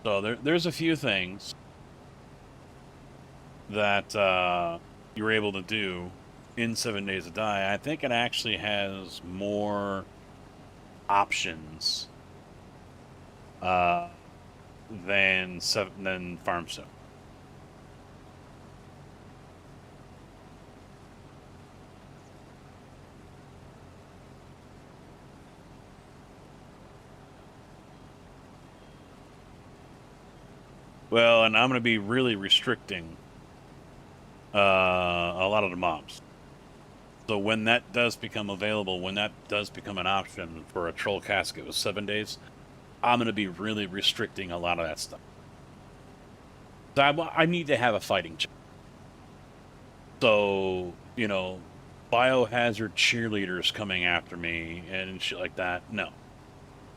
So there's a few things that you're able to do in 7 Days to Die. I think it actually has more options than Farm Sim. Well, and I'm going to be really restricting a lot of the mobs. So when that does become available, when that does become an option for a troll casket with 7 days, I'm going to be really restricting a lot of that stuff. So I need to have a fighting chance. So, biohazard cheerleaders coming after me and shit like that, no.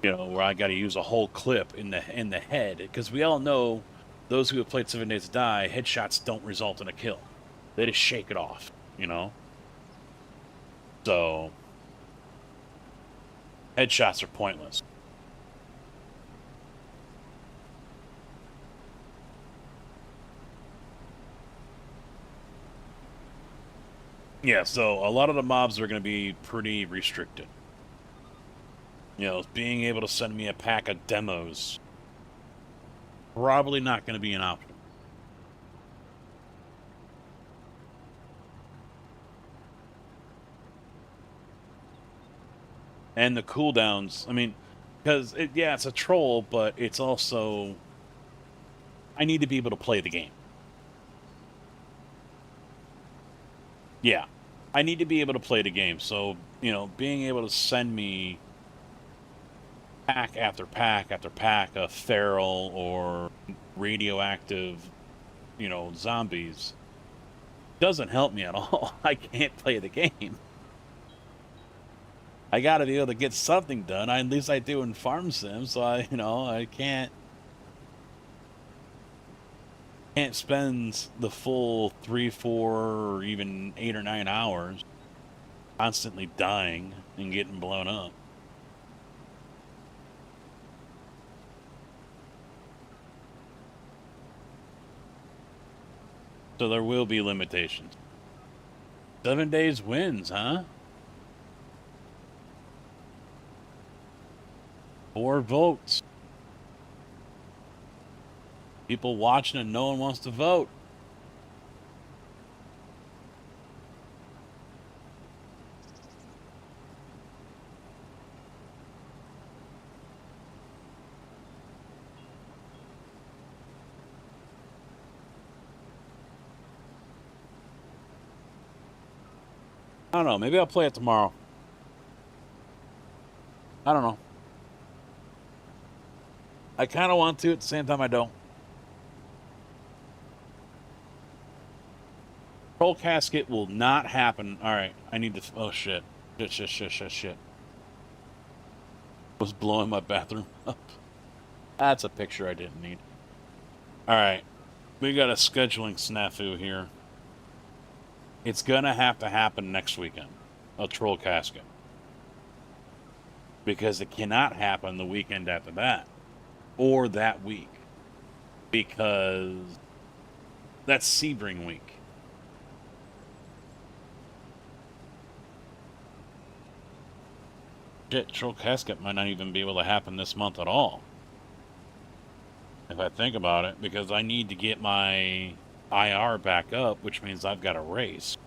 Where I got to use a whole clip in the head, because we all know, those who have played 7 Days to Die, headshots don't result in a kill. They just shake it off, So, headshots are pointless. Yeah, so a lot of the mobs are going to be pretty restricted. Being able to send me a pack of demos, probably not going to be an option. And the cooldowns, I mean, because it's a troll, but it's also, I need to be able to play the game. Yeah, I need to be able to play the game. So, being able to send me pack after pack after pack of feral or radioactive, zombies doesn't help me at all. I can't play the game. I got to be able to get something done. At least I do in Farm Sim, so I can't spend the full 3, 4, or even 8 or 9 hours constantly dying and getting blown up. So there will be limitations. 7 days wins, huh? 4 votes. People watching and no one wants to vote. I don't know. Maybe I'll play it tomorrow. I don't know. I kind of want to. At the same time, I don't. Troll casket will not happen. All right. I need to... Oh, shit. Shit. Was blowing my bathroom up. That's a picture I didn't need. All right. We got a scheduling snafu here. It's going to happen next weekend. A troll casket. Because it cannot happen the weekend after that. Or that week. Because that's Sebring week. Shit, troll casket might not even be able to happen this month at all. If I think about it, because I need to get my IR back up, which means I've got a race.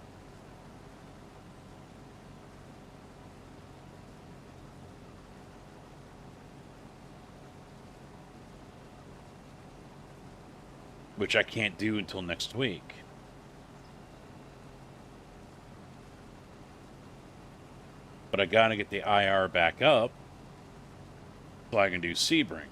Which I can't do until next week. But I gotta get the IR back up so I can do Sebring.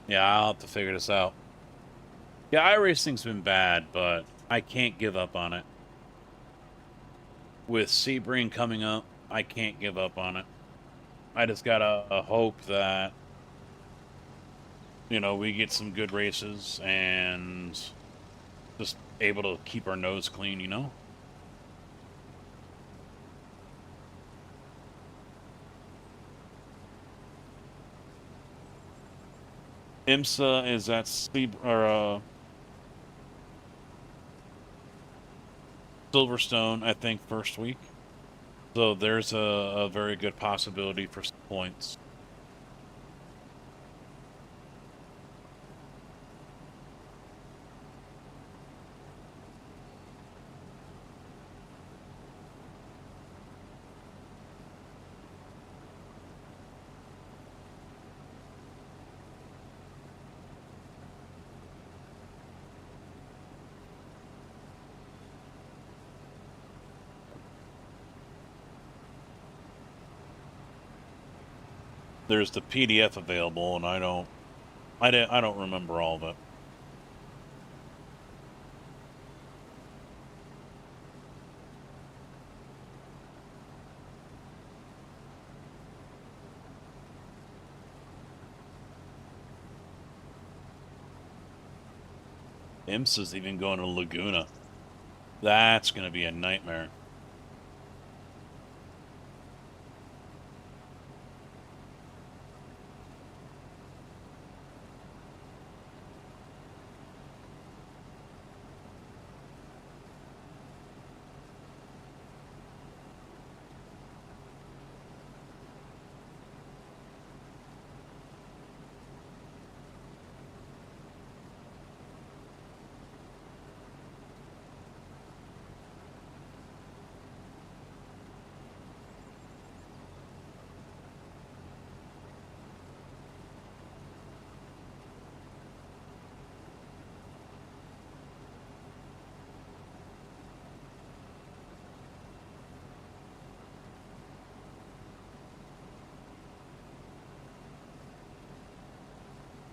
Yeah, I'll have to figure this out. Yeah, iRacing's been bad, but I can't give up on it. With Sebring coming up, I can't give up on it. I just gotta hope that, you know, we get some good races and just able to keep our nose clean, you know? IMSA is at Silverstone, I think, first week. So there's a very good possibility for some points. There's the PDF available, and I don't remember all of it. IMSA's even going to Laguna. That's going to be a nightmare.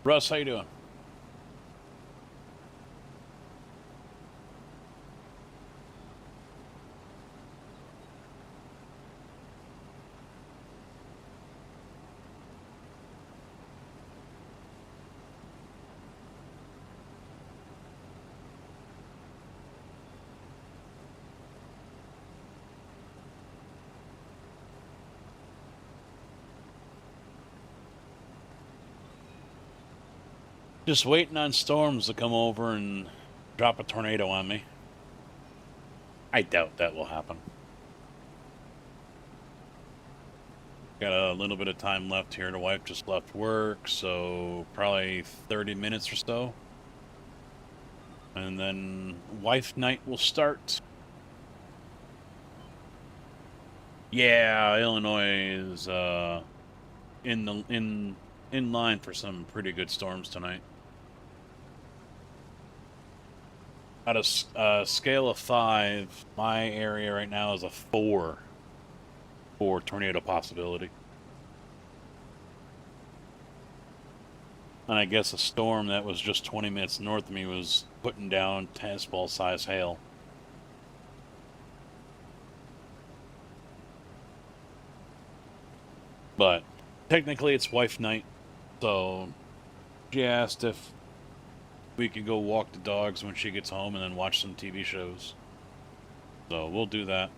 Russ, how you doing? Just waiting on storms to come over and drop a tornado on me. I doubt that will happen. Got a little bit of time left here. The wife just left work, so probably 30 minutes or so. And then wife night will start. Yeah, Illinois is in line for some pretty good storms tonight. At a scale of 5, my area right now is a 4 for tornado possibility. And I guess a storm that was just 20 minutes north of me was putting down tennis ball size hail. But technically it's wife night, so she asked if we could go walk the dogs when she gets home and then watch some TV shows. So we'll do that.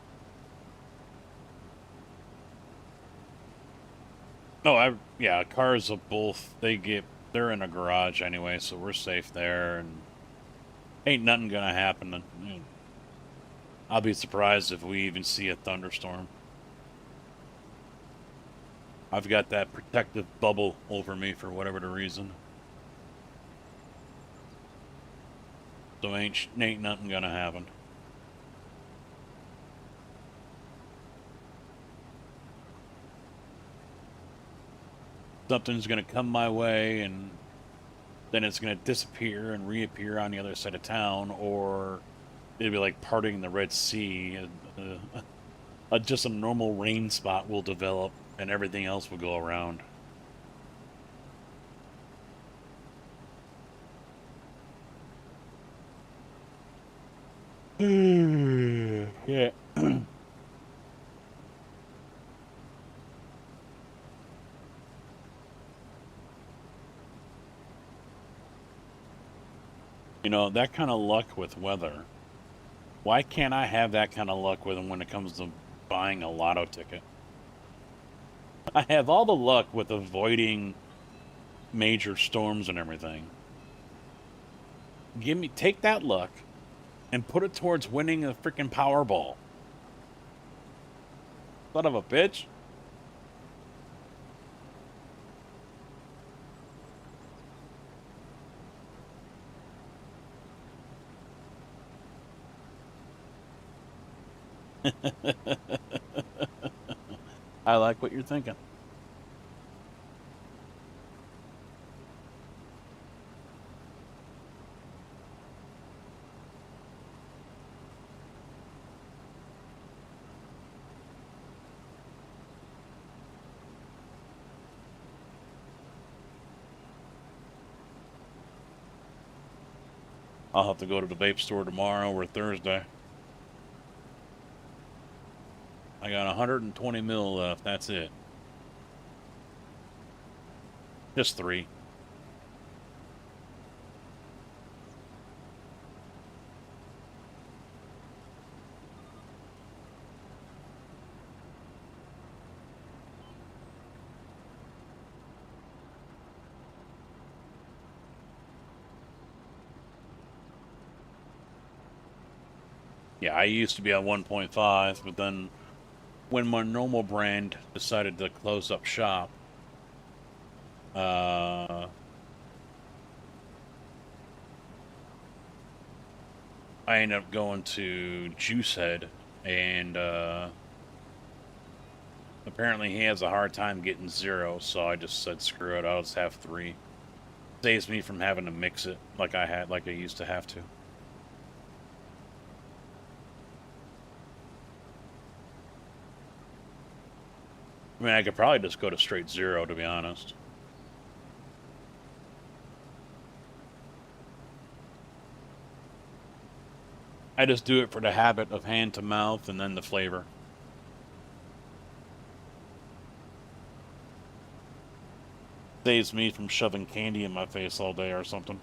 Oh, yeah, cars of both, they're in a garage anyway, so we're safe there, and ain't nothing gonna happen. I'll be surprised if we even see a thunderstorm. I've got that protective bubble over me for whatever the reason. So ain't nothing gonna happen. Something's gonna come my way, and then it's gonna disappear and reappear on the other side of town, or it'll be like parting the Red Sea. Just a normal rain spot will develop, and everything else will go around. Yeah. You know, that kind of luck with weather. Why can't I have that kind of luck with them when it comes to buying a lotto ticket? I have all the luck with avoiding major storms and everything. Take that luck and put it towards winning a freaking Powerball. Son of a bitch. I like what you're thinking. I'll have to go to the vape store tomorrow or Thursday. I got 120 mil left. That's it. Just 3. Yeah, I used to be at 1.5, but then when my normal brand decided to close up shop, I ended up going to Juicehead, and apparently he has a hard time getting 0, so I just said screw it, I'll just have 3. Saves me from having to mix it like I used to have to. I mean, I could probably just go to straight 0, to be honest. I just do it for the habit of hand to mouth and then the flavor. Saves me from shoving candy in my face all day or something.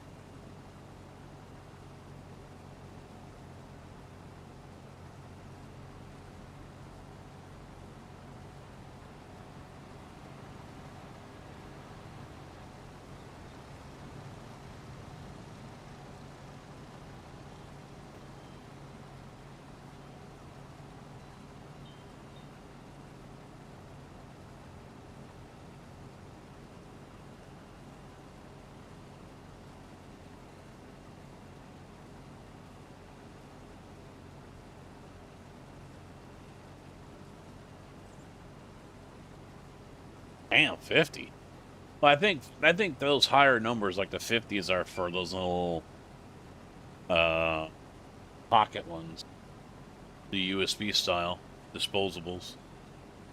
Damn, 50. Well, I think those higher numbers, like the 50s, are for those little pocket ones, the USB style disposables.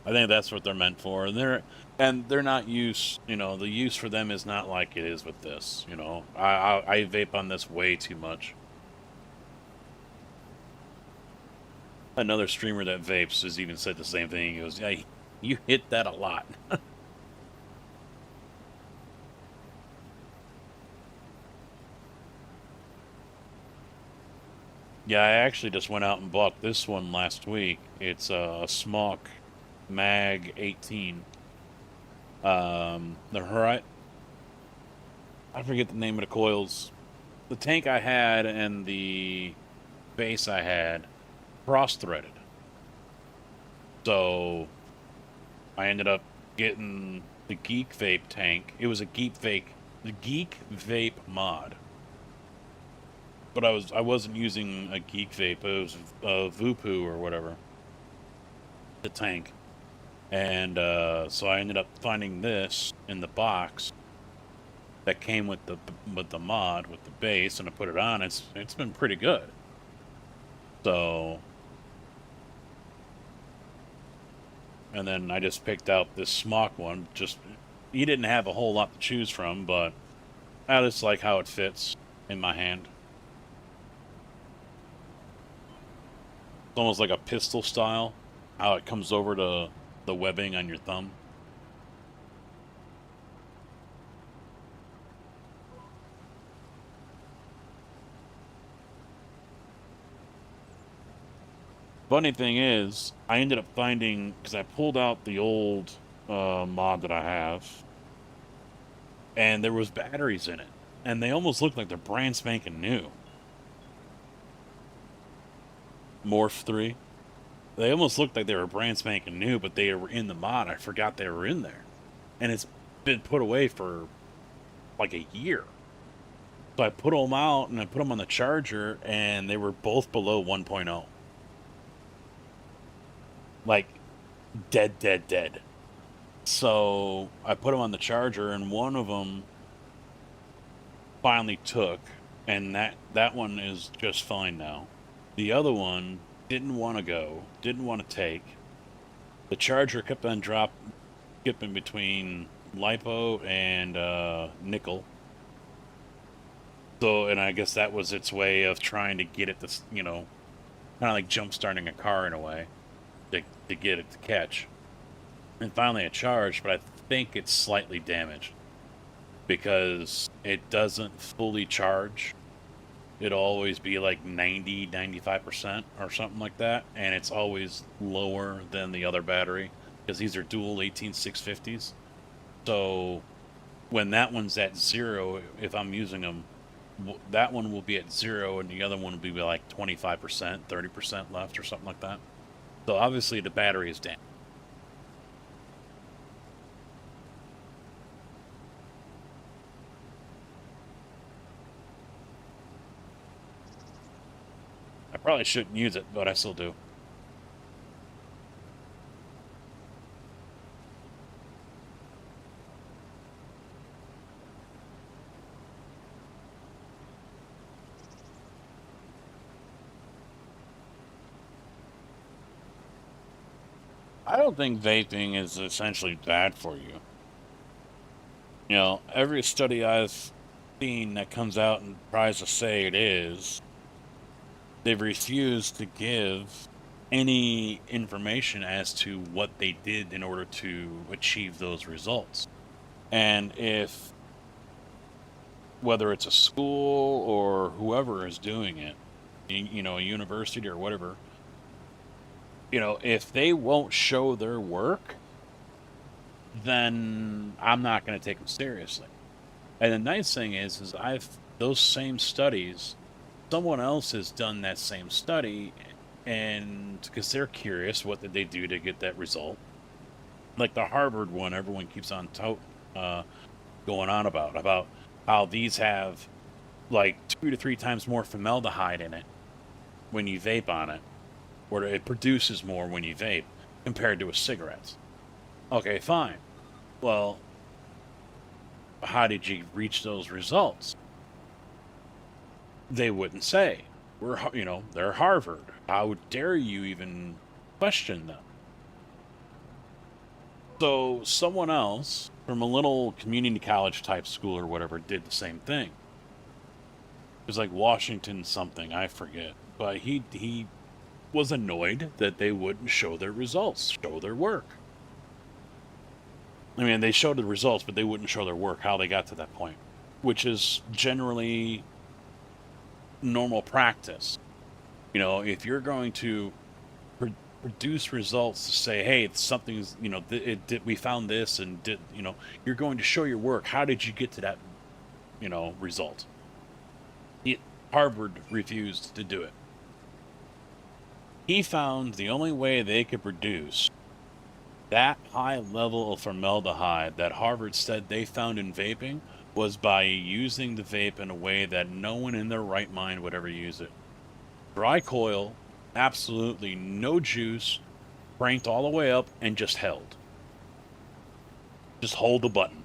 I think that's what they're meant for, and they're not use. You know, the use for them is not like it is with this. You know, I vape on this way too much. Another streamer that vapes has even said the same thing. He goes, "Yeah, you hit that a lot." Yeah, I actually just went out and bought this one last week. It's a Smok Mag 18. I forget the name of the coils. The tank I had and the base I had cross-threaded. So I ended up getting the Geek Vape tank. It was a the Geek Vape mod. But I wasn't using a Geek Vape. It was a Voopoo or whatever. The tank. And so I ended up finding this in the box that came with the mod, with the base, and I put it on. It's been pretty good. So, and then I just picked out this Smok one. Just, he didn't have a whole lot to choose from, but I just like how it fits in my hand. It's almost like a pistol style, how it comes over to the webbing on your thumb. Funny thing is, I ended up finding, because I pulled out the old mod that I have, and there was batteries in it, and they almost look like they're brand spanking new. Morph 3. They almost looked like they were brand spanking new, but they were in the mod. I forgot they were in there. And it's been put away for like a year. So I put them out and I put them on the charger, and they were both below 1.0. Like, dead. So I put them on the charger, and one of them finally took, and that one is just fine now. The other one didn't want to go, didn't want to take. The charger kept on skipping between LiPo and nickel. So, and I guess that was its way of trying to get it to, you know, kind of like jump-starting a car in a way, to get it to catch. And finally it charged, but I think it's slightly damaged because it doesn't fully charge. It'll always be like 95% or something like that, and it's always lower than the other battery because these are dual 18650s. So when that one's at 0, if I'm using them, that one will be at 0 and the other one will be like 25%, 30% left or something like that. So obviously the battery is damaged. I probably shouldn't use it, but I still do. I don't think vaping is essentially bad for you. You know, every study I've seen that comes out and tries to say it is, they've refused to give any information as to what they did in order to achieve those results. And if, whether it's a school or whoever is doing it, you know, a university or whatever, you know, if they won't show their work, then I'm not going to take them seriously. And the nice thing is those same studies, someone else has done that same study, and because they're curious, what did they do to get that result? Like the Harvard one, everyone keeps on going on about how these have like 2 to 3 times more formaldehyde in it when you vape on it, or it produces more when you vape compared to a cigarette. Okay, fine. Well, how did you reach those results? They wouldn't say. They're Harvard. How dare you even question them? So someone else from a little community college type school or whatever did the same thing. It was like Washington something, I forget. But he was annoyed that they wouldn't show their results, show their work. I mean, they showed the results, but they wouldn't show their work, how they got to that point, which is generally normal practice. If you're going to produce results to say, hey, something's, we found this and you're going to show your work. How did you get to that, result? Harvard refused to do it. He found the only way they could produce that high level of formaldehyde that Harvard said they found in vaping was by using the vape in a way that no one in their right mind would ever use it. Dry coil, absolutely no juice, cranked all the way up and just held. Just hold the button.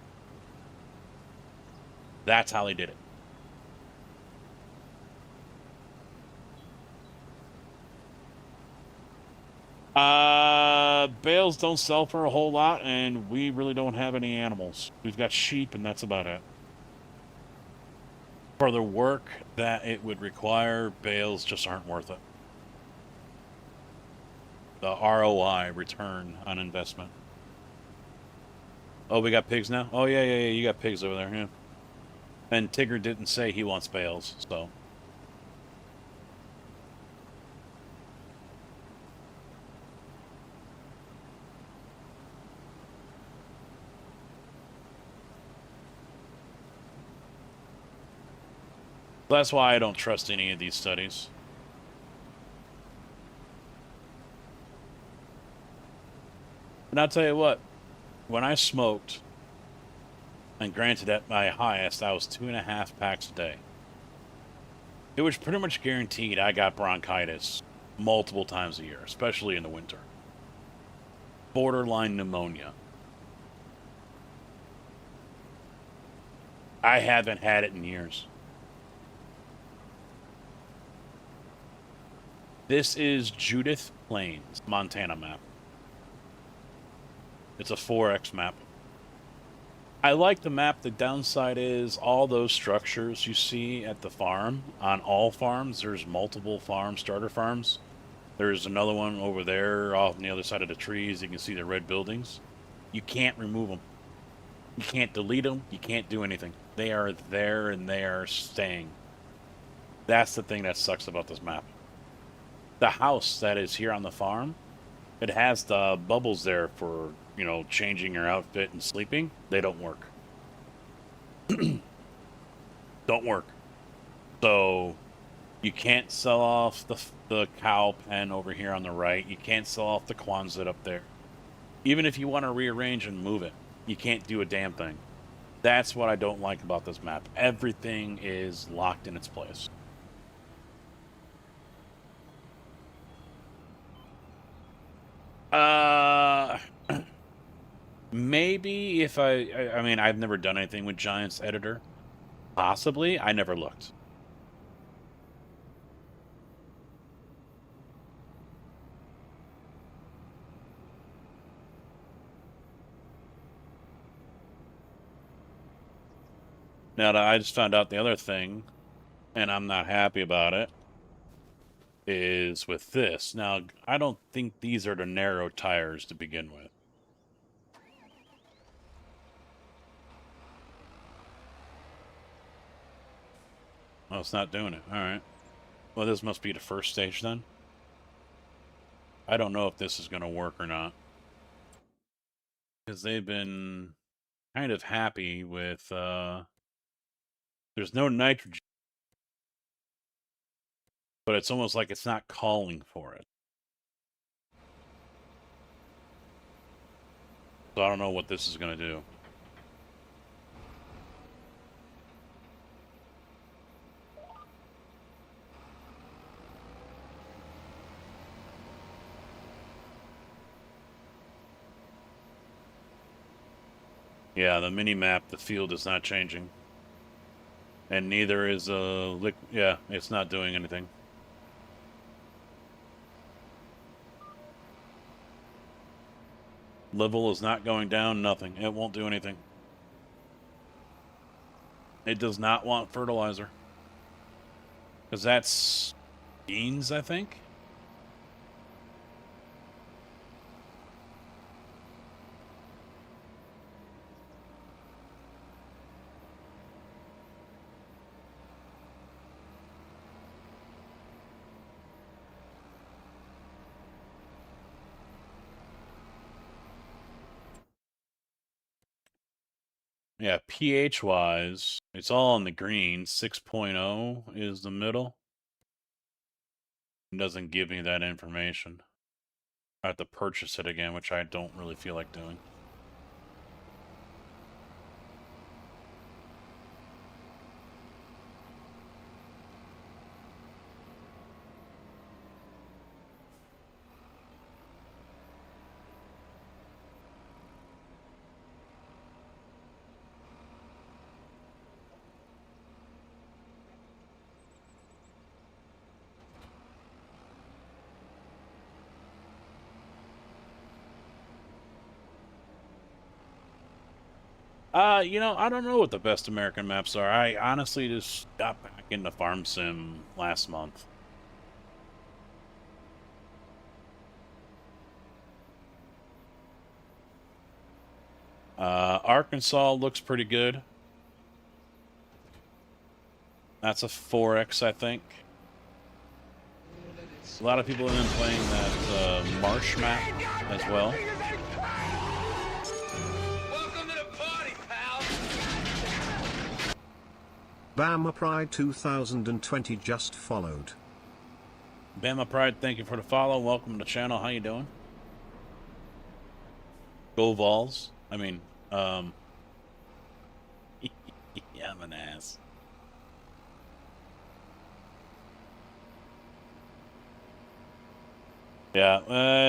That's how they did it. Bales don't sell for a whole lot, and we really don't have any animals. We've got sheep, and that's about it. For the work that it would require, bales just aren't worth it. The ROI, return on investment. Oh, we got pigs now? Oh, yeah, you got pigs over there, yeah. And Tigger didn't say he wants bales, so... That's why I don't trust any of these studies. And I'll tell you what, when I smoked, and granted at my highest, I was 2.5 packs a day. It was pretty much guaranteed I got bronchitis multiple times a year, especially in the winter. Borderline pneumonia. I haven't had it in years. This is Judith Plains, Montana map. It's a 4X map. I like the map. The downside is all those structures you see at the farm. On all farms, there's multiple starter farms. There's another one over there off on the other side of the trees. You can see the red buildings. You can't remove them. You can't delete them. You can't do anything. They are there and they are staying. That's the thing that sucks about this map. The house that is here on the farm, it has the bubbles there for, changing your outfit and sleeping. They don't work. Don't work. So you can't sell off the cow pen over here on the right. You can't sell off the Quonset up there. Even if you want to rearrange and move it, you can't do a damn thing. That's what I don't like about this map. Everything is locked in its place. Maybe if I mean, I've never done anything with Giants Editor. Possibly. I never looked. Now, I just found out the other thing, and I'm not happy about it, is with this. Now, I don't think these are the narrow tires to begin with. Oh, it's not doing it. All right. Well, this must be the first stage then. I don't know if this is going to work or not. Because they've been kind of happy with, there's no nitrogen. But it's almost like it's not calling for it. So I don't know what this is going to do. Yeah, the mini map, the field is not changing. And neither is yeah, it's not doing anything. Level is not going down, nothing. It won't do anything. It does not want fertilizer. Because that's beans, I think? Yeah, pH-wise, it's all in the green. 6.0 is the middle. It doesn't give me that information. I have to purchase it again, which I don't really feel like doing. You know, I don't know what the best American maps are. I honestly just got back into Farm Sim last month. Arkansas looks pretty good. That's a 4X, I think. A lot of people have been playing that Marsh map as well. Welcome to the party, pal. Bama Pride 2020 just followed. Bama Pride, thank you for the follow. Welcome to the channel. How you doing? Go Vols. I mean, yeah, I'm an ass. Yeah,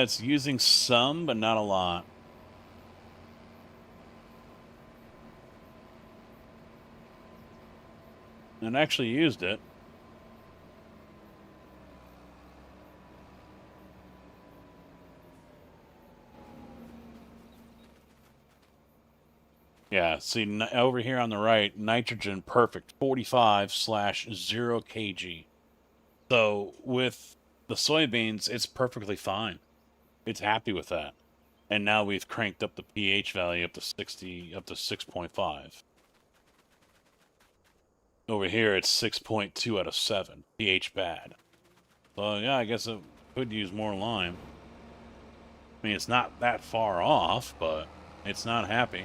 it's using some, but not a lot. And actually used it. Yeah, see, over here on the right, nitrogen perfect, 45/0 kg. So with the soybeans, it's perfectly fine. It's happy with that. And now we've cranked up the pH value up to 60, up to 6.5. Over here, it's 6.2 out of 7. pH bad. So yeah, I guess it could use more lime. I mean, it's not that far off, but it's not happy.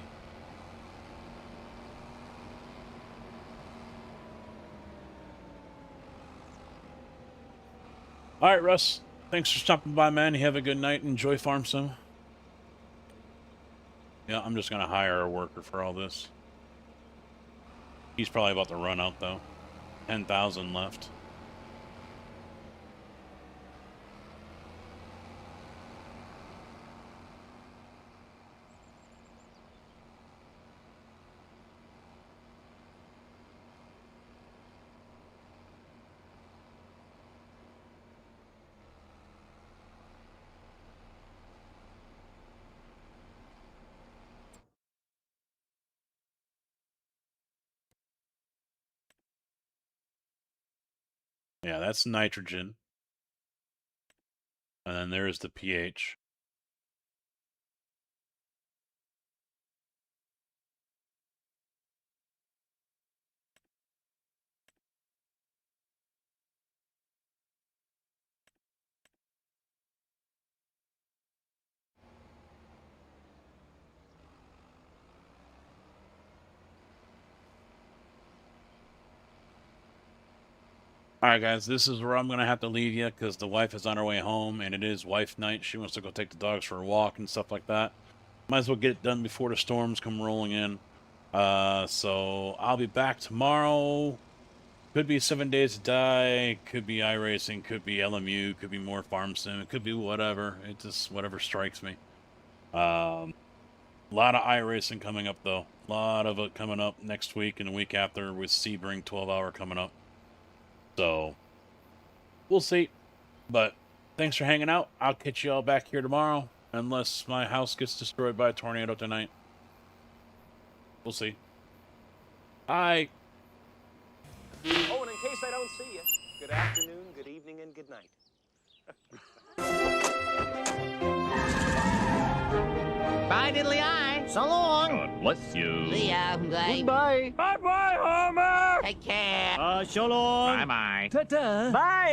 All right, Russ. Thanks for stopping by, man. You have a good night. Enjoy Farm Sim. Yeah, I'm just going to hire a worker for all this. He's probably about to run out, though. 10,000 left. Yeah, that's nitrogen. And then there's the pH. All right, guys, this is where I'm going to have to leave you because the wife is on her way home, and it is wife night. She wants to go take the dogs for a walk and stuff like that. Might as well get it done before the storms come rolling in. So I'll be back tomorrow. Could be 7 Days to Die, could be iRacing, could be LMU, could be more Farm Sim, it could be whatever. It just, whatever strikes me. A lot of iRacing coming up, though. A lot of it coming up next week and the week after with Sebring 12-hour coming up. So, we'll see. But thanks for hanging out. I'll catch you all back here tomorrow, unless my house gets destroyed by a tornado tonight. We'll see. Bye. Oh, and in case I don't see you, good afternoon, good evening, and good night. Bye, diddly eye. So long. God bless you. See ya. Bye. Bye. Bye-bye, Homer. Take care. So long. Bye-bye. Ta-ta. Bye.